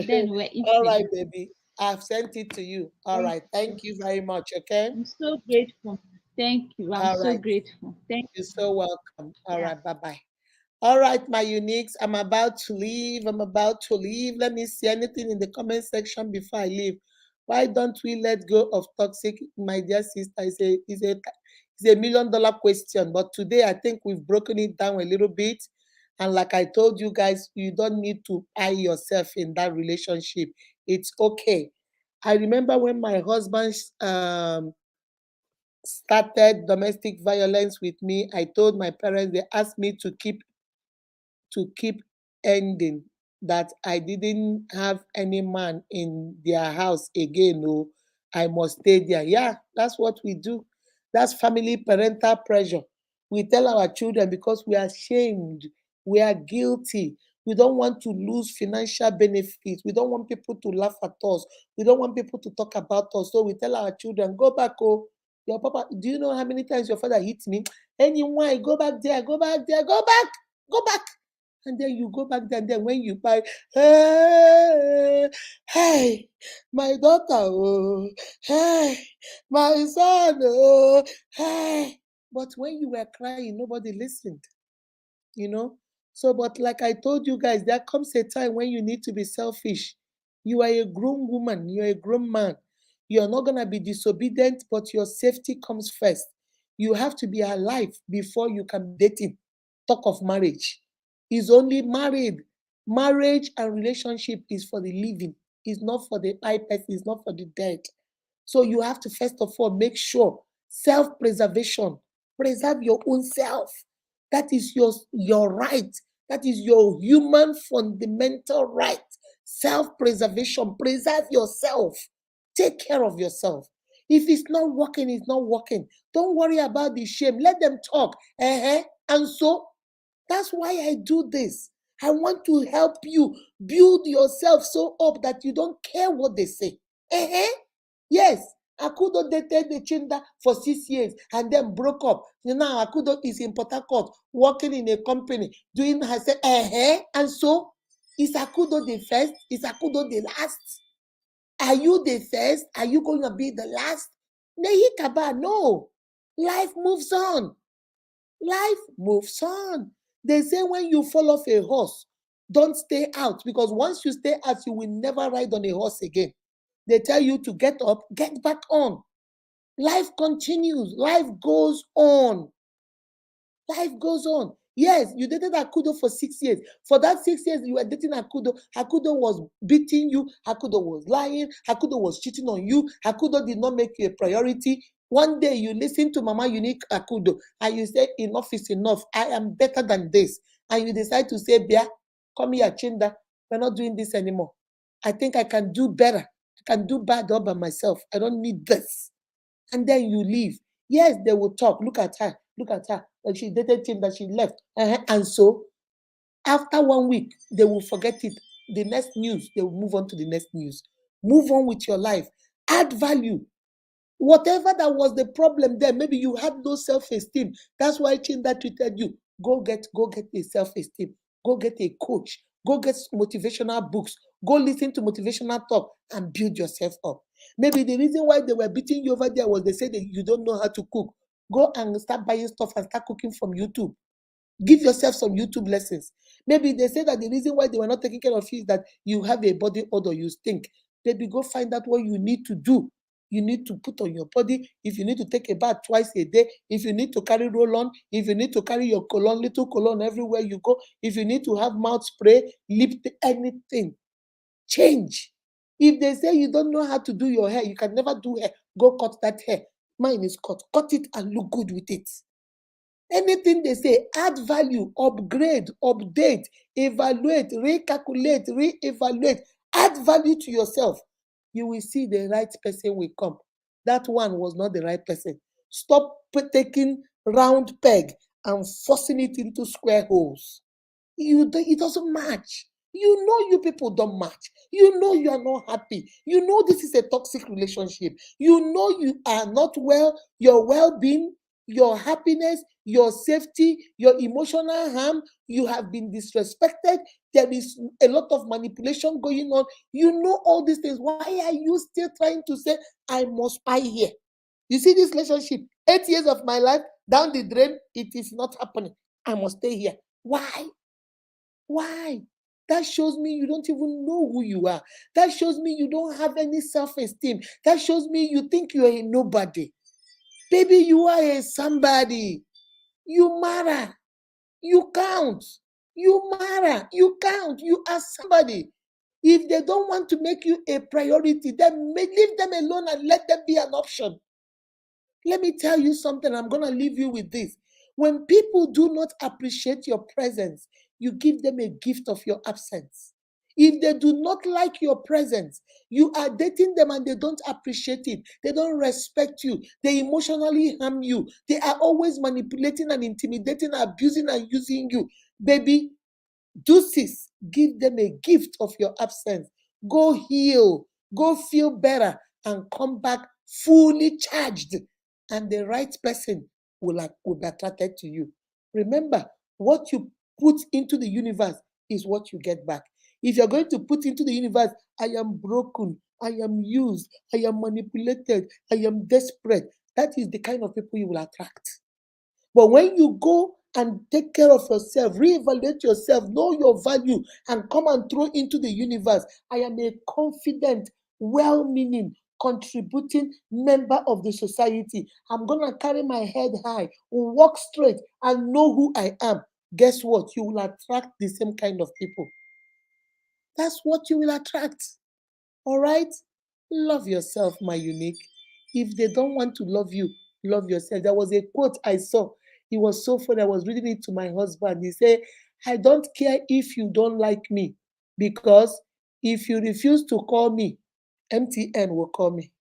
Then we're All right, eating. baby. I've sent it to you. All right. Thank you very much. Okay. I'm so grateful. Thank you. I'm All so right. grateful. Thank You're you. so welcome. All Yeah. right. Bye bye. All right, my uniques. I'm about to leave. Let me see anything in the comment section before I leave. Why don't we let go of toxic, my dear sister? It's a $1 million question. But today I think we've broken it down a little bit. And like I told you guys, you don't need to eye yourself in that relationship. It's okay. I remember when my husband started domestic violence with me, I told my parents, they asked me to keep ending, that I didn't have any man in their house again. No, I must stay there. Yeah, that's what we do. That's family parental pressure. We tell our children because we are ashamed, we are guilty. We don't want to lose financial benefits. We don't want people to laugh at us. We don't want people to talk about us. So we tell our children, go back, oh, your papa. Do you know how many times your father hit me? Anyway, go back there, go back there, go back, go back. And then you go back there, and then when you buy, hey, hey, my daughter, oh, hey, my son, oh, hey. But when you were crying, nobody listened, you know. So, but like I told you guys, there comes a time when you need to be selfish. You are a grown woman, you're a grown man. You're not going to be disobedient, but your safety comes first. You have to be alive before you can be dating. Talk of marriage. Is only married. Marriage and relationship is for the living. It's not for the high person. It's not for the dead. So you have to first of all make sure self-preservation. Preserve your own self. That is your right. That is your human fundamental right. Self-preservation. Preserve yourself. Take care of yourself. If it's not working, it's not working. Don't worry about the shame. Let them talk. And so that's why I do this. I want to help you build yourself so up that you don't care what they say. Yes, Akudo dated the Chinda for 6 years and then broke up. Now Akudo is in Port Harcourt working in a company doing her say, and so is Akudo the first? Is Akudo the last? Are you the first? Are you going to be the last? No. Life moves on. Life moves on. They say when you fall off a horse, don't stay out, because once you stay out, you will never ride on a horse again. They tell you to get up, get back on. Life continues. Life goes on. Life goes on. Yes, you dated Akudo for 6 years. For that 6 years, you were dating Akudo. Akudo was beating you. Akudo was lying. Akudo was cheating on you. Akudo did not make you a priority. One day you listen to Mama Unique Akudo and you say, enough is enough. I am better than this. And you decide to say, Bia, come here, Chinda. We're not doing this anymore. I think I can do better. I can do bad all by myself. I don't need this. And then you leave. Yes, they will talk. Look at her. Look at her. Like she dated him, that she left. And so after 1 week, they will forget it. The next news, they will move on to the next news. Move on with your life. Add value. Whatever that was the problem there, maybe you had no self-esteem. That's why Chinda treated you. Go get a self-esteem. Go get a coach. Go get motivational books. Go listen to motivational talk and build yourself up. Maybe the reason why they were beating you over there was they said that you don't know how to cook. Go and start buying stuff and start cooking from YouTube. Give yourself some YouTube lessons. Maybe they say that the reason why they were not taking care of you is that you have a body odor, you stink. Baby, go find out what you need to do. You need to put on your body. If you need to take a bath twice a day, if you need to carry roll-on, if you need to carry your cologne, little cologne everywhere you go, if you need to have mouth spray, lip, anything, change. If they say you don't know how to do your hair, you can never do hair, go cut that hair. Mine is cut. Cut it and look good with it. Anything they say, add value, upgrade, update, evaluate, recalculate, reevaluate, add value to yourself. You will see the right person will come. That one was not the right person. Stop taking round peg and forcing it into square holes. It doesn't match. You know you people don't match. You know you are not happy. You know this is a toxic relationship. You know you are not well. Your well-being your happiness, your safety, your emotional harm. You have been disrespected. There is a lot of manipulation going on. You know all these things. Why are you still trying to say, I must spy here? You see this relationship, 8 years of my life down the drain, it is not happening. I must stay here. Why? Why? That shows me you don't even know who you are. That shows me you don't have any self-esteem. That shows me you think you are a nobody. Baby, you are a somebody. You matter. You count. You matter. You count. You are somebody. If they don't want to make you a priority, then leave them alone and let them be an option. Let me tell you something. I'm going to leave you with this. When people do not appreciate your presence, you give them a gift of your absence. If they do not like your presence, you are dating them and they don't appreciate it. They don't respect you. They emotionally harm you. They are always manipulating and intimidating, abusing and using you. Baby, deuces, give them a gift of your absence. Go heal, go feel better, and come back fully charged. And the right person will be attracted to you. Remember, what you put into the universe is what you get back. If you're going to put into the universe, I am broken, I am used, I am manipulated, I am desperate, that is the kind of people you will attract. But when you go and take care of yourself, reevaluate yourself, know your value, and come and throw into the universe, I am a confident, well-meaning, contributing member of the society. I'm going to carry my head high, walk straight, and know who I am. Guess what? You will attract the same kind of people. That's what you will attract. All right? Love yourself, my unique. If they don't want to love you, love yourself. There was a quote I saw. It was so funny. I was reading it to my husband. He said, I don't care if you don't like me, because if you refuse to call me, MTN will call me.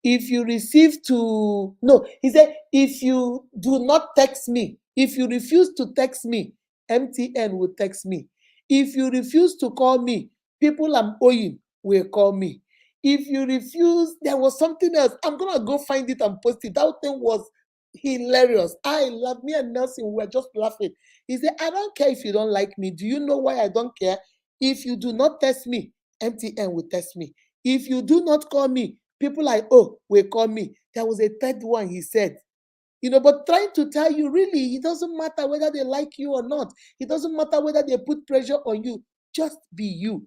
If you receive to, no, he said, if you do not text me, if you refuse to text me, MTN will text me. If you refuse to call me, people I'm owing will call me. If you refuse, there was something else. I'm going to go find it and post it. That thing was hilarious. I love me and Nelson. We were just laughing. He said, I don't care if you don't like me. Do you know why I don't care? If you do not text me, MTN will text me. If you do not call me, people like, oh, will call me. There was a third one he said. But trying to tell you, really, it doesn't matter whether they like you or not. It doesn't matter whether they put pressure on you. Just be you.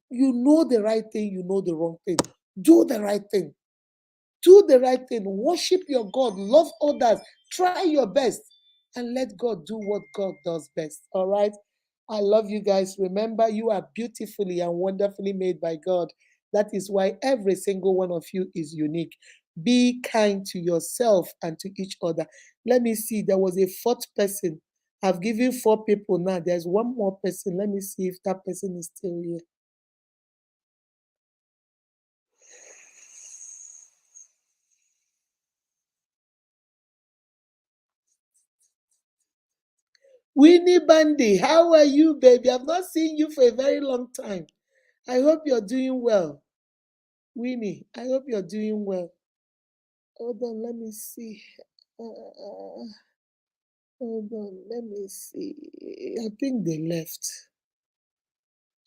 You know the right thing, you know the wrong thing. Do the right thing. Do the right thing. Worship your God. Love others. Try your best. And let God do what God does best. All right? I love you guys. Remember, you are beautifully and wonderfully made by God. That is why every single one of you is unique. Be kind to yourself and to each other. Let me see. There was a fourth person. I've given 4 people now. There's one more person. Let me see if that person is still here. Winnie Bandy, how are you, baby? I've not seen you for a very long time. I hope you're doing well. Winnie, I hope you're doing well. Hold on, let me see. Hold on, let me see. I think they left.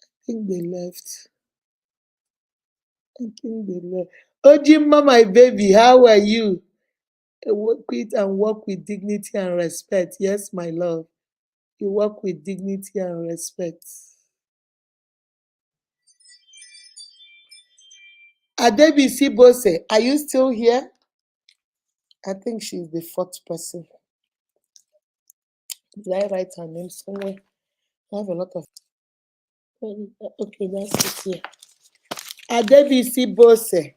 I think they left. Ojima, my baby, how are you? Work with and work with dignity and respect. Yes, my love. You work with dignity and respect. Adebisi Bose, are you still here? I think she's the 4th person. Did I write her name somewhere? I have a lot of. Okay, that's it here. Adebisi Bose,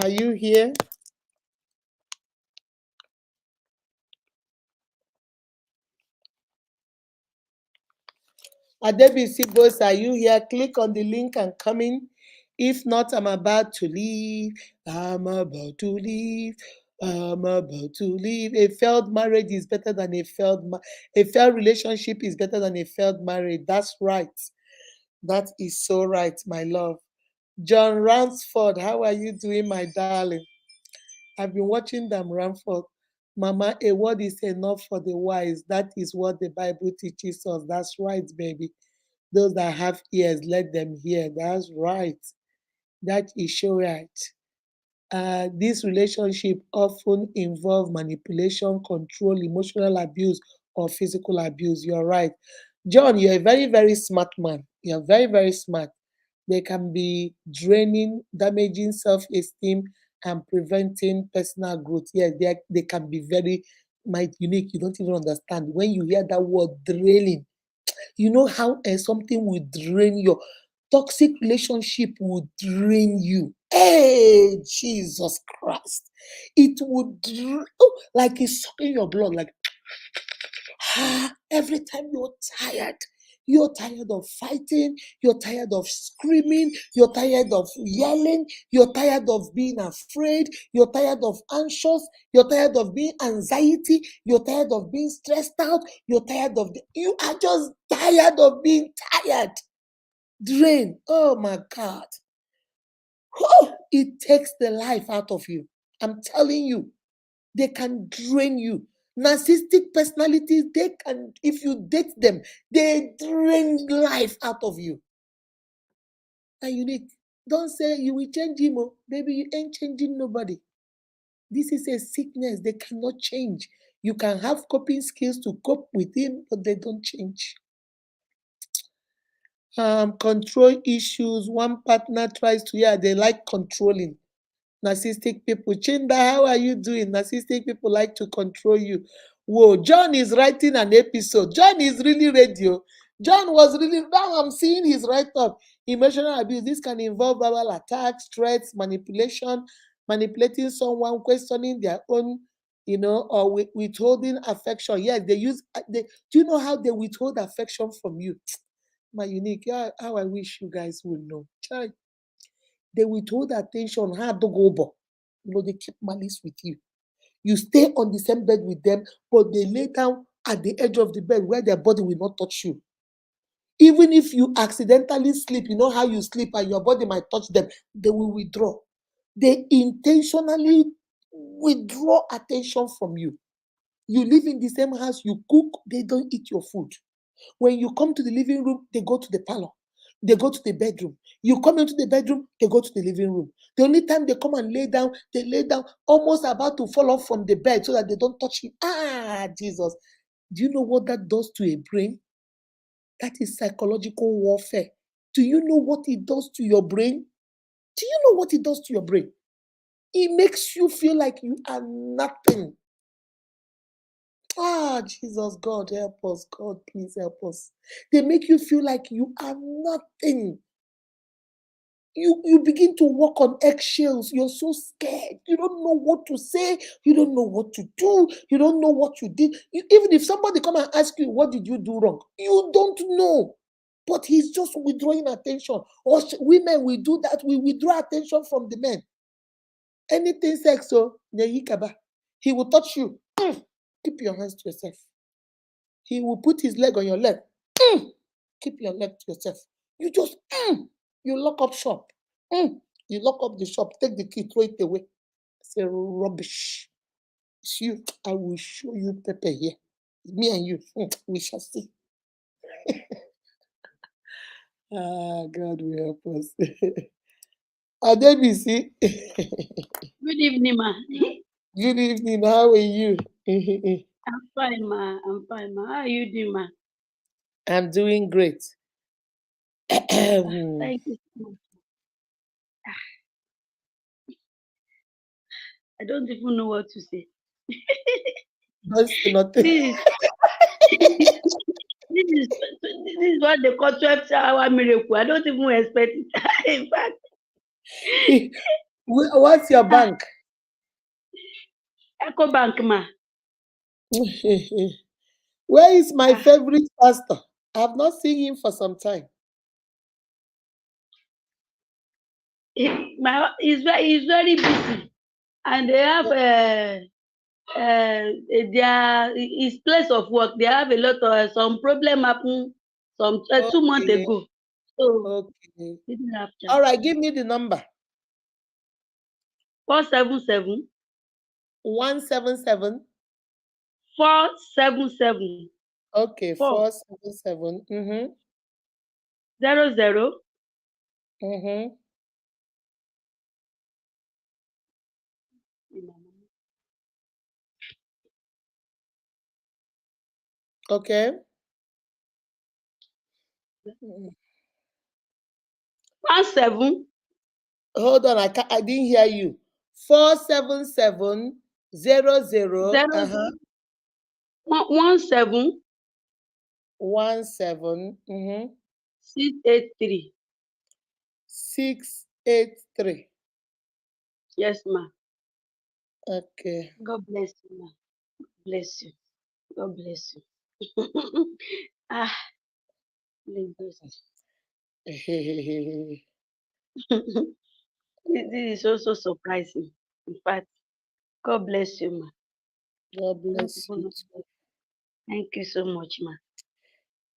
are you here? Adebisi Bose, are you here? Click on the link and come in. If not, I'm about to leave. I'm about to leave. I'm about to leave. A failed marriage is better than a failed relationship is better than a failed marriage. That's right. That is so right, my love. John Ransford, how are you doing, my darling? I've been watching them, Ransford. Mama, a word is enough for the wise. That is what the Bible teaches us. That's right, baby. Those that have ears, let them hear. That's right. That is so right. This relationship often involve manipulation, control, emotional abuse, or physical abuse. You're right. John, you're a very, very smart man. You're very, very smart. They can be draining, damaging self-esteem, and preventing personal growth. Yes, they can be very unique. You don't even understand. When you hear that word draining, you know how something will drain your toxic relationship will drain you. Hey, Jesus Christ. It would like it's sucking your blood, like every time you're tired of fighting, you're tired of screaming, you're tired of yelling, you're tired of being afraid, you're tired of anxious, you're tired of being anxiety, you're tired of being stressed out, you are just tired of being tired. Drain. Oh my God. It takes the life out of you. I'm telling you, they can drain you. Narcissistic personalities, they can, if you date them, they drain life out of you. And unique. Don't say you will change him, oh. Baby, you ain't changing nobody. This is a sickness. They cannot change. You can have coping skills to cope with him, but they don't change. Control issues. One partner tries to, they like controlling. Narcissistic people. Chinda, how are you doing? Narcissistic people like to control you. Whoa, John is writing an episode. John is really radio. John was really, now I'm seeing his write-up. Emotional abuse. This can involve verbal attacks, threats, manipulation, manipulating someone, questioning their own, or withholding affection. Yes, they use, do you know how they withhold affection from you? My unique, how I wish you guys would know. They withhold attention, they keep malice with you. You stay on the same bed with them, but they lay down at the edge of the bed where their body will not touch you. Even if you accidentally sleep, you know how you sleep and your body might touch them, they will withdraw. They intentionally withdraw attention from you. You live in the same house, you cook, they don't eat your food. When you come to the living room, they go to the parlor. They go to the bedroom. You come into the bedroom, they go to the living room. The only time they come and lay down, they lay down almost about to fall off from the bed so that they don't touch you. Jesus. Do you know what that does to a brain? That is psychological warfare. Do you know what it does to your brain? Do you know what it does to your brain? It makes you feel like you are nothing. Jesus, God, help us. God, please help us. They make you feel like you are nothing. You begin to walk on eggshells. You're so scared. You don't know what to say. You don't know what to do. You don't know what you did. Even if somebody come and ask you, what did you do wrong? You don't know. But he's just withdrawing attention. Or women, we do that. We withdraw attention from the men. Anything sex, he will touch you. Keep your hands to yourself. He will put his leg on your leg. Keep your leg to yourself. You just, you lock up shop. You lock up the shop, take the key, throw it away. Say rubbish. It's you. I will show you Pepe here. Me and you. We shall see. God will help us. Adebisi. Good evening, ma. Good evening. How are you? I'm fine, ma. How are you doing, ma? I'm doing great. Thank you so much. I don't even know what to say. Don't say nothing. This is what they call 12-hour miracle. I don't even expect it. In fact, what's your bank? Echo Bank, ma. Where is my favorite pastor? I've not seen him for some time. He's very busy, and they have his place of work. They have a lot of some problem happen 2 months ago. So okay. didn't have time. All right, give me the number. 477 177 477. Okay, 4 477. 00 Okay. 17 Hold on, I didn't hear you. 477 00 0 17 17 683. 683. Yes, ma. Okay. God bless you, ma. Bless you. God bless you. Lagos. This is also surprising. In fact, God bless you, ma. God bless you. Thank you so much, ma.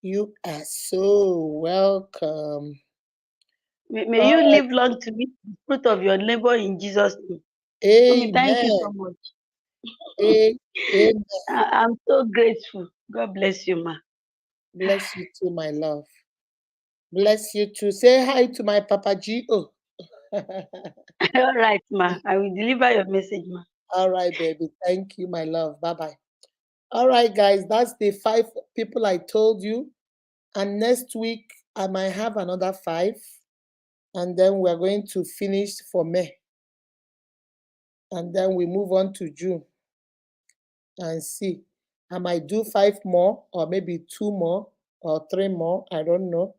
You are so welcome. May you live long to meet the fruit of your labor in Jesus' name. Amen. Thank you so much. Amen. I'm so grateful. God bless you, ma. Bless you too, my love. Bless you too. Say hi to my Papa G.O. All right, ma. I will deliver your message, ma. All right, baby. Thank you, my love. Bye-bye. All right, guys. That's the 5 people I told you. And next week, I might have another 5. And then we're going to finish for May. And then we move on to June. And see. I might do 5 more, or maybe 2 more, or 3 more. I don't know.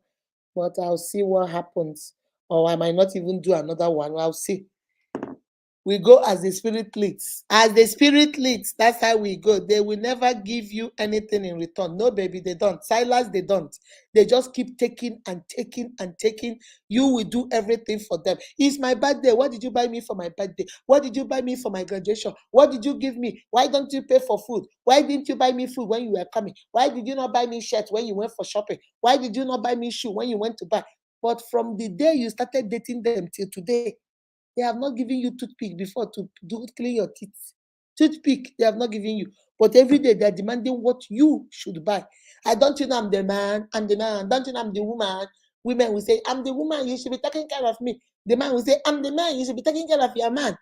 But I'll see what happens. Or I might not even do another one. I'll see. We go as the Spirit leads. As the Spirit leads, that's how we go. They will never give you anything in return. No, baby, they don't. Silas, they don't. They just keep taking and taking and taking. You will do everything for them. It's my birthday. What did you buy me for my birthday? What did you buy me for my graduation? What did you give me? Why don't you pay for food? Why didn't you buy me food when you were coming? Why did you not buy me shirt when you went for shopping? Why did you not buy me shoe when you went to buy? But from the day you started dating them till today, they have not given you toothpick before to clean your teeth. Toothpick, they have not given you. But every day they're demanding what you should buy. I don't you know I'm the man, I'm the man. Don't you know I'm the woman? Women will say, I'm the woman, you should be taking care of me. The man will say, I'm the man, you should be taking care of your man.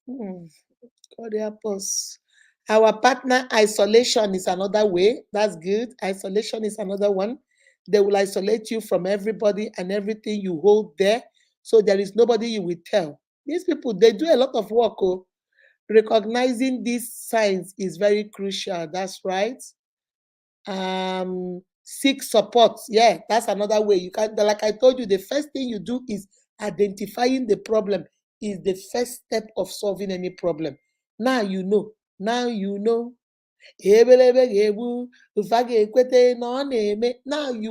God help us. Our partner isolation is another way. That's good. Isolation is another one. They will isolate you from everybody and everything you hold there. So there is nobody you will tell. These people, they do a lot of work. Oh. Recognizing these signs is very crucial. That's right. Seek support. Yeah, that's another way. You can, like I told you, the first thing you do is identifying the problem is the first step of solving any problem. Now you know. Now you know. Now you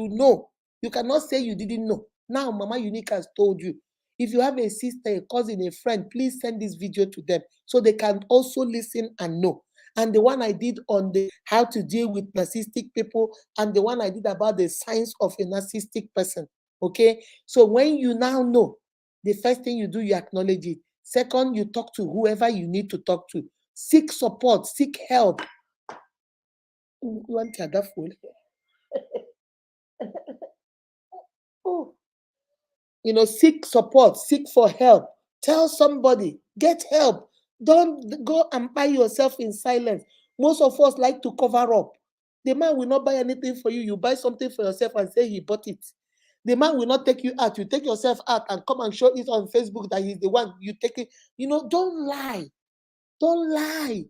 know. You cannot say you didn't know. Now Mama Unique has told you. If you have a sister, a cousin, a friend, please send this video to them so they can also listen and know. And the one I did on the how to deal with narcissistic people, and the one I did about the signs of a narcissistic person. Okay, so when you now know, the first thing you do, you acknowledge it. Second, you talk to whoever you need to talk to. Seek support, seek help. Want other food? Oh, seek support, seek for help. Tell somebody, get help. Don't go and buy yourself in silence. Most of us like to cover up. The man will not buy anything for you. You buy something for yourself and say he bought it. The man will not take you out. You take yourself out and come and show it on Facebook that he's the one you take it. Don't lie. Don't lie.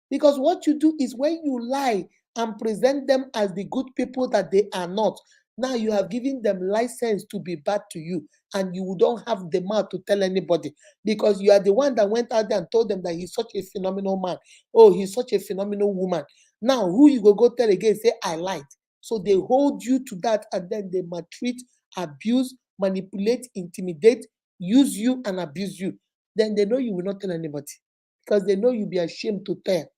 Because what you do is when you lie and present them as the good people that they are not, now you have given them license to be bad to you, and you don't have the mouth to tell anybody because you are the one that went out there and told them that he's such a phenomenal man. Oh, he's such a phenomenal woman. Now, who you go tell again, say, I lied. So they hold you to that, and then they maltreat, abuse, manipulate, intimidate, use you and abuse you. Then they know you will not tell anybody because they know you'll be ashamed to tell.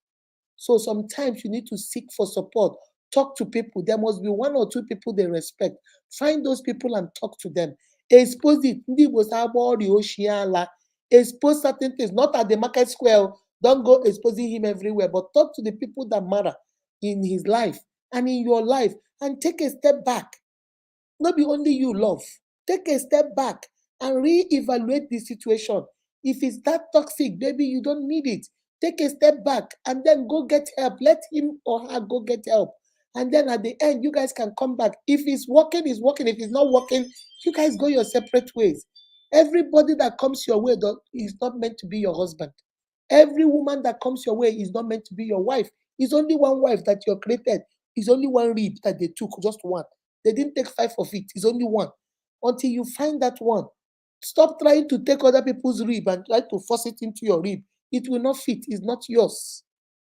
So sometimes you need to seek for support. Talk to people. There must be 1 or 2 people they respect. Find those people and talk to them. Expose it. Expose certain things, not at the market square. Don't go exposing him everywhere, but talk to the people that matter in his life and in your life, and take a step back. Not be only you love. Take a step back and re-evaluate the situation. If it's that toxic, maybe you don't need it. Take a step back and then go get help. Let him or her go get help. And then at the end, you guys can come back. If it's working, it's working. If it's not working, you guys go your separate ways. Everybody that comes your way is not meant to be your husband. Every woman that comes your way is not meant to be your wife. It's only one wife that you're created. It's only one rib that they took, just one. They didn't take 5 of it. It's only one. Until you find that one, stop trying to take other people's rib and try to force it into your rib. It will not fit. It's not yours.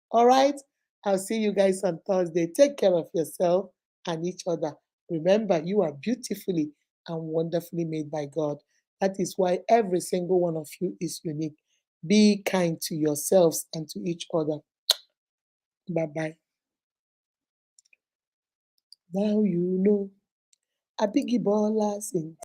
All right? I'll see you guys on Thursday. Take care of yourself and each other. Remember, you are beautifully and wonderfully made by God. That is why every single one of you is unique. Be kind to yourselves and to each other. Bye-bye. Now you know. A biggie baller sing.